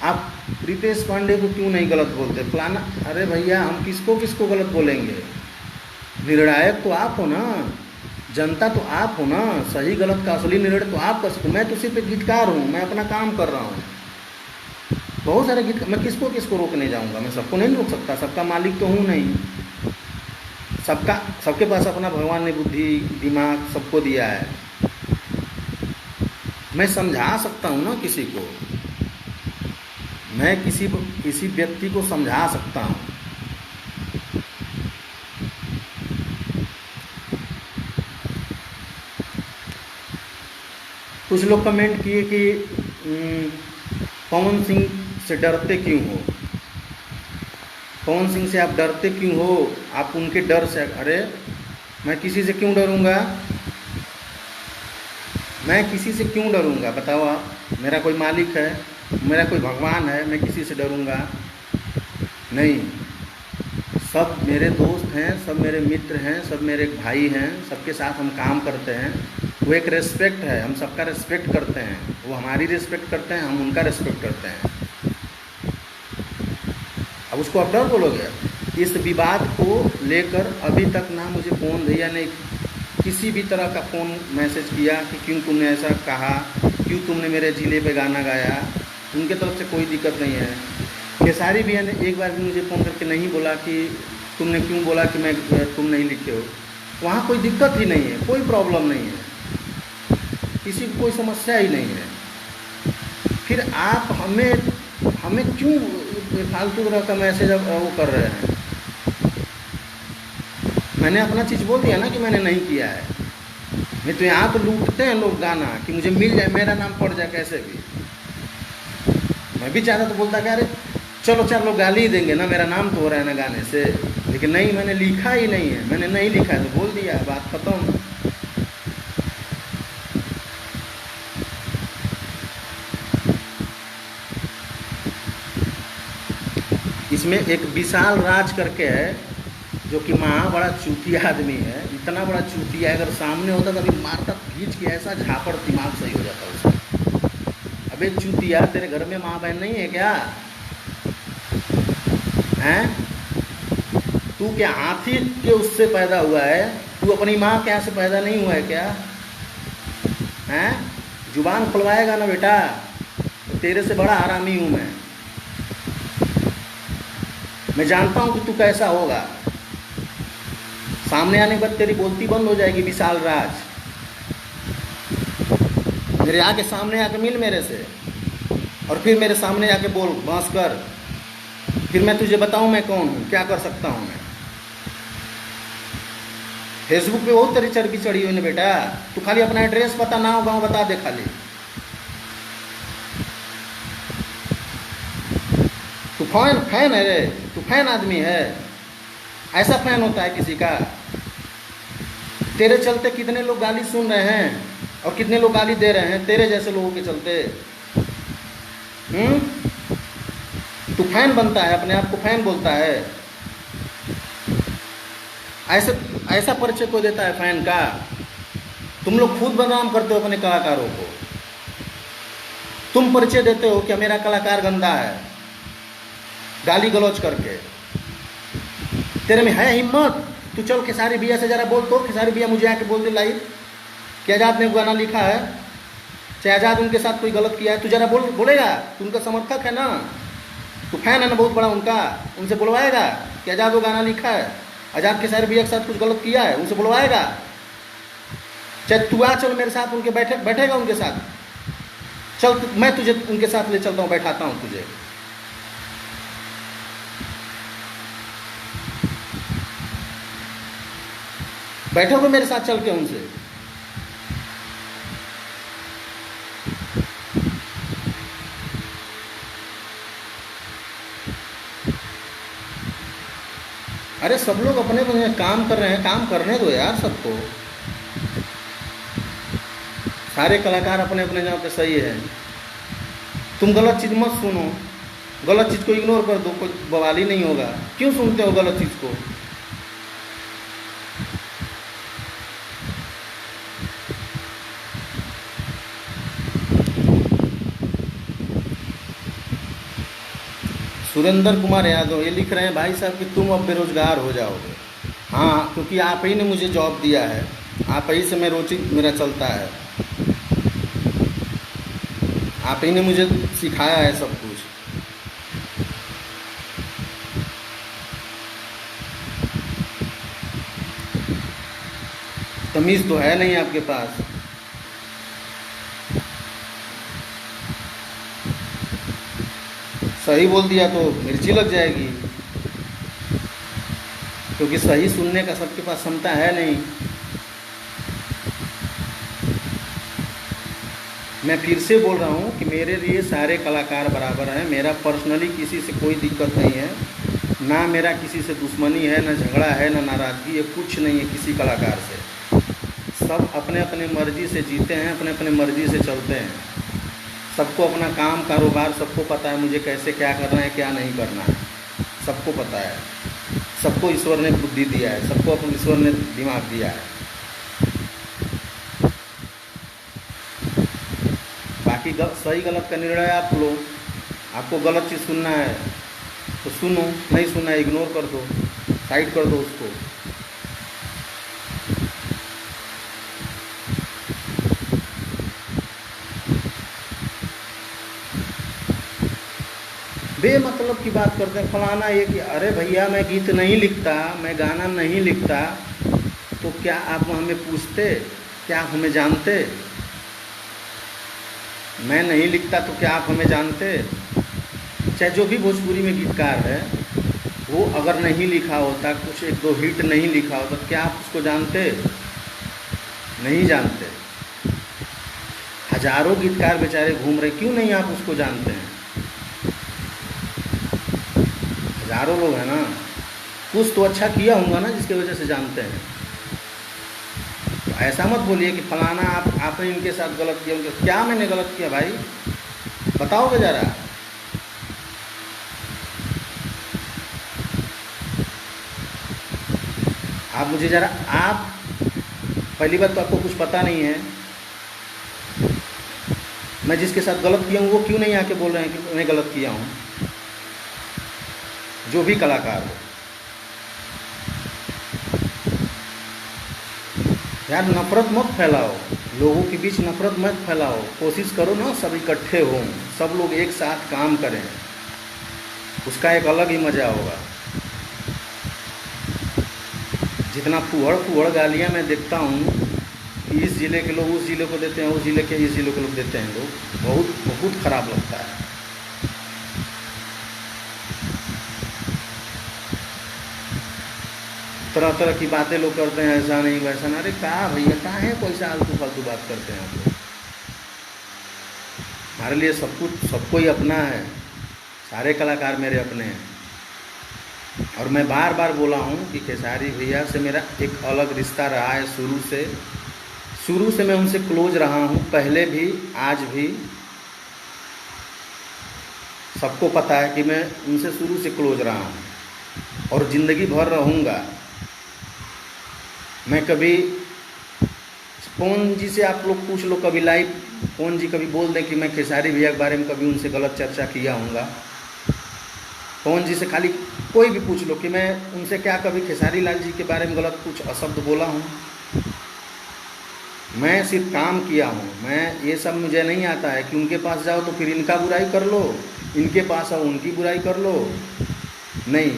आप रितेश पांडे को क्यों नहीं गलत बोलते, फलाना। अरे भैया, हम किसको किसको गलत बोलेंगे? निर्णायक तो आप हो ना, जनता तो आप हो ना। सही गलत का असली निर्णय तो आप कर सकते। मैं तो सिर्फ एक गीतकार हूँ, मैं अपना काम कर रहा हूँ। बहुत सारे गीत, मैं किसको किसको रोकने जाऊँगा? मैं सबको नहीं रोक सकता, सबका मालिक तो हूँ नहीं। सबके पास अपना भगवान ने बुद्धि दिमाग सबको दिया है। मैं समझा सकता हूँ ना किसी को, मैं किसी व्यक्ति को समझा सकता हूँ। कुछ लोग कमेंट किए कि पवन सिंह से डरते क्यों हो, पवन सिंह से आप डरते क्यों हो, आप उनके डर से। अरे मैं किसी से क्यों डरूंगा, मैं किसी से क्यों डरूंगा बताओ आप। मेरा कोई मालिक है, मेरा कोई भगवान है, मैं किसी से डरूंगा नहीं। सब मेरे दोस्त हैं, सब मेरे मित्र हैं, सब मेरे भाई हैं, सबके साथ हम काम करते हैं। वो एक रिस्पेक्ट है, हम सबका रिस्पेक्ट करते हैं, वो हमारी रिस्पेक्ट करते हैं, हम उनका रिस्पेक्ट करते हैं। अब उसको आप डर बोलोगे। इस विवाद को लेकर अभी तक ना मुझे फ़ोन भैया ने किसी भी तरह का फ़ोन मैसेज किया कि क्यों तुमने ऐसा कहा, क्यों तुमने मेरे जिले पे गाना गाया। उनके तरफ से कोई दिक्कत नहीं है। खेसारी भैया ने एक बार भी मुझे फ़ोन करके नहीं बोला कि तुमने क्यों बोला कि तुम नहीं लिखे हो। वहाँ कोई दिक्कत ही नहीं है, कोई प्रॉब्लम नहीं है, किसी को कोई समस्या ही नहीं है। फिर आप हमें क्यों फालतू तरह का मैसेज वो कर रहे हैं। मैंने अपना चीज़ बोल दिया ना कि मैंने नहीं किया है। नहीं तो यहाँ तो लूटते हैं लोग गाना कि मुझे मिल जाए, मेरा नाम पड़ जाए कैसे भी। मैं भी चाहता तो बोलता कि अरे चलो 4 लोग गाली ही देंगे ना, मेरा नाम तो हो रहा है ना गाने से। लेकिन नहीं, मैंने लिखा ही नहीं है, मैंने नहीं लिखा है तो बोल दिया, बात खत्म। इसमें एक विशाल राज करके है जो कि बड़ा चूतिया आदमी है, इतना बड़ा चूतिया, अगर सामने होता तो अभी मारता खींच के ऐसा झापड़, दिमाग सही हो जाता उसका। अबे चूतिया, तेरे घर में माँ बहन नहीं है क्या? हैं? तू क्या हाथी के उससे पैदा हुआ है? तू अपनी माँ के यहाँ से पैदा नहीं हुआ है क्या? हैं? जुबान खुलवाएगा ना बेटा, तो तेरे से बड़ा हरामी हूँ मैं जानता हूँ कि तू कैसा होगा। सामने आने के बाद तेरी बोलती बंद हो जाएगी। विशाल राज, मेरे आके सामने आके मिल मेरे से, और फिर मेरे सामने आके बोल, बस कर, फिर मैं तुझे बताऊं मैं कौन हूँ, क्या कर सकता हूँ मैं। फेसबुक पे बहुत तेरी चर्बी चढ़ी हुई है बेटा। तू खाली अपना एड्रेस बता, नाम गाँव बता दे खाली। तू फैन है रे, तू फैन आदमी है। ऐसा फैन होता है किसी का? तेरे चलते कितने लोग गाली सुन रहे हैं और कितने लोग गाली दे रहे हैं तेरे जैसे लोगों के चलते। तू फैन बनता है, अपने आप को फैन बोलता है। ऐसा परिचय को देता है फैन का? तुम लोग खुद बदनाम करते हो अपने कलाकारों को। तुम परिचय देते हो कि मेरा कलाकार गंदा है, गाली गलौज करके। तेरे में है हिम्मत? तू चल खेसारी भैया से जरा बोल तो, खेसारी भैया मुझे आके बोल दे लाइव कि आज़ाद ने गाना लिखा है, चाहे आज़ाद उनके साथ कोई गलत किया है, तू जरा बोलेगा? तू उनका समर्थक है ना, तू फैन है ना बहुत बड़ा उनका, उनसे बुलवाएगा कि आज़ाद वो गाना लिखा है, आज़ाद खेसारी भैया के साथ कुछ गलत किया है, उनसे बुलवाएगा? चाहे तू आ चल मेरे साथ, उनके बैठेगा उनके साथ, चल मैं तुझे उनके साथ ले चलता हूँ, बैठाता हूँ तुझे। बैठोगे मेरे साथ चल के उनसे? अरे सब लोग अपने अपने काम कर रहे हैं, काम करने दो यार सबको। सारे कलाकार अपने अपने जगह पे सही है। तुम गलत चीज़ मत सुनो, गलत चीज़ को इग्नोर कर दो, कोई बवाल ही नहीं होगा। क्यों सुनते हो गलत चीज़ को? सुरेंद्र कुमार यादव ये लिख रहे हैं, भाई साहब कि तुम अब बेरोजगार हो जाओगे। हाँ, क्योंकि आप ही ने मुझे जॉब दिया है, आप ही से मैं रोजी मेरा चलता है, आप ही ने मुझे सिखाया है सब कुछ। तमीज़ तो है नहीं आपके पास। सही बोल दिया तो मिर्ची लग जाएगी, क्योंकि सही सुनने का सबके पास क्षमता है नहीं। मैं फिर से बोल रहा हूँ कि मेरे लिए सारे कलाकार बराबर हैं। मेरा पर्सनली किसी से कोई दिक्कत नहीं है, ना मेरा किसी से दुश्मनी है, ना झगड़ा है, ना नाराज़गी है, कुछ नहीं है किसी कलाकार से। सब अपने अपने मर्ज़ी से जीते हैं, अपने अपने मर्ज़ी से चलते हैं। सबको अपना काम कारोबार सबको पता है, मुझे कैसे क्या करना है क्या नहीं करना है सबको पता है। सबको ईश्वर ने बुद्धि दिया है, सबको अपने ईश्वर ने दिमाग दिया है। बाकी सही गलत का निर्णय आप लो। आपको गलत चीज़ सुनना है तो सुनो, नहीं सुनना है इग्नोर कर दो, साइड कर दो उसको। बेमतलब की बात करते हैं, फलाना ये कि अरे भैया मैं गीत नहीं लिखता, मैं गाना नहीं लिखता, तो क्या आप हमें पूछते, क्या आप हमें जानते? मैं नहीं लिखता तो क्या आप हमें जानते? चाहे जो भी भोजपुरी में गीतकार है वो अगर नहीं लिखा होता, कुछ एक दो हिट नहीं लिखा होता, क्या आप उसको जानते? नहीं जानते। हजारों गीतकार बेचारे घूम रहे, क्यों नहीं आप उसको जानते हैं? हजारों लोग हैं ना, कुछ तो अच्छा किया होगा ना जिसकी वजह से जानते हैं। तो ऐसा मत बोलिए कि फलाना आपने इनके साथ गलत किया, उनके क्या मैंने गलत किया भाई, बताओगे ज़रा। आप मुझे ज़रा, आप पहली बात तो आपको कुछ पता नहीं है। मैं जिसके साथ गलत किया हूँ वो क्यों नहीं आके बोल रहे हैं कि मैं गलत किया हूँ? जो भी कलाकार हो यार, नफ़रत मत फैलाओ, लोगों के बीच नफ़रत मत फैलाओ। कोशिश करो ना सब इकट्ठे हों, सब लोग एक साथ काम करें, उसका एक अलग ही मज़ा होगा। जितना फुहड़ गालियाँ मैं देखता हूँ, इस ज़िले के लोग उस ज़िले को देते हैं, उस ज़िले के इस ज़िले को लोग देते हैं, लोग बहुत बहुत ख़राब लगता है। तरह तरह की बातें लोग करते हैं, ऐसा नहीं वैसा नहीं। अरे कहा भैया, कहाँ है कोई सा आलतू फालतू बात करते हैं आप लोग? हमारे लिए सब कुछ सबको ही अपना है, सारे कलाकार मेरे अपने हैं। और मैं बार बार बोला हूँ कि खेसारी भैया से मेरा एक अलग रिश्ता रहा है शुरू से मैं उनसे क्लोज रहा हूँ, पहले भी आज भी। सबको पता है कि मैं उनसे शुरू से क्लोज रहा हूँ और ज़िंदगी भर रहूँगा। मैं कभी पवन जी से आप लोग पूछ लो, कभी लाइव पवन जी कभी बोल दें कि मैं खेसारी भैया के बारे में कभी उनसे गलत चर्चा किया हूँगा। पवन जी से खाली कोई भी पूछ लो कि मैं उनसे क्या कभी खेसारी लाल जी के बारे में गलत कुछ अशब्द बोला हूँ? मैं सिर्फ काम किया हूँ। मैं ये सब मुझे नहीं आता है कि उनके पास जाओ तो फिर इनका बुराई कर लो, इनके पास आओ उनकी बुराई कर लो। नहीं,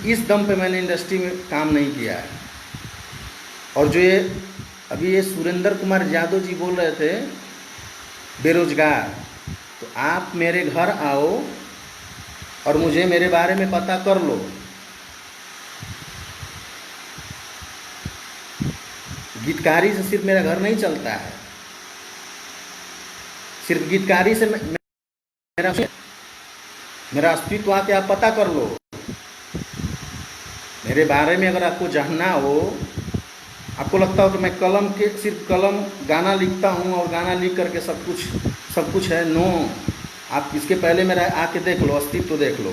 इस दम पे मैंने इंडस्ट्री में काम नहीं किया है। और जो ये अभी ये सुरेंद्र कुमार यादव जी बोल रहे थे बेरोजगार, तो आप मेरे घर आओ और मुझे मेरे बारे में पता कर लो। गीतकारी से सिर्फ मेरा घर नहीं चलता है, सिर्फ गीतकारी से मेरा अस्तित्व आके आप पता कर लो। मेरे बारे में अगर आपको जानना हो, आपको लगता हो कि मैं सिर्फ कलम गाना लिखता हूँ और गाना लिख करके सब कुछ है, नो। आप इसके पहले मेरा आके देख लो, अस्तित्व देख लो,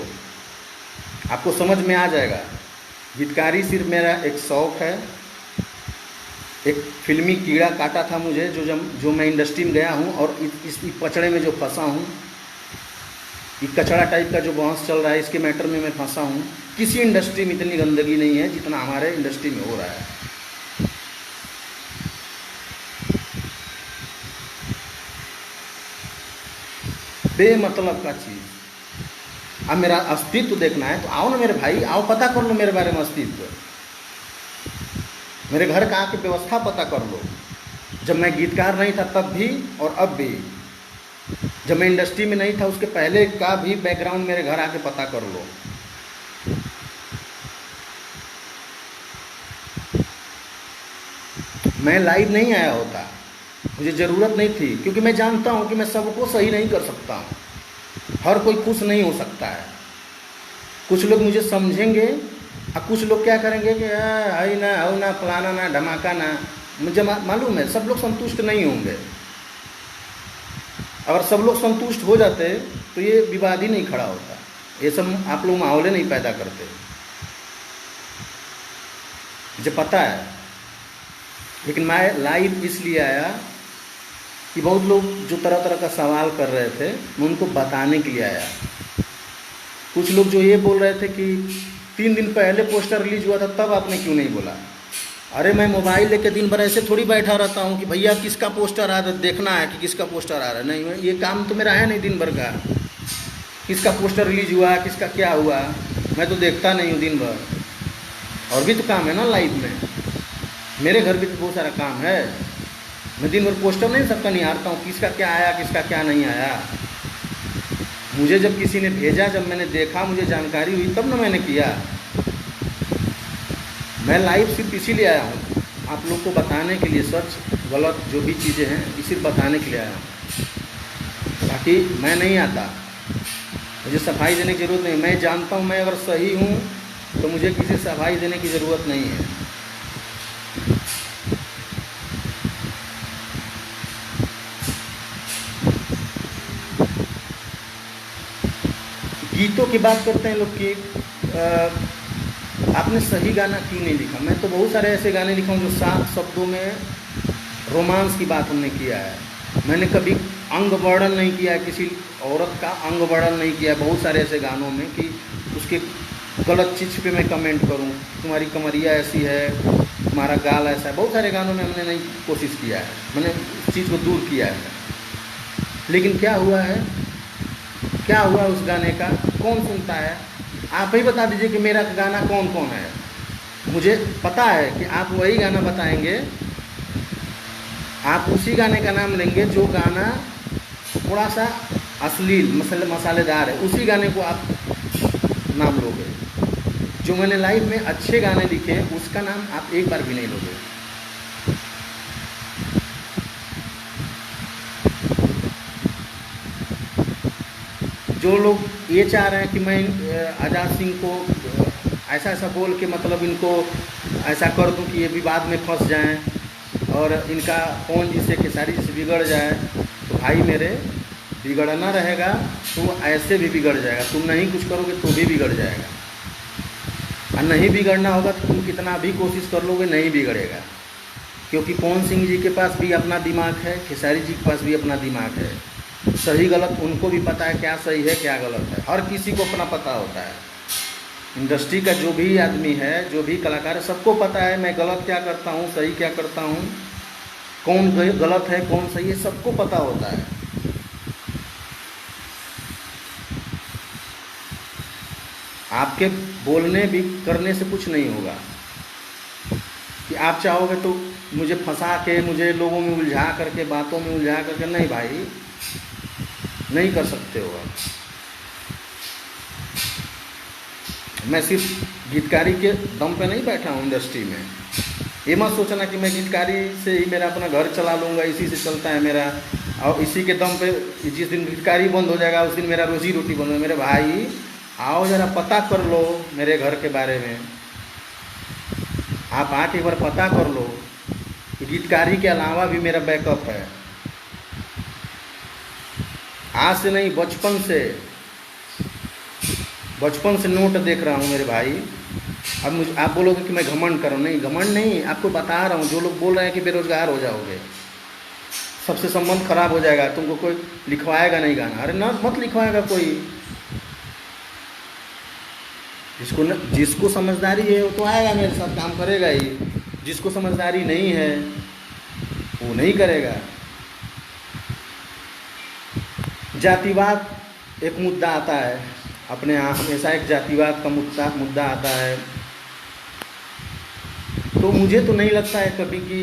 आपको समझ में आ जाएगा। गीतकारी सिर्फ मेरा एक शौक़ है, एक फिल्मी कीड़ा काटा था मुझे, जो मैं इंडस्ट्री में गया हूँ और इस पचड़े में जो फंसा हूँ, ये कचड़ा टाइप का जो बहस चल रहा है, इसके मैटर में मैं फंसा हूँ। किसी इंडस्ट्री में इतनी गंदगी नहीं है जितना हमारे इंडस्ट्री में हो रहा है। बेमतलब का चीज़। अब मेरा अस्तित्व देखना है तो आओ ना मेरे भाई, आओ पता कर लो मेरे बारे में अस्तित्व। मेरे घर का आके व्यवस्था पता कर लो, जब मैं गीतकार नहीं था तब भी और अब भी। जब मैं इंडस्ट्री में नहीं था उसके पहले का भी बैकग्राउंड मेरे घर आके पता कर लो। मैं लाइव नहीं आया होता, मुझे ज़रूरत नहीं थी, क्योंकि मैं जानता हूँ कि मैं सबको सही नहीं कर सकता हूँ, हर कोई खुश नहीं हो सकता है। कुछ लोग मुझे समझेंगे और कुछ लोग क्या करेंगे कि आई ना हो ना फलाना ना धमाका ना। मुझे मालूम है सब लोग संतुष्ट नहीं होंगे। अगर सब लोग संतुष्ट हो जाते तो ये विवाद ही नहीं खड़ा होता, ये सब आप लोग माहौल नहीं पैदा करते। मुझे पता है, लेकिन मैं लाइव इसलिए आया कि बहुत लोग जो तरह तरह का सवाल कर रहे थे मैं उनको बताने के लिए आया। कुछ लोग जो ये बोल रहे थे कि 3 दिन पहले पोस्टर रिलीज हुआ था तब आपने क्यों नहीं बोला। अरे मैं मोबाइल लेके दिन भर ऐसे थोड़ी बैठा रहता हूँ कि भैया किसका पोस्टर आ रहा है, देखना है कि किसका पोस्टर आ रहा है। नहीं, ये काम तो मेरा है नहीं दिन भर का, किसका पोस्टर रिलीज हुआ, किसका क्या हुआ, मैं तो देखता नहीं हूँ दिन भर। और भी तो काम है ना लाइफ में, मेरे घर भी तो बहुत सारा काम है। मैं दिन भर पोस्टर नहीं सबका निहारता हूँ, किसका क्या आया किसका क्या नहीं आया। मुझे जब किसी ने भेजा, जब मैंने देखा, मुझे जानकारी हुई तब ना मैंने किया। मैं लाइव सिर्फ इसीलिए आया हूँ, आप लोग को बताने के लिए, सच गलत जो भी चीज़ें हैं सिर्फ बताने के लिए आया हूँ। बाकी मैं नहीं आता, मुझे सफाई देने की ज़रूरत नहीं। मैं जानता हूँ मैं अगर सही हूँ तो मुझे किसी सफाई देने की ज़रूरत नहीं है। गीतों की बात करते हैं लोग कि आपने सही गाना क्यों नहीं लिखा। मैं तो बहुत सारे ऐसे गाने लिखा हूँ जो 7 शब्दों में रोमांस की बात हमने किया है। मैंने कभी अंग वर्णन नहीं किया है, किसी औरत का अंग वर्णन नहीं किया है बहुत सारे ऐसे गानों में कि उसके गलत चीज़ पे मैं कमेंट करूँ, तुम्हारी कमरिया ऐसी है, तुम्हारा गाल ऐसा है। बहुत सारे गानों में हमने नहीं कोशिश किया है, मैंने उस चीज़ को दूर किया है। लेकिन क्या हुआ है, क्या हुआ उस गाने का, कौन सुनता है? आप ही बता दीजिए कि मेरा गाना कौन कौन है। मुझे पता है कि आप वही गाना बताएंगे, आप उसी गाने का नाम लेंगे जो गाना थोड़ा सा अश्लील मसालेदार है, उसी गाने को आप नाम लोगे। जो मैंने लाइव में अच्छे गाने लिखे हैं उसका नाम आप एक बार भी नहीं लोगे। जो लोग ये चाह रहे हैं कि मैं आज़ाद सिंह को ऐसा ऐसा बोल के मतलब इनको ऐसा कर दूं कि ये विवाद में फंस जाएं और इनका कौन जिससे खेसारी जी से बिगड़ जाए, तो भाई मेरे बिगड़ना रहेगा तो ऐसे भी बिगड़ जाएगा। तुम नहीं कुछ करोगे तो भी बिगड़ जाएगा, और नहीं बिगड़ना होगा तो तुम कितना भी कोशिश कर लोगे नहीं बिगड़ेगा। क्योंकि पवन सिंह जी के पास भी अपना दिमाग है, खेसारी जी के पास भी अपना दिमाग है। सही गलत उनको भी पता है, क्या सही है क्या गलत है, हर किसी को अपना पता होता है। इंडस्ट्री का जो भी आदमी है, जो भी कलाकार है, सबको पता है मैं गलत क्या करता हूँ, सही क्या करता हूँ, कौन गलत है कौन सही है, सबको पता होता है। आपके बोलने भी करने से कुछ नहीं होगा कि आप चाहोगे तो मुझे फंसा के, मुझे लोगों में उलझा करके, बातों में उलझा करके, नहीं भाई नहीं कर सकते हो आप। मैं सिर्फ गीतकारी के दम पे नहीं बैठा हूँ इंडस्ट्री में। ये मत सोचना कि मैं गीतकारी से ही मेरा अपना घर चला लूँगा, इसी से चलता है मेरा, और इसी के दम पे जिस दिन गीतकारी बंद हो जाएगा उस दिन मेरा रोजी रोटी बंद हो। मेरे भाई आओ ज़रा पता कर लो मेरे घर के बारे में, आप आके एक बार पता कर लो कि गीतकारी के अलावा भी मेरा बैकअप है। आज से नहीं, बचपन से नोट देख रहा हूँ मेरे भाई। अब मुझे आप बोलोगे कि मैं घमंड कर रहा हूँ, नहीं घमंड नहीं, आपको बता रहा हूँ। जो लोग बोल रहे हैं कि बेरोजगार हो जाओगे, सबसे संबंध खराब हो जाएगा, तुमको कोई लिखवाएगा नहीं गाना, अरे ना मत लिखवाएगा कोई। जिसको समझदारी है वो तो आएगा मेरे साथ काम करेगा ही, जिसको समझदारी नहीं है वो नहीं करेगा। जातिवाद एक मुद्दा आता है अपने यहाँ, हमेशा एक जातिवाद का मुद्दा आता है। तो मुझे तो नहीं लगता है कभी कि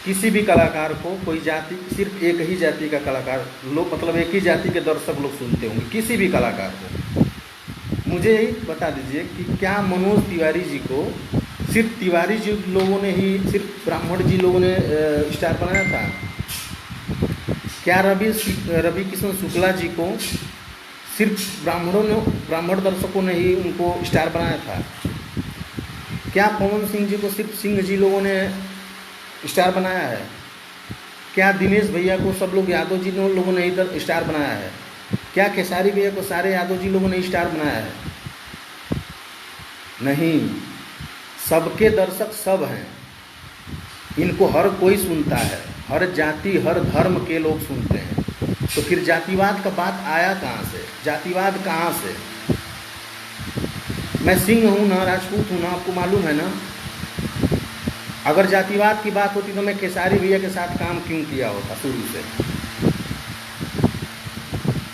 किसी भी कलाकार को कोई जाति, सिर्फ एक ही जाति का कलाकार लोग, मतलब एक ही जाति के दर्शक लोग सुनते होंगे, किसी भी कलाकार को। मुझे यही बता दीजिए कि क्या मनोज तिवारी जी को सिर्फ तिवारी जी लोगों ने ही, सिर्फ ब्राह्मण जी लोगों ने स्टार बनाया था? क्या रवि किशन शुक्ला जी को सिर्फ ब्राह्मण दर्शकों ने ही उनको स्टार बनाया था? क्या पवन सिंह जी को सिर्फ सिंह जी लोगों ने स्टार बनाया है? क्या दिनेश भैया को सब लोग यादव जी लोगों ने ही स्टार बनाया है? क्या खेसारी भैया को सारे यादव जी लोगों ने स्टार बनाया है? नहीं, सबके दर्शक सब हैं, इनको हर कोई सुनता है, हर जाति हर धर्म के लोग सुनते हैं। तो फिर जातिवाद का बात आया कहाँ से? जातिवाद कहाँ से? मैं सिंह हूँ ना, राजपूत हूँ ना, आपको मालूम है ना। अगर जातिवाद की बात होती तो मैं खेसारी भैया के साथ काम क्यों किया होता शुरू से?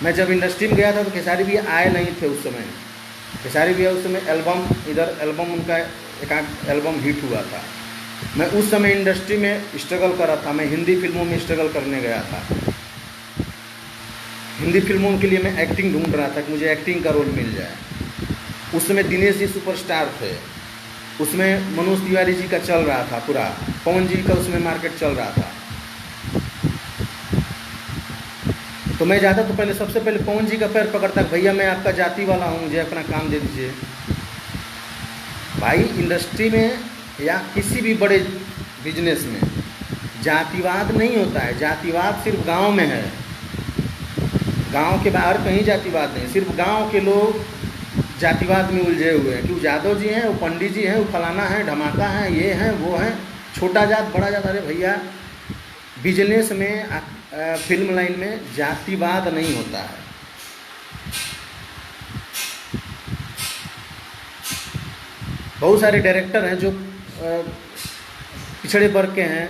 मैं जब इंडस्ट्री में गया था तो खेसारी भैया आए नहीं थे उस समय। खेसारी भैया उस समय एल्बम उनका एक एल्बम हिट हुआ था। मैं उस समय इंडस्ट्री में स्ट्रगल कर रहा था, मैं हिंदी फिल्मों में स्ट्रगल करने गया था। हिंदी फिल्मों के लिए मैं एक्टिंग ढूंढ रहा था कि मुझे एक्टिंग का रोल मिल जाए। उस समय दिनेश जी सुपरस्टार थे, उसमें मनोज तिवारी जी का चल रहा था पूरा, पवन जी का उसमें मार्केट चल रहा था। तो मैं जाता तो पहले सबसे पहले पवन जी का पैर पकड़ता, भैया मैं आपका जाति वाला हूँ, मुझे अपना काम दे दीजिए। भाई इंडस्ट्री में या किसी भी बड़े बिजनेस में जातिवाद नहीं होता है। जातिवाद सिर्फ गांव में है, गांव के बाहर कहीं जातिवाद नहीं। सिर्फ गांव के लोग जातिवाद में उलझे हुए हैं कि वो यादव जी हैं, वो पंडित जी हैं, वो फलाना है, धमाका है, ये हैं वो हैं, छोटा जात बड़ा जात। अरे भैया बिजनेस में फिल्म लाइन में जातिवाद नहीं होता है। बहुत सारे डायरेक्टर हैं जो पिछड़े वर्ग के हैं,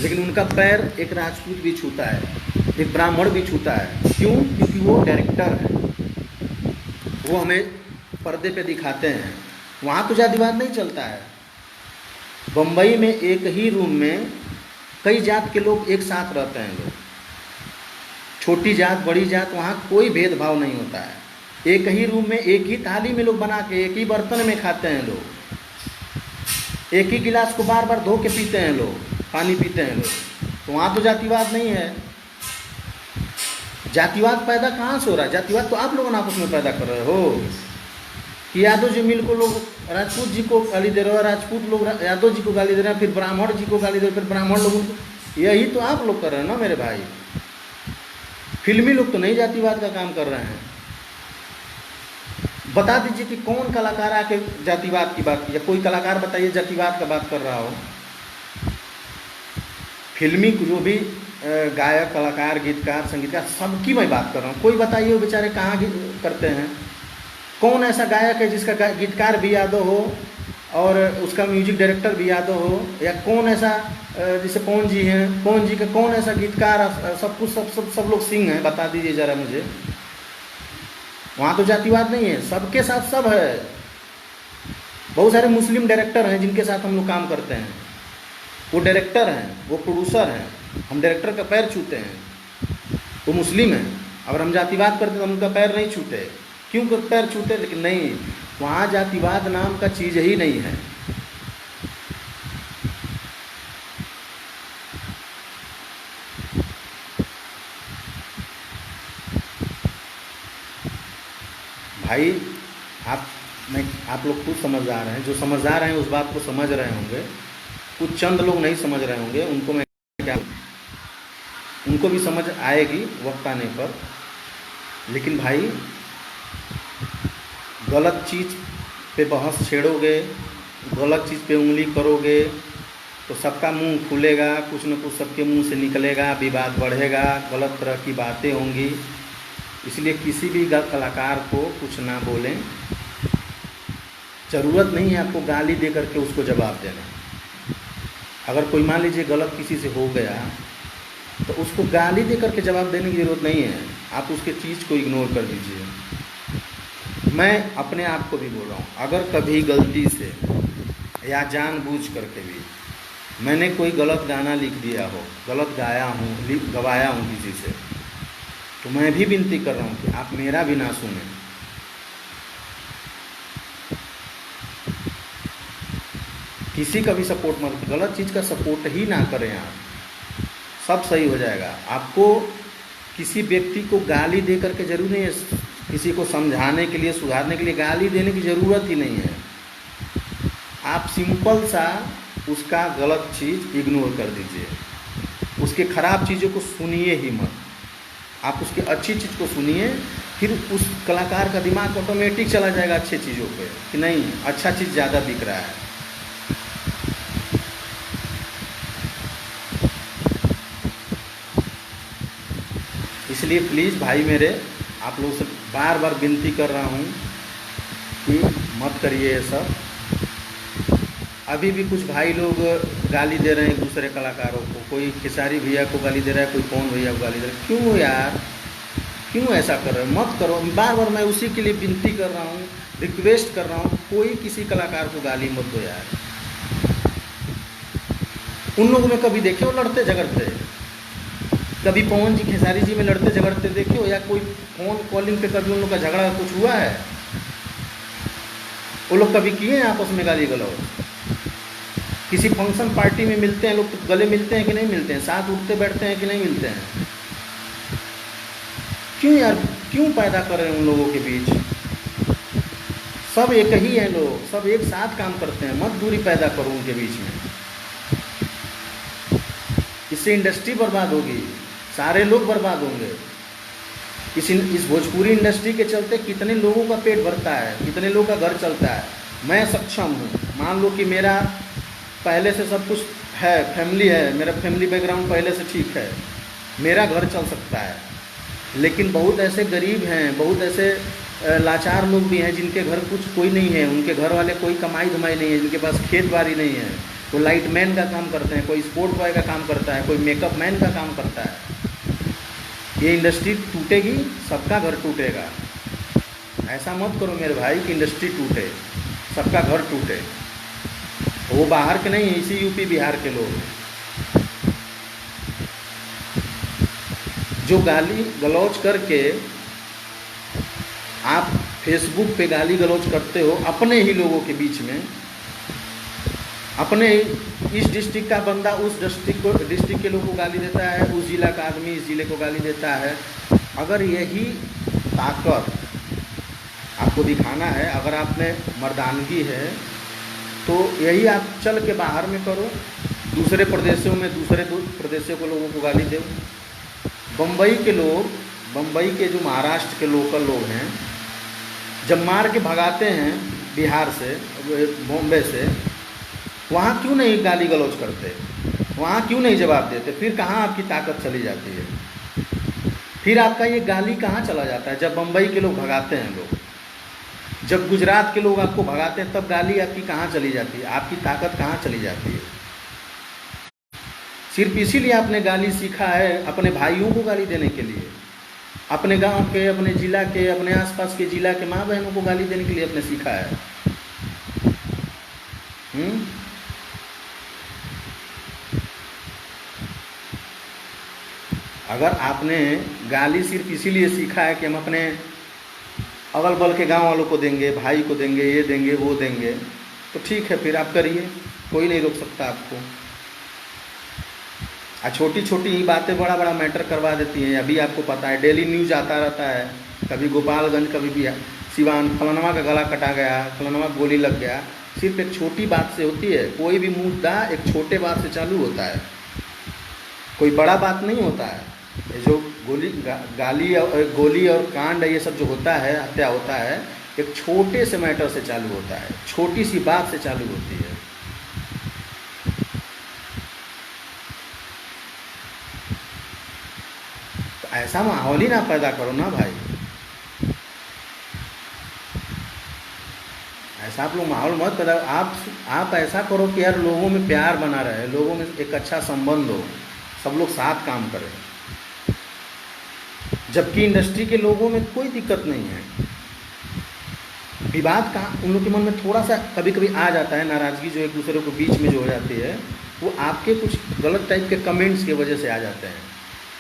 लेकिन उनका पैर एक राजपूत भी छूता है, एक ब्राह्मण भी छूता है। क्यों? क्योंकि वो डायरेक्टर है, वो हमें पर्दे पे दिखाते हैं। वहाँ तो जातिवाद नहीं चलता है। बम्बई में एक ही रूम में कई जात के लोग एक साथ रहते हैं लोग, छोटी जात बड़ी जात, वहाँ कोई भेदभाव नहीं होता है। एक ही रूम में एक ही थाली में लोग बना के एक ही बर्तन में खाते हैं लोग, एक ही गिलास को बार बार धो के पीते हैं लोग, पानी पीते हैं लोग। तो वहाँ तो जातिवाद नहीं है। जातिवाद पैदा कहाँ से हो रहा है? जातिवाद तो आप लोगों ने आपस में पैदा कर रहे हो कि यादव जी मिल को लोग राजपूत जी को गाली दे रहे हो, राजपूत लोग यादव जी को गाली दे रहे हैं, फिर ब्राह्मण जी को गाली दे रहे हो, फिर ब्राह्मण लोगों को। यही तो आप लोग कर रहे हैं ना मेरे भाई। फिल्मी लोग तो नहीं जातिवाद का काम कर रहे हैं। बता दीजिए कि कौन कलाकार आके जातिवाद की बात की, या कोई कलाकार बताइए जातिवाद का बात कर रहा हो। फिल्मी जो भी गायक, कलाकार, गीतकार, संगीतकार, सबकी मैं बात कर रहा हूँ। कोई बताइए वो बेचारे कहाँ करते हैं? कौन ऐसा गायक है जिसका गीतकार भी यादव हो और उसका म्यूजिक डायरेक्टर भी यादव हो? या कौन ऐसा, जैसे पवन जी हैं, पवन जी का कौन ऐसा गीतकार, सब कुछ सब लोग सिंह हैं? बता दीजिए ज़रा मुझे। वहाँ तो जातिवाद नहीं है, सबके साथ सब है। बहुत सारे मुस्लिम डायरेक्टर हैं जिनके साथ हम लोग काम करते हैं, वो डायरेक्टर हैं, वो प्रोड्यूसर हैं, हम डायरेक्टर का पैर छूते हैं। वो मुस्लिम हैं, अगर हम जातिवाद करते तो हम उनका पैर नहीं छूते। क्यों पैर छूते? लेकिन नहीं, वहाँ जातिवाद नाम का चीज़ ही नहीं है। भाई आप लोग खुद समझदार हैं, जो समझदार हैं उस बात को समझ रहे होंगे। कुछ चंद लोग नहीं समझ रहे होंगे, उनको मैं क्या, उनको भी समझ आएगी वक्त आने पर। लेकिन भाई गलत चीज़ पे बहस छेड़ोगे, गलत चीज़ पे उंगली करोगे तो सबका मुंह खुलेगा, कुछ न कुछ सबके मुंह से निकलेगा, विवाद बढ़ेगा, गलत तरह की बातें होंगी। इसलिए किसी भी कलाकार को कुछ ना बोलें। ज़रूरत नहीं है आपको गाली दे करके उसको जवाब देना। अगर कोई मान लीजिए गलत किसी से हो गया तो उसको गाली दे करके जवाब देने की ज़रूरत नहीं है, आप उसके चीज़ को इग्नोर कर दीजिए। मैं अपने आप को भी बोल रहा हूँ, अगर कभी गलती से या जानबूझ करके भी मैंने कोई गलत गाना लिख दिया हो, गलत गाया हूँ, गवाया हूँ किसी से, तो मैं भी विनती कर रहा हूँ कि आप मेरा भी ना सुनें। किसी का भी सपोर्ट मत, गलत चीज़ का सपोर्ट ही ना करें आप, सब सही हो जाएगा। आपको किसी व्यक्ति को गाली दे करके जरूर नहीं है, किसी को समझाने के लिए, सुधारने के लिए गाली देने की ज़रूरत ही नहीं है। आप सिंपल सा उसका गलत चीज़ इग्नोर कर दीजिए, उसके ख़राब चीज़ों को सुनिए ही मत, आप उसकी अच्छी चीज़ को सुनिए। फिर उस कलाकार का दिमाग ऑटोमेटिक चला जाएगा अच्छी चीज़ों पे कि नहीं, अच्छा चीज़ ज़्यादा बिक रहा है। इसलिए प्लीज़ भाई मेरे, आप लोगों से बार बार विनती कर रहा हूँ कि मत करिए ये सब। अभी भी कुछ भाई लोग गाली दे रहे हैं दूसरे कलाकारों को, कोई खेसारी भैया को गाली दे रहा है, कोई पवन भैया को गाली दे रहा है। क्यों यार, क्यों ऐसा कर रहे हो? मत करो। बार बार मैं उसी के लिए विनती कर रहा हूँ, रिक्वेस्ट कर रहा हूँ, कोई किसी कलाकार को गाली मत दो यार। उन लोगों में कभी देखे हो लड़ते झगड़ते? कभी पवन जी खेसारी जी में लड़ते झगड़ते देखे हो? या कोई फोन कॉलिंग पे कभी उन लोग का झगड़ा कुछ हुआ है? वो लोग कभी किए हैं आपस में गाली गलौज? किसी फंक्शन पार्टी में मिलते हैं लोग तो गले मिलते हैं कि नहीं मिलते हैं? साथ उठते बैठते हैं कि नहीं मिलते हैं? क्यों यार, क्यों पैदा कर रहे हैं उन लोगों के बीच? सब एक ही हैं लोग, सब एक साथ काम करते हैं, मत दूरी पैदा करो उनके बीच में। इससे इंडस्ट्री बर्बाद होगी, सारे लोग बर्बाद होंगे। इस भोजपुरी इंडस्ट्री के चलते कितने लोगों का पेट भरता है, कितने लोगों का घर चलता है। मैं सक्षम हूँ, मान लो कि मेरा पहले से सब कुछ है, फैमिली है, मेरा फैमिली बैकग्राउंड पहले से ठीक है, मेरा घर चल सकता है। लेकिन बहुत ऐसे गरीब हैं, बहुत ऐसे लाचार लोग भी हैं जिनके घर कुछ कोई नहीं है, उनके घर वाले कोई कमाई धमाई नहीं है, जिनके पास खेत बाड़ी नहीं है, वो लाइट मैन का काम करते हैं, कोई स्पोर्ट बॉय का काम करता है, कोई मेकअप मैन का काम करता है। ये इंडस्ट्री टूटेगी, सबका घर टूटेगा। ऐसा मत करो मेरे भाई कि इंडस्ट्री टूटे, सबका घर टूटे। वो बाहर के नहीं, इसी यूपी बिहार के लोग जो गाली गलौज करके आप फेसबुक पे गाली गलौज करते हो अपने ही लोगों के बीच में। अपने इस डिस्ट्रिक्ट का बंदा उस डिस्ट्रिक्ट के लोगों को गाली देता है, उस जिला का आदमी इस जिले को गाली देता है। अगर यही ताकत आपको दिखाना है, अगर आप में मर्दानगी है, तो यही आप चल के बाहर में करो, दूसरे प्रदेशों में दूसरे प्रदेशों के लोगों को गाली दो। बम्बई के लोग, बम्बई के जो महाराष्ट्र के लोकल लोग हैं, जब मार के भगाते हैं बिहार से, बॉम्बे से, वहाँ क्यों नहीं गाली गलौज करते? वहाँ क्यों नहीं जवाब देते? फिर कहाँ आपकी ताकत चली जाती है? फिर आपका ये गाली कहाँ चला जाता है? जब बम्बई के लोग भगाते हैं लोग, जब गुजरात के लोग आपको भगाते हैं, तब गाली आपकी कहाँ चली जाती है? आपकी ताकत कहाँ चली जाती है? सिर्फ इसीलिए आपने गाली सीखा है अपने भाइयों को गाली देने के लिए, अपने गांव के, अपने ज़िला के, अपने आसपास के ज़िला के माँ बहनों को गाली देने के लिए आपने सीखा है। अगर आपने गाली सिर्फ इसीलिए सीखा है कि हम अपने अगल बगल के गांव वालों को देंगे, भाई को देंगे, ये देंगे, वो देंगे, तो ठीक है, फिर आप करिए, कोई नहीं रोक सकता आपको। छोटी छोटी ही बातें बड़ा बड़ा मैटर करवा देती हैं। अभी आपको पता है डेली न्यूज आता रहता है, कभी गोपालगंज, कभी भी सिवान, फलानवा का गला कटा गया, फलानवा गोली लग गया। सिर्फ एक छोटी बात से होती है। कोई भी मुद्दा एक छोटे बात से चालू होता है, कोई बड़ा बात नहीं होता है। ये जो गोली और कांड, ये सब जो होता है, हत्या होता है, एक छोटे से मैटर से चालू होता है, छोटी सी बात से चालू होती है। तो ऐसा माहौल ही ना पैदा करो ना भाई, ऐसा आप लोग माहौल मत पैदा। आप ऐसा करो कि यार लोगों में प्यार बना रहे, लोगों में एक अच्छा संबंध हो, सब लोग साथ काम करें। जबकि इंडस्ट्री के लोगों में कोई दिक्कत नहीं है। विवाद का उन लोग के मन में थोड़ा सा कभी कभी आ जाता है, नाराज़गी जो एक दूसरे को बीच में जो हो जाती है, वो आपके कुछ गलत टाइप के कमेंट्स की वजह से आ जाते हैं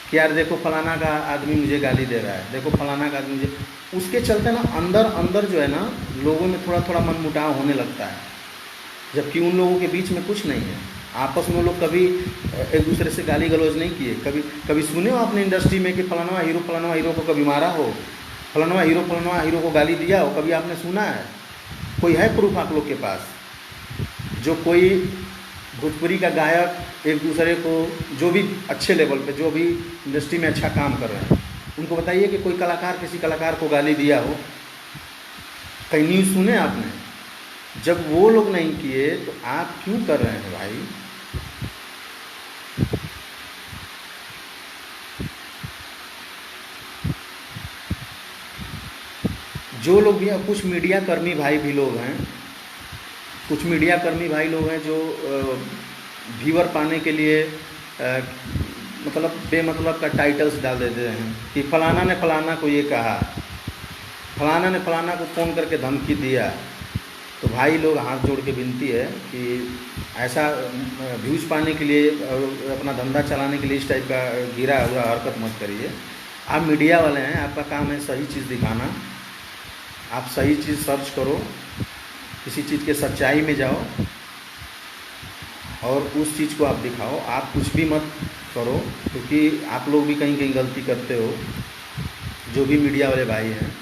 कि यार देखो फलाना का आदमी मुझे गाली दे रहा है, देखो फलाना का आदमी मुझे, उसके चलते ना अंदर अंदर जो है ना लोगों में थोड़ा थोड़ा मनमुटाव होने लगता है, जबकि उन लोगों के बीच में कुछ नहीं है। आपस में लोग कभी एक दूसरे से गाली गलौज नहीं किए। कभी कभी सुने हो आपने इंडस्ट्री में कि फलाना हीरो को कभी मारा हो, फलाना हीरो को गाली दिया हो, कभी आपने सुना है? कोई है प्रूफ आप लोग के पास? जो कोई भोजपुरी का गायक एक दूसरे को, जो भी अच्छे लेवल पे, जो भी इंडस्ट्री में अच्छा काम कर रहे हैं, उनको बताइए कि कोई कलाकार किसी कलाकार को गाली दिया हो? कहीं न्यूज़ सुने आपने? जब वो लोग नहीं किए तो आप क्यों कर रहे हैं भाई? जो लोग भी, कुछ मीडिया कर्मी भाई भी लोग हैं, कुछ मीडिया कर्मी भाई लोग हैं जो व्यूअर पाने के लिए मतलब बेमतलब का टाइटल्स डाल देते हैं कि फलाना ने फलाना को ये कहा, फलाना ने फलाना को फ़ोन करके धमकी दिया। तो भाई लोग हाथ जोड़ के विनती है कि ऐसा व्यूज़ पाने के लिए, अपना धंधा चलाने के लिए इस टाइप का गिरा हुआ हरकत मत करिए। आप मीडिया वाले हैं, आपका काम है सही चीज़ दिखाना। आप सही चीज़ सर्च करो, किसी चीज़ के सच्चाई में जाओ और उस चीज़ को आप दिखाओ। आप कुछ भी मत करो, क्योंकि आप लोग भी कहीं कहीं गलती करते हो, जो भी मीडिया वाले भाई हैं।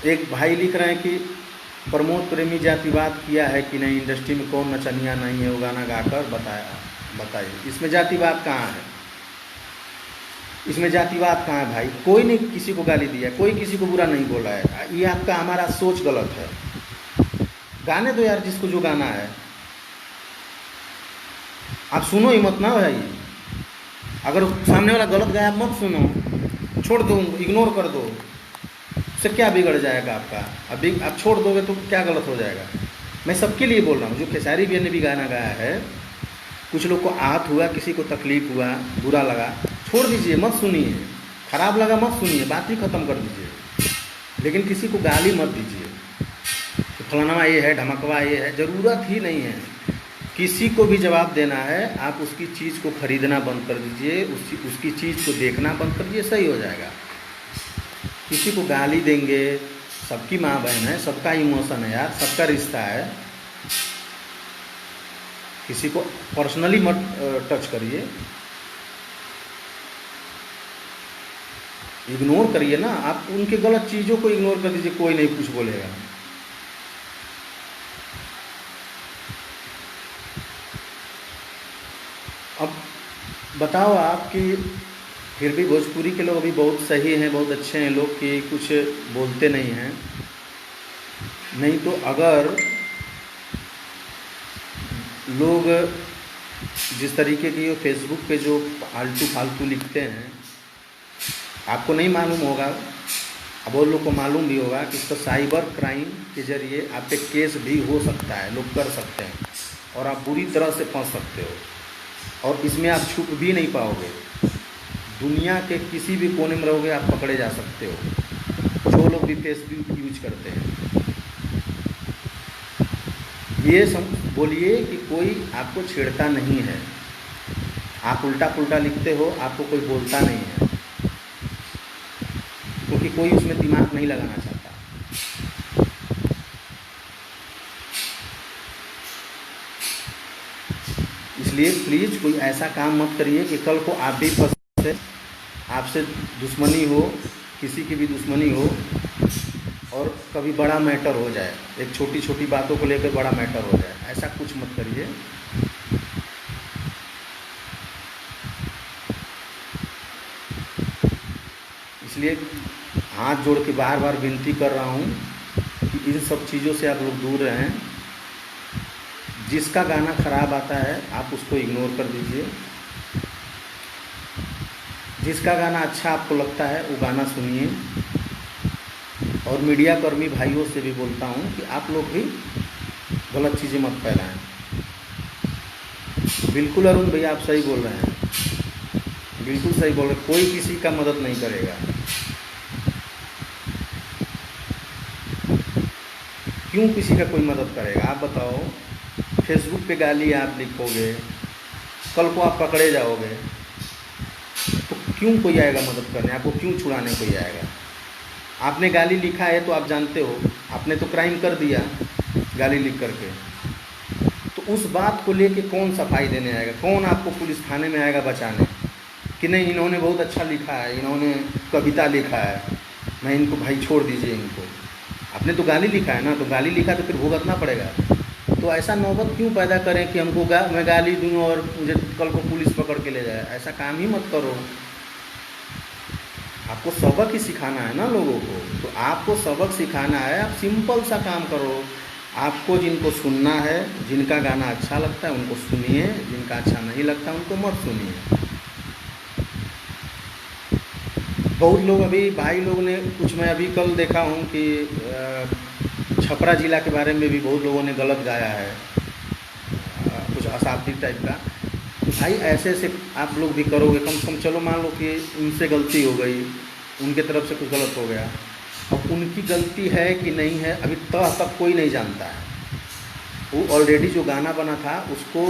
एक भाई लिख रहे हैं कि प्रमोद प्रेमी जातिवाद किया है कि नहीं, इंडस्ट्री में कौन नचनिया नहीं है, वो गाना गाकर बताइए। इसमें जातिवाद कहाँ है? इसमें जातिवाद कहाँ है भाई? कोई ने किसी को गाली दिया, कोई किसी को बुरा नहीं बोला है। ये आपका हमारा सोच गलत है। गाने दो यार जिसको जो गाना है, आप सुनो ही मत ना भाई। अगर सामने वाला गलत गाया मत सुनो, छोड़ दो, इग्नोर कर दो। उससे क्या बिगड़ जाएगा आपका? अभी आप छोड़ दोगे तो क्या गलत हो जाएगा? मैं सबके लिए बोल रहा हूँ। जो खेसारी भैया ने भी गाना गाया है, कुछ लोग को आहत हुआ, किसी को तकलीफ हुआ, बुरा लगा, छोड़ दीजिए, मत सुनिए। खराब लगा मत सुनिए, बात ही ख़त्म कर दीजिए। लेकिन किसी को गाली मत दीजिए तो फलाना ये है, ढमकवा ये है, ज़रूरत ही नहीं है। किसी को भी जवाब देना है, आप उसकी चीज़ को खरीदना बंद कर दीजिए, उसकी चीज़ को देखना बंद कर दीजिए, सही हो जाएगा। किसी को गाली देंगे, सबकी माँ बहन है, सबका इमोशन है यार, सबका रिश्ता है। किसी को पर्सनली मत टच करिए, इग्नोर करिए ना। आप उनके गलत चीज़ों को इग्नोर कर दीजिए, कोई नहीं कुछ बोलेगा। अब बताओ आप कि फिर भी भोजपुरी के लोग अभी बहुत सही हैं, बहुत अच्छे हैं लोग कि कुछ बोलते नहीं हैं। नहीं तो अगर लोग जिस तरीके की फेसबुक पे जो आलतू फालतू लिखते हैं, आपको नहीं मालूम होगा, अब वो लोग को मालूम भी होगा कि इसका साइबर क्राइम के ज़रिए आप पे केस भी हो सकता है, लोग कर सकते हैं और आप बुरी तरह से फंस सकते हो और इसमें आप छुप भी नहीं पाओगे। दुनिया के किसी भी कोने में रहोगे, आप पकड़े जा सकते हो। जो लोग भी फेसबुक यूज करते हैं, ये बोलिए कि कोई आपको छेड़ता नहीं है। आप उल्टा पुल्टा लिखते हो, आपको कोई बोलता नहीं है, क्योंकि कोई उसमें दिमाग नहीं लगाना चाहता। इसलिए प्लीज़ कोई ऐसा काम मत करिए कि कल को आप भी फंसे, आपसे दुश्मनी हो, किसी की भी दुश्मनी हो और कभी बड़ा मैटर हो जाए, एक छोटी छोटी बातों को लेकर बड़ा मैटर हो जाए। ऐसा कुछ मत करिए। इसलिए हाथ जोड़ के बार बार विनती कर रहा हूँ कि इन सब चीज़ों से आप लोग दूर रहें। जिसका गाना ख़राब आता है आप उसको इग्नोर कर दीजिए, जिसका गाना अच्छा आपको लगता है वो गाना सुनिए। और मीडिया कर्मी भाइयों से भी बोलता हूँ कि आप लोग भी गलत चीज़ें मत फैलाएं। बिल्कुल अरुण भैया आप सही बोल रहे हैं, बिल्कुल सही बोल रहे हैं। कोई किसी का मदद नहीं करेगा। क्यों किसी का कोई मदद करेगा? आप बताओ, फेसबुक पे गाली आप लिखोगे, कल को आप पकड़े जाओगे, तो क्यों कोई आएगा मदद करने? आपको क्यों छुड़ाने कोई आएगा? आपने गाली लिखा है तो आप जानते हो आपने तो क्राइम कर दिया गाली लिख करके, तो उस बात को लेके कौन सफाई देने आएगा? कौन आपको पुलिस थाने में आएगा बचाने कि नहीं इन्होंने बहुत अच्छा लिखा है, इन्होंने कविता लिखा है, मैं इनको भाई छोड़ दीजिए इनको। आपने तो गाली लिखा है ना, तो गाली लिखा तो फिर भुगतना पड़ेगा। तो ऐसा नौबत क्यों पैदा करें कि हमको मैं गाली दूँ और मुझे कल को पुलिस पकड़ के ले जाए? ऐसा काम ही मत करो। आपको सबक ही सिखाना है ना लोगों को, तो आपको सबक सिखाना है, आप सिंपल सा काम करो। आपको जिनको सुनना है, जिनका गाना अच्छा लगता है उनको सुनिए, जिनका अच्छा नहीं लगता उनको मत सुनिए। बहुत लोग अभी भाई लोग ने कुछ, मैं अभी कल देखा हूँ कि छपरा ज़िला के बारे में भी बहुत लोगों ने गलत गाया है, कुछ अशाब्दिक टाइप का। भाई ऐसे ऐसे आप लोग भी करोगे, कम से कम चलो मान लो कि उनसे गलती हो गई, उनके तरफ से कुछ गलत हो गया, अब उनकी गलती है कि नहीं है अभी तक कोई नहीं जानता है। वो ऑलरेडी जो गाना बना था उसको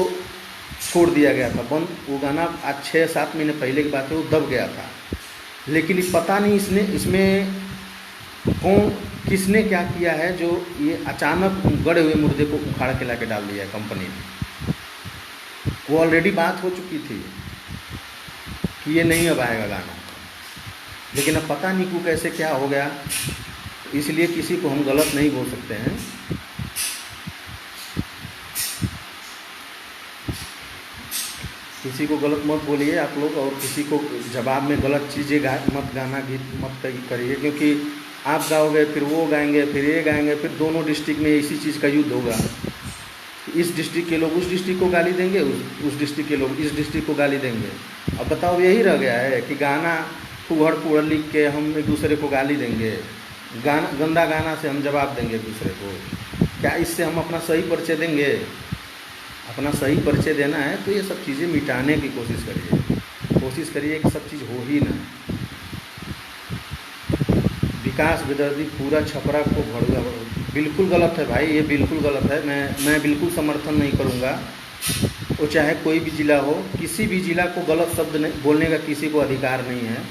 छोड़ दिया गया था बंद, वो गाना आज 6-7 महीने पहले की बात है, वो दब गया था। लेकिन पता नहीं इसमें कौन किसने क्या किया है जो ये अचानक गड़े हुए मुर्दे को उखाड़ के लाके डाल दिया है कंपनी ने। वो ऑलरेडी बात हो चुकी थी कि ये नहीं अब आएगा गाना, लेकिन अब पता नहीं क्यों कैसे क्या हो गया। इसलिए किसी को हम गलत नहीं बोल सकते हैं। किसी को गलत मत बोलिए आप लोग, और किसी को जवाब में गलत चीज़ें मत गाना, गीत मत करिए, क्योंकि आप गाओगे फिर वो गाएंगे फिर ये गाएंगे, फिर दोनों डिस्ट्रिक्ट में इसी चीज़ का युद्ध होगा। इस डिस्ट्रिक्ट के लोग उस डिस्ट्रिक्ट को गाली देंगे, उस डिस्ट्रिक्ट के लोग इस डिस्ट्रिक्ट को गाली देंगे। अब बताओ यही रह गया है कि गाना फुहड़ फुहड़ लिख के हम एक दूसरे को गाली देंगे, गाना गंदा गाना से हम जवाब देंगे एक दूसरे को। क्या इससे हम अपना सही परिचय देंगे? अपना सही परिचय देना है तो ये सब चीज़ें मिटाने की कोशिश करिए कि सब चीज़ हो ही ना। विकास विदर्दी पूरा छपरा को भड़ुआ, बिल्कुल गलत है भाई, ये बिल्कुल गलत है। मैं बिल्कुल समर्थन नहीं करूँगा। वो चाहे कोई भी ज़िला हो, किसी भी ज़िला को गलत शब्द नहीं बोलने का किसी को अधिकार नहीं है,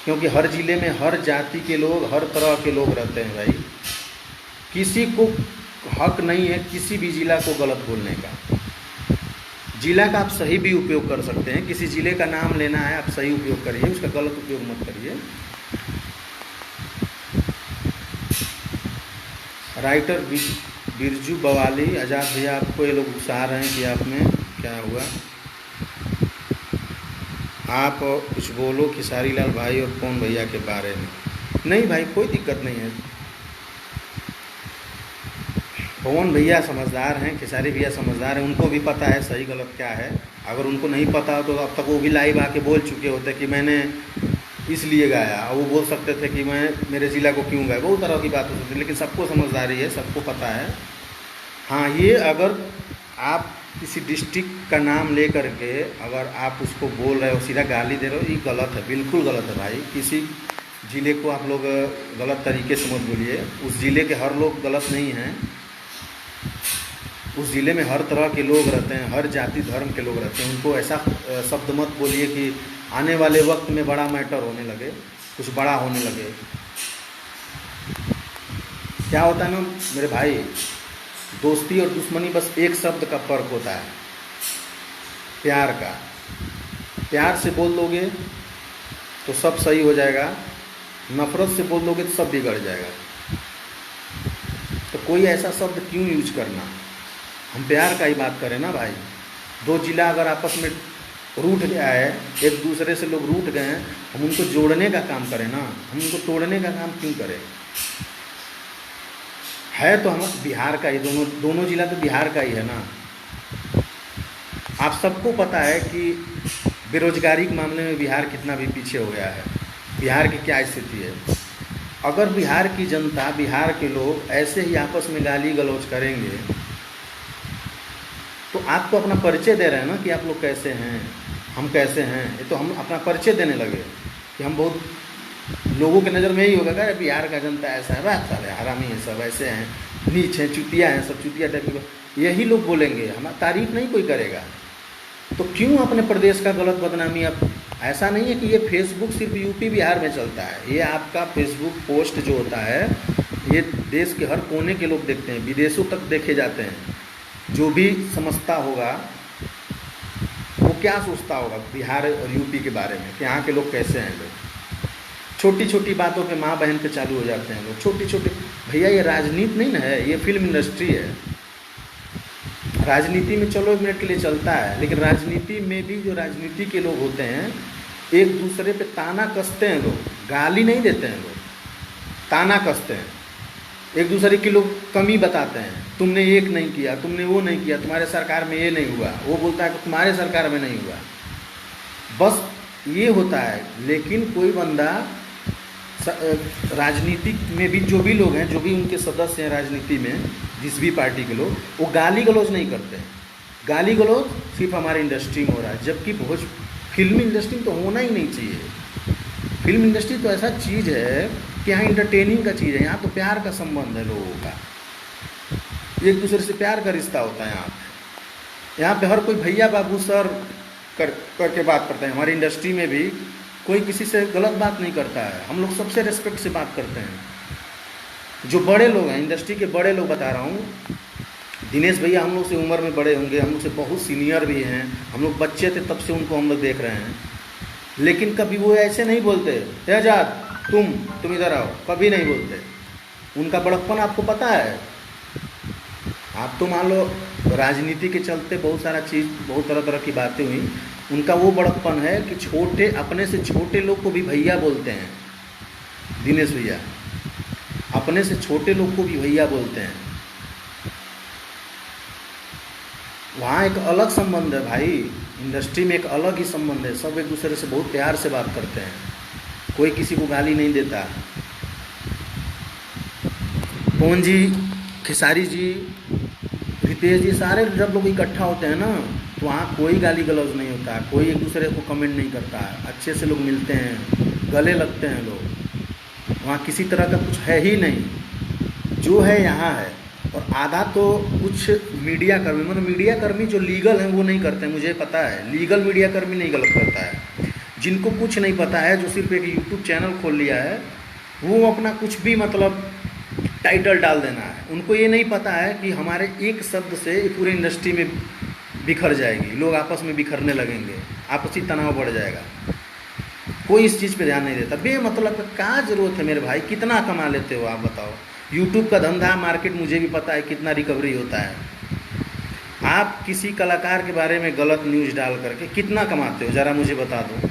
क्योंकि हर ज़िले में हर जाति के लोग, हर तरह के लोग रहते हैं भाई। किसी को हक नहीं है किसी भी ज़िला को गलत बोलने का। ज़िला का आप सही भी उपयोग कर सकते हैं, किसी ज़िले का नाम लेना है आप सही उपयोग करिए, उसका गलत उपयोग मत करिए। राइटर बिरजू बवाली, आज़ाद भैया आपको ये लोग उकसा रहे हैं कि आप में क्या हुआ, आप कुछ बोलो खेसारी लाल भाई और पवन भैया के बारे में। नहीं भाई कोई दिक्कत नहीं है, पवन भैया समझदार हैं, खेसारी भैया समझदार हैं, उनको भी पता है सही गलत क्या है। अगर उनको नहीं पता तो अब तक वो भी लाइव आके बोल चुके होते कि मैंने इसलिए गाया, वो बोल सकते थे कि मैं मेरे ज़िला को क्यों गाया, बहुत तरह की बात हो सकती है। लेकिन सबको समझदारी है, सबको पता है। हाँ, ये अगर आप किसी डिस्ट्रिक्ट का नाम ले करके अगर आप उसको बोल रहे हो, सीधा गाली दे रहे हो, ये गलत है, बिल्कुल गलत है भाई। किसी ज़िले को आप लोग गलत तरीके से मत बोलिए। उस ज़िले के हर लोग गलत नहीं हैं, उस ज़िले में हर तरह के लोग रहते हैं, हर जाति धर्म के लोग रहते हैं। उनको ऐसा शब्द मत बोलिए कि आने वाले वक्त में बड़ा मैटर होने लगे, कुछ बड़ा होने लगे। क्या होता है ना मेरे भाई, दोस्ती और दुश्मनी बस एक शब्द का फ़र्क होता है, प्यार का। प्यार से बोल दोगे तो सब सही हो जाएगा, नफ़रत से बोल दोगे तो सब बिगड़ जाएगा। तो कोई ऐसा शब्द क्यों यूज करना? हम प्यार का ही बात करें ना भाई। दो जिला अगर आपस में रूठ गया है, एक दूसरे से लोग रूठ गए हैं, हम उनको जोड़ने का काम करें ना, हम उनको तोड़ने का काम क्यों करें? है तो हम बिहार का ही, दोनों जिला तो बिहार का ही है ना। आप सबको पता है कि बेरोजगारी के मामले में बिहार कितना भी पीछे हो गया है, बिहार की क्या स्थिति है। अगर बिहार की जनता, बिहार के लोग ऐसे ही आपस में गाली गलौज करेंगे तो आपको अपना परिचय दे रहे हैं ना कि आप लोग कैसे हैं, हम कैसे हैं। ये तो हम अपना परिचय देने लगे कि हम बहुत, लोगों के नज़र में यही होगा कि बिहार का जनता ऐसा है, वह सारे हरामी है, सब ऐसे हैं, नीच हैं, चुतिया हैं, सब चुतिया टाइप के यही लोग बोलेंगे, हमारी तारीफ नहीं कोई करेगा। तो क्यों अपने प्रदेश का गलत बदनामी? अब ऐसा नहीं है कि ये फेसबुक सिर्फ यूपी बिहार में चलता है, ये आपका फेसबुक पोस्ट जो होता है ये देश के हर कोने के लोग देखते हैं, विदेशों तक देखे जाते हैं। जो भी समझता होगा वो क्या सोचता होगा बिहार और यूपी के बारे में कि यहाँ के लोग कैसे हैं। लोग छोटी छोटी बातों पे माँ बहन पे चालू हो जाते हैं लोग, छोटी छोटी। भैया ये राजनीति नहीं ना है, ये फिल्म इंडस्ट्री है। राजनीति में चलो 1 मिनट के लिए चलता है, लेकिन राजनीति में भी जो राजनीति के लोग होते हैं एक दूसरे पे ताना कसते हैं लोग, गाली नहीं देते हैं लोग, ताना कसते हैं। एक दूसरे की लोग कमी बताते हैं, तुमने एक नहीं किया, तुमने वो नहीं किया, तुम्हारे सरकार में ये नहीं हुआ, वो बोलता है कि तुम्हारे सरकार में नहीं हुआ। बस ये होता है। लेकिन कोई बंदा राजनीति में भी जो भी लोग हैं, जो भी उनके सदस्य हैं राजनीति में, जिस भी पार्टी के लोग, वो गाली गलौज नहीं करते हैं। गाली गलौज सिर्फ हमारी इंडस्ट्री में हो रहा है, जबकि फिल्म इंडस्ट्री में तो होना ही नहीं चाहिए। फिल्म इंडस्ट्री तो ऐसा चीज़ है कि यहाँ इंटरटेनिंग का चीज़ है, यहाँ तो प्यार का संबंध है लोगों का, एक दूसरे से प्यार का रिश्ता होता है। यहाँ पे हर कोई भैया बाबू सर करके बात करते हैं। हमारी इंडस्ट्री में भी कोई किसी से गलत बात नहीं करता है, हम लोग सबसे रेस्पेक्ट से बात करते हैं। जो बड़े लोग हैं, इंडस्ट्री के बड़े लोग बता रहा हूँ, दिनेश भैया हम लोग से उम्र में बड़े होंगे, हम लोग से बहुत सीनियर भी हैं, हम लोग बच्चे थे तब से उनको हम लोग देख रहे हैं, लेकिन कभी वो ऐसे नहीं बोलते आजाद तुम इधर आओ, कभी नहीं बोलते। उनका बड़प्पन आपको पता है। आप तो मान लो राजनीति के चलते बहुत सारा चीज़, बहुत तरह तरह की बातें हुई, उनका वो बड़प्पन है कि छोटे, अपने से छोटे लोग को भी भैया बोलते हैं। दिनेश भैया अपने से छोटे लोग को भी भैया बोलते हैं। वहाँ एक अलग संबंध है भाई, इंडस्ट्री में एक अलग ही संबंध है। सब एक दूसरे से बहुत प्यार से बात करते हैं, कोई किसी को गाली नहीं देता। पवन जी, खेसारी जी, रितेश जी, सारे जब लोग इकट्ठा होते हैं ना, तो वहाँ कोई गाली गलौज नहीं होता, कोई एक दूसरे को कमेंट नहीं करता, अच्छे से लोग मिलते हैं, गले लगते हैं लोग। वहाँ किसी तरह का कुछ है ही नहीं, जो है यहाँ है। और आधा तो कुछ मीडिया कर्मी, मतलब मीडिया कर्मी जो लीगल हैं वो नहीं करते हैं, मुझे पता है। लीगल मीडिया कर्मी नहीं गलत करता है। जिनको कुछ नहीं पता है, जो सिर्फ एक यूट्यूब चैनल खोल लिया है, वो अपना कुछ भी मतलब टाइटल डाल देना है। उनको ये नहीं पता है कि हमारे एक शब्द से पूरे इंडस्ट्री में बिखर जाएगी, लोग आपस में बिखरने लगेंगे, आपसी तनाव बढ़ जाएगा। कोई इस चीज़ पे ध्यान नहीं देता। बेमतलब का क्या ज़रूरत है मेरे भाई? कितना कमा लेते हो आप बताओ? यूट्यूब का धंधा, मार्केट मुझे भी पता है कितना रिकवरी होता है। आप किसी कलाकार के बारे में गलत न्यूज़ डाल करके कितना कमाते हो ज़रा मुझे बता दो।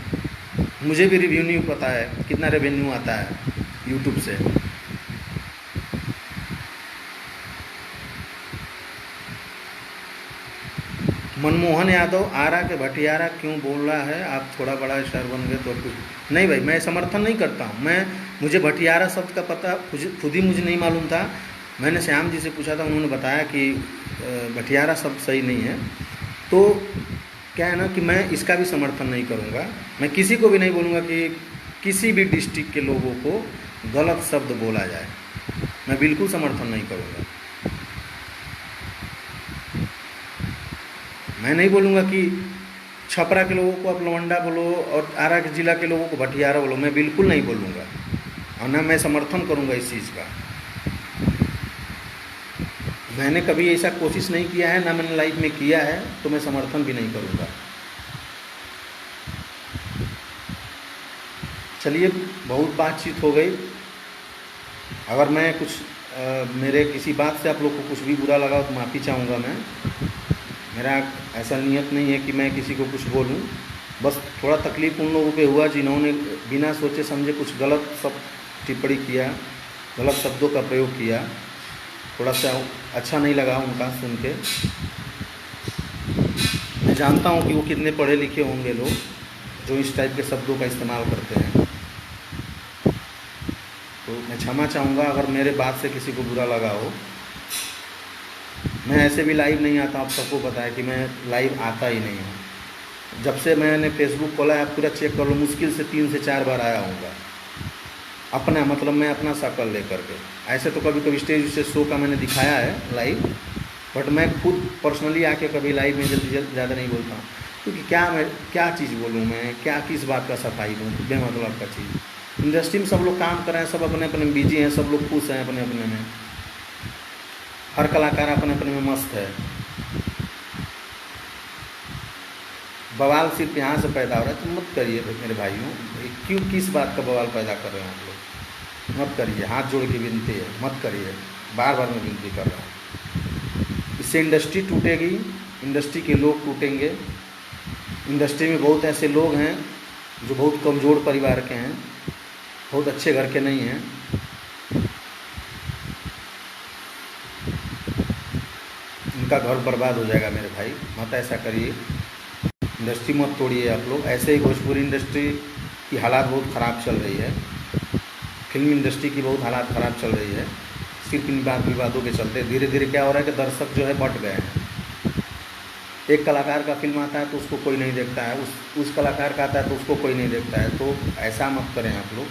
मुझे भी रेवेन्यू पता है, कितना रेवेन्यू आता है यूट्यूब से। मनमोहन यादव, आरा के भटियारा क्यों बोल रहा है? आप थोड़ा बड़ा स्टार बन गए तो कुछ नहीं भाई, मैं समर्थन नहीं करता हूँ। मुझे भटियारा शब्द का पता खुद ही मुझे नहीं मालूम था। मैंने श्याम जी से पूछा था, उन्होंने बताया कि भटियारा शब्द सही नहीं है। तो क्या है ना कि मैं इसका भी समर्थन नहीं करूँगा। मैं किसी को भी नहीं बोलूँगा कि किसी भी डिस्ट्रिक्ट के लोगों को गलत शब्द बोला जाए, मैं बिल्कुल समर्थन नहीं करूँगा। मैं नहीं बोलूँगा कि छपरा के लोगों को आप लवंडा बोलो और आरा के ज़िला के लोगों को भटियारा बोलो, मैं बिल्कुल नहीं बोलूँगा और ना मैं समर्थन करूँगा इस चीज़ का। मैंने कभी ऐसा कोशिश नहीं किया है, ना मैंने लाइफ में किया है, तो मैं समर्थन भी नहीं करूँगा। चलिए, बहुत बातचीत हो गई। अगर मैं कुछ मेरे किसी बात से आप लोग को कुछ भी बुरा लगा तो माफ़ी चाहूँगा। मेरा ऐसा नियत नहीं है कि मैं किसी को कुछ बोलूं, बस थोड़ा तकलीफ़ उन लोगों पे हुआ जिन्होंने बिना सोचे समझे कुछ गलत सब टिप्पणी किया, गलत शब्दों का प्रयोग किया। थोड़ा सा अच्छा नहीं लगा उनका सुन के। मैं जानता हूं कि वो कितने पढ़े लिखे होंगे लोग जो इस टाइप के शब्दों का इस्तेमाल करते हैं। तो मैं क्षमा चाहूँगा अगर मेरे बात से किसी को बुरा लगा हो। मैं ऐसे भी लाइव नहीं आता, आप सबको पता है कि मैं लाइव आता ही नहीं हूँ। जब से मैंने फेसबुक खोला है, आप पूरा चेक कर लो, मुश्किल से 3 से 4 बार आया होगा। अपना मतलब मैं अपना शक्ल लेकर के। ऐसे तो कभी कभी स्टेज से शो का मैंने दिखाया है लाइव, बट मैं खुद पर्सनली आके कभी लाइव में जल्दी ज़्यादा नहीं बोलता हूँ, क्योंकि क्या चीज़ बोलूँ मैं, क्या किस बात का सफाई दूँ बेमतलब का चीज़। इंडस्ट्री में सब लोग काम कर रहे हैं, सब अपने अपने में बिजी हैं, सब लोग खुश हैं अपने अपने में, हर कलाकार अपने अपने में मस्त है। बवाल सिर्फ यहाँ से पैदा हो रहा है, तो मत करिए मेरे भाइयों, क्यों किस बात का बवाल पैदा कर रहे हैं आप लोग, मत करिए, हाथ जोड़ के विनती है, मत करिए, बार बार मैं विनती कर रहा हूँ। इससे इंडस्ट्री टूटेगी, इंडस्ट्री के लोग टूटेंगे। इंडस्ट्री में बहुत ऐसे लोग हैं जो बहुत कमज़ोर परिवार के हैं, बहुत अच्छे घर के नहीं हैं, उनका घर बर्बाद हो जाएगा मेरे भाई, मत ऐसा करिए, इंडस्ट्री मत तोड़िए आप लोग। ऐसे ही भोजपुरी इंडस्ट्री की हालात बहुत ख़राब चल रही है, फिल्म इंडस्ट्री की बहुत हालात ख़राब चल रही है, सिर्फ इन विवादों के चलते। धीरे धीरे क्या हो रहा है कि दर्शक जो है बंट गए हैं। एक कलाकार का फिल्म आता है तो उसको कोई नहीं देखता है, उस कलाकार का आता है तो उसको कोई नहीं देखता है। तो ऐसा मत करें आप लोग।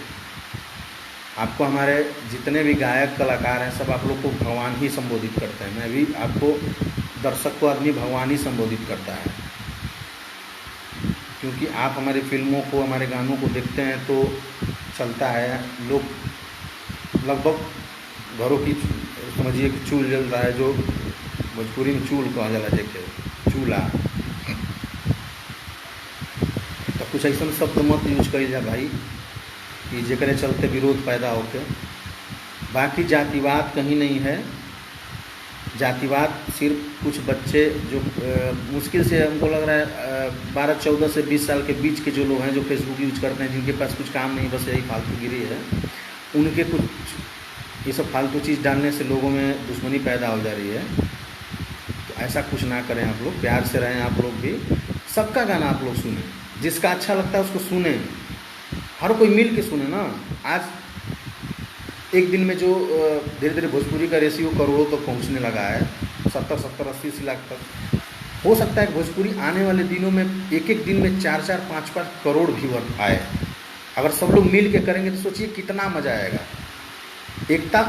आपको हमारे जितने भी गायक कलाकार हैं सब आप लोग को भगवान ही संबोधित करते हैं। मैं भी आपको, दर्शक को आदमी भगवान ही संबोधित करता है, क्योंकि आप हमारी फिल्मों को, हमारे गानों को देखते हैं तो चलता है। लोग लगभग घरों की समझिए कि चूल जल रहा है, जो भोजपुरी में चूल कहा जाला, देखे चूल्हा, तो कुछ ऐसा शब्द मत यूज करी जा भाई कि जेकरे चलते विरोध पैदा होके। बाकी जातिवाद कहीं नहीं है, जातिवाद सिर्फ कुछ बच्चे जो मुश्किल से हमको लग रहा है 12-14 से 20 साल के बीच के जो लोग हैं जो फेसबुक यूज करते हैं, जिनके पास कुछ काम नहीं, बस यही फालतूगिरी है, उनके कुछ ये सब फालतू चीज़ डालने से लोगों में दुश्मनी पैदा हो जा रही है। तो ऐसा कुछ ना करें आप लोग, प्यार से रहें आप लोग भी। सबका गाना आप लोग सुने, जिसका अच्छा लगता है उसको सुने, हर कोई मिल के सुने ना। आज एक दिन में जो धीरे धीरे भोजपुरी का रेशियो करोड़ों तक पहुंचने लगा है, 70-80 लाख तक। हो सकता है कि भोजपुरी आने वाले दिनों में एक एक दिन में 4-4, 5-5 करोड़ व्यूअर आए। अगर सब लोग मिल के करेंगे तो सोचिए कितना मज़ा आएगा। एकता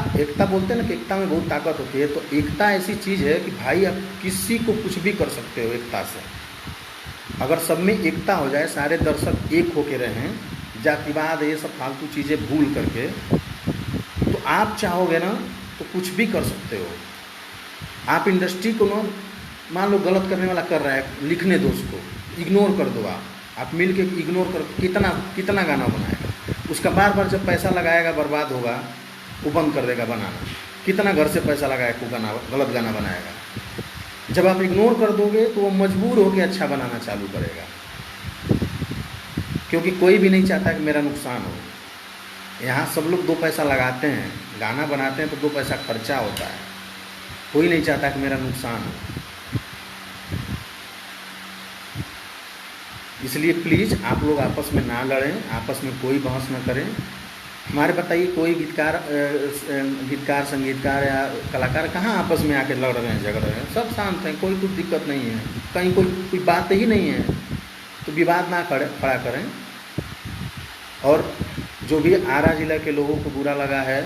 बोलते हैं ना कि एकता में बहुत ताकत होती है। तो एकता ऐसी चीज़ है कि भाई आप किसी को कुछ भी कर सकते हो एकता से। अगर सब में एकता हो जाए, सारे दर्शक एक होके रहें, जातिवाद ये सब फालतू चीज़ें भूल करके, तो आप चाहोगे ना तो कुछ भी कर सकते हो। आप इंडस्ट्री को ना, मान लो गलत करने वाला कर रहा है, लिखने दो उसको, इग्नोर कर दो। आप मिल के इग्नोर कर, कितना गाना बनाएगा, उसका बार बार जब पैसा लगाएगा बर्बाद होगा, वो बंद कर देगा बनाना। कितना घर से पैसा लगाए को गाना, गलत गाना बनाएगा। जब आप इग्नोर कर दोगे तो वो मजबूर होकर अच्छा बनाना चालू करेगा, क्योंकि कोई भी नहीं चाहता कि मेरा नुकसान हो। यहाँ सब लोग 2 पैसा लगाते हैं, गाना बनाते हैं तो 2 पैसा खर्चा होता है, कोई नहीं चाहता कि मेरा नुकसान हो। इसलिए प्लीज़ आप लोग आपस में ना लड़ें, आपस में कोई बहस ना करें। हमारे बताइए कोई गीतकार संगीतकार या कलाकार कहाँ आपस में आके लड़ रहे हैं, झगड़ रहे हैं, सब शांत हैं, कोई कुछ दिक्कत नहीं है, कहीं कोई बात ही नहीं है। तो विवाद ना खड़ा करें। और जो भी आरा जिला के लोगों को बुरा लगा है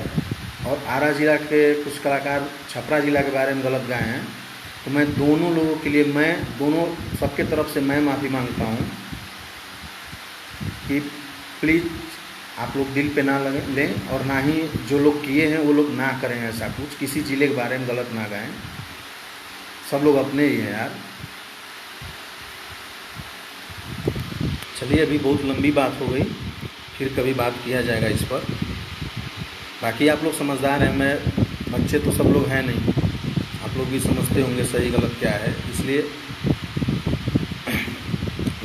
और आरा जिला के कुछ कलाकार छपरा जिला के बारे में गलत गाए हैं, तो मैं दोनों लोगों के लिए, मैं दोनों सबके तरफ से मैं माफ़ी मांगता हूँ कि प्लीज़ आप लोग दिल पे ना लें, और ना ही जो लोग किए हैं वो लोग ना करें ऐसा कुछ, किसी जिले के बारे में गलत ना गाएं। सब लोग अपने ही हैं यार। चलिए, अभी बहुत लंबी बात हो गई, फिर कभी बात किया जाएगा इस पर। बाकी आप लोग समझदार हैं, मैं बच्चे तो सब लोग हैं नहीं, आप लोग भी समझते होंगे सही गलत क्या है। इसलिए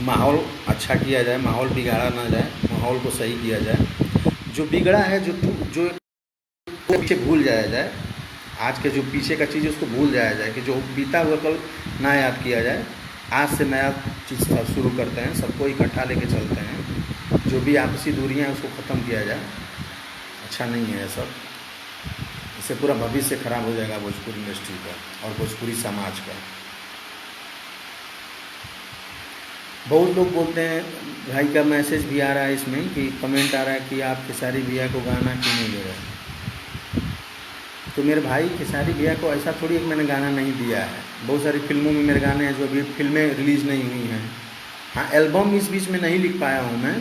माहौल अच्छा किया जाए, माहौल बिगाड़ा ना जाए, माहौल को सही किया जाए। जो बिगड़ा है, जो पीछे भूल जाया जाए, आज के जो पीछे का चीज़ उसको भूल जाया जाए, कि जो बीता हुआ कल ना याद किया जाए। आज से नया चीज़ शुरू करते हैं, सबको इकट्ठा लेके चलते हैं। जो भी आपसी दूरियां हैं उसको ख़त्म किया जाए। अच्छा नहीं है सब, इससे पूरा भविष्य खराब हो जाएगा भोजपुरी इंडस्ट्री का और भोजपुरी समाज का। बहुत लोग बोलते हैं, भाई का मैसेज भी आ रहा है इसमें कि कमेंट आ रहा है कि आप खेसारी भैया को गाना क्यों नहीं दे रहे। तो मेरे भाई खेसारी भैया को ऐसा थोड़ी एक मैंने गाना नहीं दिया है। बहुत सारी फिल्मों में मेरे गाने हैं जो अभी फिल्में रिलीज़ नहीं हुई हैं। हाँ, एल्बम इस बीच में नहीं लिख पाया हूँ मैं,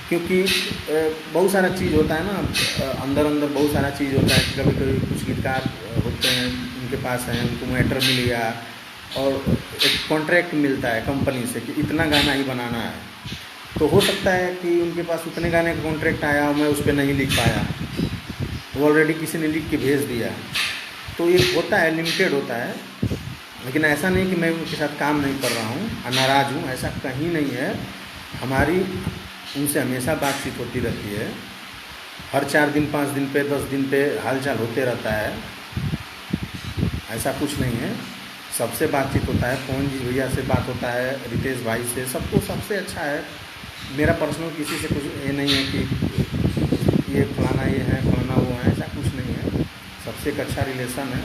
क्योंकि बहुत सारा चीज़ होता है ना, अंदर अंदर बहुत सारा चीज़ होता है। कभी कभी कुछ गीतकार होते हैं, उनके पास हैं, उनको मैटर मिल गया और एक कॉन्ट्रैक्ट मिलता है कंपनी से कि इतना गाना ही बनाना है। तो हो सकता है कि उनके पास उतने गाने का कॉन्ट्रैक्ट आया और मैं उस पर नहीं लिख पाया, वो ऑलरेडी किसी ने लिख के भेज दिया। तो ये होता है, लिमिटेड होता है। लेकिन ऐसा नहीं कि मैं उनके साथ काम नहीं कर रहा हूँ, नाराज़ हूँ, ऐसा कहीं नहीं है। हमारी उनसे हमेशा बातचीत होती रहती है, हर 4 दिन 5 दिन पे 10 दिन पे हालचाल होते रहता है, ऐसा कुछ नहीं है। सबसे बातचीत होता है, पवन जी भैया से बात होता है, रितेश भाई से, सबको सबसे अच्छा है। मेरा पर्सनल किसी से कुछ ये नहीं है कि ये फलाना ये है फलाना वो है, ऐसा कुछ नहीं है। सबसे एक अच्छा रिलेशन है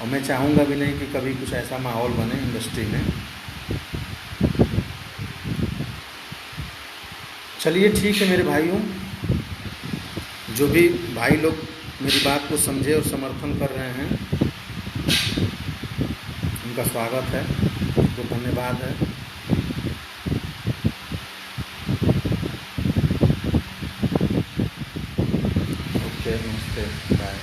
और मैं चाहूँगा भी नहीं कि कभी कुछ ऐसा माहौल बने इंडस्ट्री में। चलिए ठीक है मेरे भाइयों, जो भी भाई लोग मेरी बात को समझे और समर्थन कर रहे हैं उनका स्वागत है, उनको धन्यवाद है। ओके, नमस्ते, बाय।